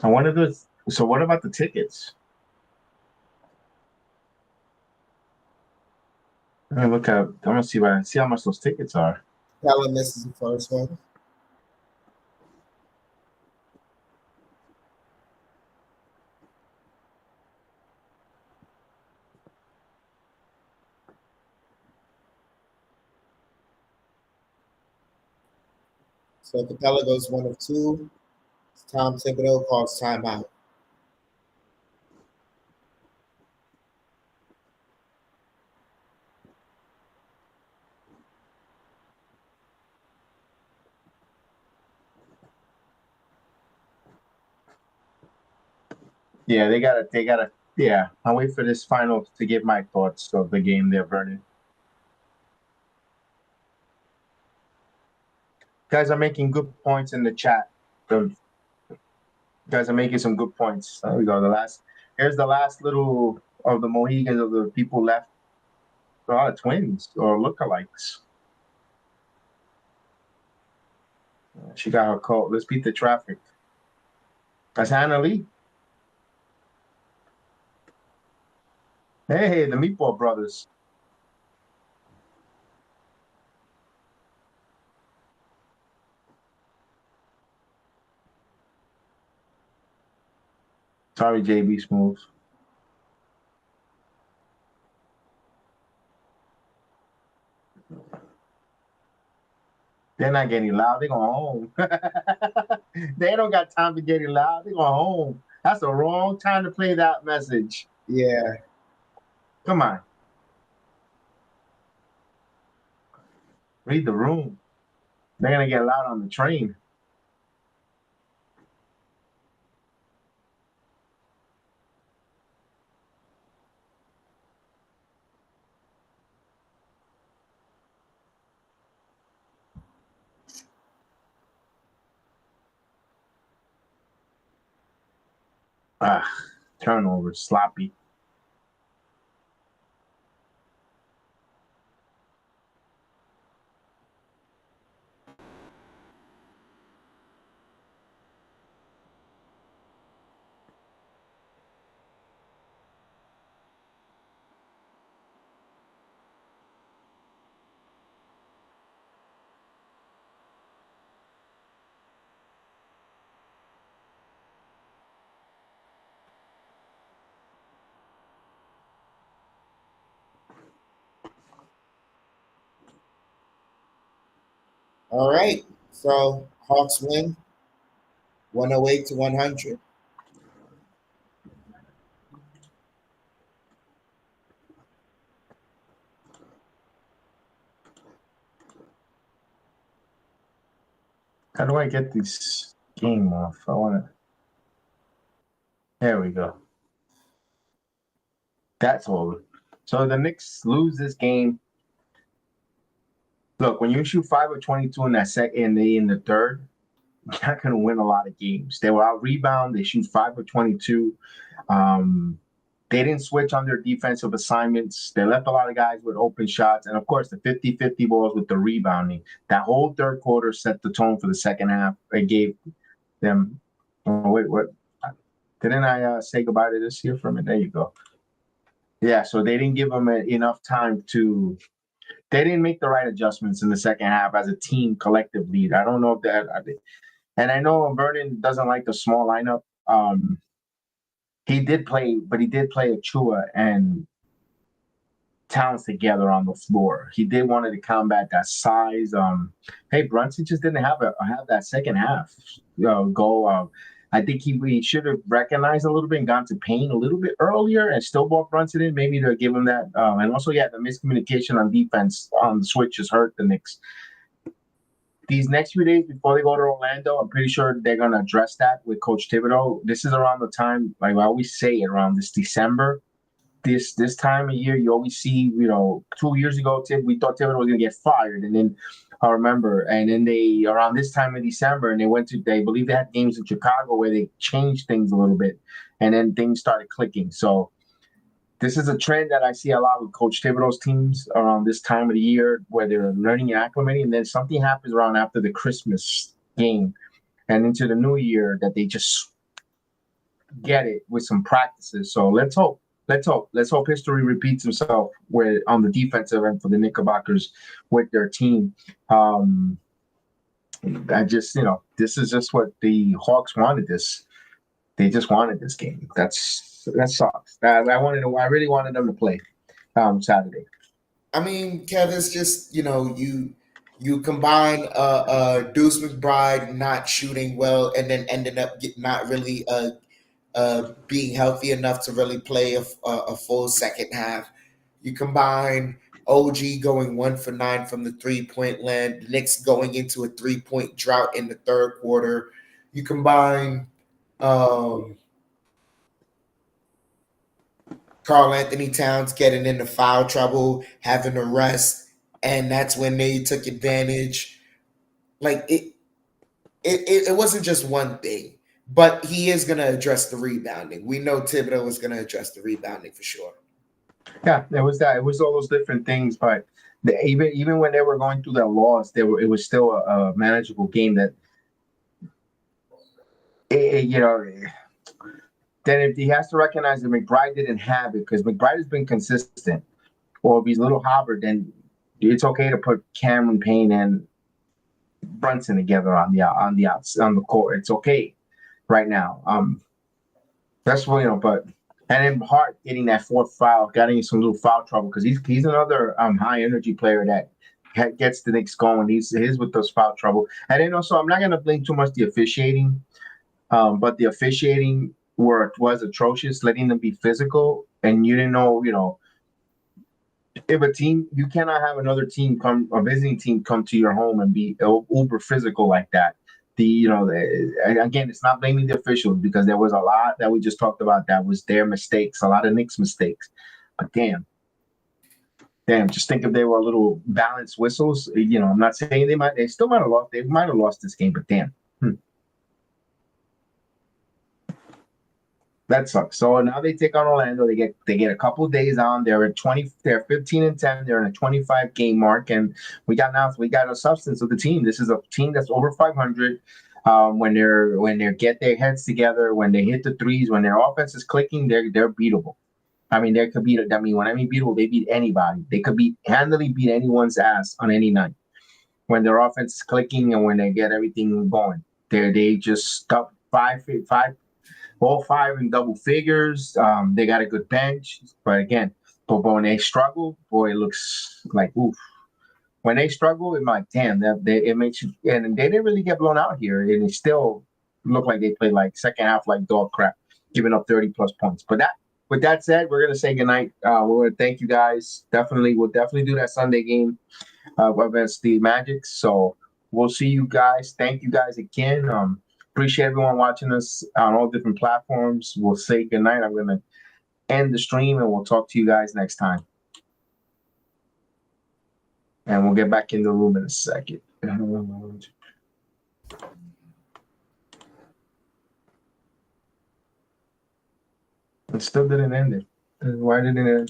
I wonder this. So what about the tickets? Let me look at. I'm gonna see how much those tickets are. Capella misses the first one. So Capella goes 1 of 2. Tom Thibodeau calls timeout. Yeah, they gotta. Yeah, I'll wait for this final to give my thoughts of the game they're burning. Guys are making good points in the chat. The guys are making some good points. There we go. Here's the last little of the Mohegans of the people left. Twins or lookalikes. She got her call. Let's beat the traffic. That's Hannah Lee. Hey, the Meatball Brothers. Sorry, JB Smooth. They're not getting loud. They're going home. They don't got time to get loud. They're going home. That's the wrong time to play that message. Yeah. Come on. Read the room. They're going to get loud on the train. Turnover, sloppy. All right. So Hawks win 108 to 100. How do I get this game off? I want to. There we go. That's all. So the Knicks lose this game. Look, when you shoot 5 of 22 in that second, in the third, you're not going to win a lot of games. They were out rebound. They shoot 5 of 22. Um, they didn't switch on their defensive assignments. They left a lot of guys with open shots. And of course, the 50-50 balls with the rebounding. That whole third quarter set the tone for the second half. It gave them. Oh, wait, what? Didn't I say goodbye to this here for a minute? There you go. Yeah, so they didn't give them enough time to. They didn't make the right adjustments in the second half as a team collectively. I don't know if that. And I know Vernon doesn't like the small lineup. He did play, but he did play Achua and Towns together on the floor. He did wanted to combat that size. Hey, Brunson just didn't have that second half goal. I think he should have recognized a little bit and gone to paint a little bit earlier and still brought Brunson in, maybe to give him that. And also, yeah, the miscommunication on defense on the switches hurt the Knicks. These next few days before they go to Orlando, I'm pretty sure they're going to address that with Coach Thibodeau. This is around the time, like I always say, around this December. This time of year, you always see, 2 years ago, we thought Thibodeau was going to get fired, and then I remember, and then they around this time of December, and they believe they had games in Chicago where they changed things a little bit, and then things started clicking. So this is a trend that I see a lot with Coach Thibodeau's teams around this time of the year where they're learning and acclimating, and then something happens around after the Christmas game and into the new year that they just get it with some practices. So let's hope. Let's hope history repeats itself where on the defensive end for the Knickerbockers with their team. I just, this is just what the Hawks wanted. They just wanted this game. That sucks. I really wanted them to play Saturday. I mean, Kev, it's just you combine Deuce McBride not shooting well and then ended up not really being healthy enough to really play a full second half. You combine OG going 1 for 9 from the 3-point land, the Knicks going into a 3-point drought in the third quarter. You combine Carl Anthony Towns getting into foul trouble, having to rest, and that's when they took advantage. Like it wasn't just one thing, but he is going to address the rebounding. We know Thibodeau is going to address the rebounding for sure. Yeah, it was that. It was all those different things, but even when they were going through that loss, it was still a manageable game. That then if he has to recognize that McBride didn't have it because McBride has been consistent, or if he's a little hobbled, then it's okay to put Cameron Payne and Brunson together on the court. It's okay right now. That's what but and then Hart getting that fourth foul, getting some little foul trouble because he's another high energy player that gets the Knicks going. He's with those foul trouble, and then also I'm not gonna blame too much the officiating, but the officiating was atrocious, letting them be physical, and you didn't know. If a team, you cannot have another team a visiting team come to your home and be uber physical like that. Again, it's not blaming the officials because there was a lot that we just talked about that was their mistakes, a lot of Knicks mistakes. But damn, just think if they were a little balanced whistles. I'm not saying they still might have lost. They might have lost this game, but damn. That sucks. So now they take on Orlando. They get a couple of days on. They're 15-10. They're in a 25 game mark, and we got a substance of the team. This is a team that's over 500. When they get their heads together, when they hit the threes, when their offense is clicking, they're beatable. I mean, they could beat. I mean, when I mean beatable, they beat anybody. They could handily beat anyone's ass on any night when their offense is clicking and when they get everything going. They just stuck five. All five in double figures. They got a good bench, but again, when they struggle, boy, it looks like oof. when they struggle, it's like, damn, it makes you. And they didn't really get blown out here, and it still looked like they played like second half like dog crap, giving up 30+ points. But with that said, we're gonna say goodnight. We're gonna thank you guys. We'll definitely do that Sunday game against the Magic. So we'll see you guys. Thank you guys again. Appreciate everyone watching us on all different platforms. We'll say goodnight. I'm gonna end the stream, and we'll talk to you guys next time. And we'll get back in the room in a second. It still didn't end it. Why didn't it?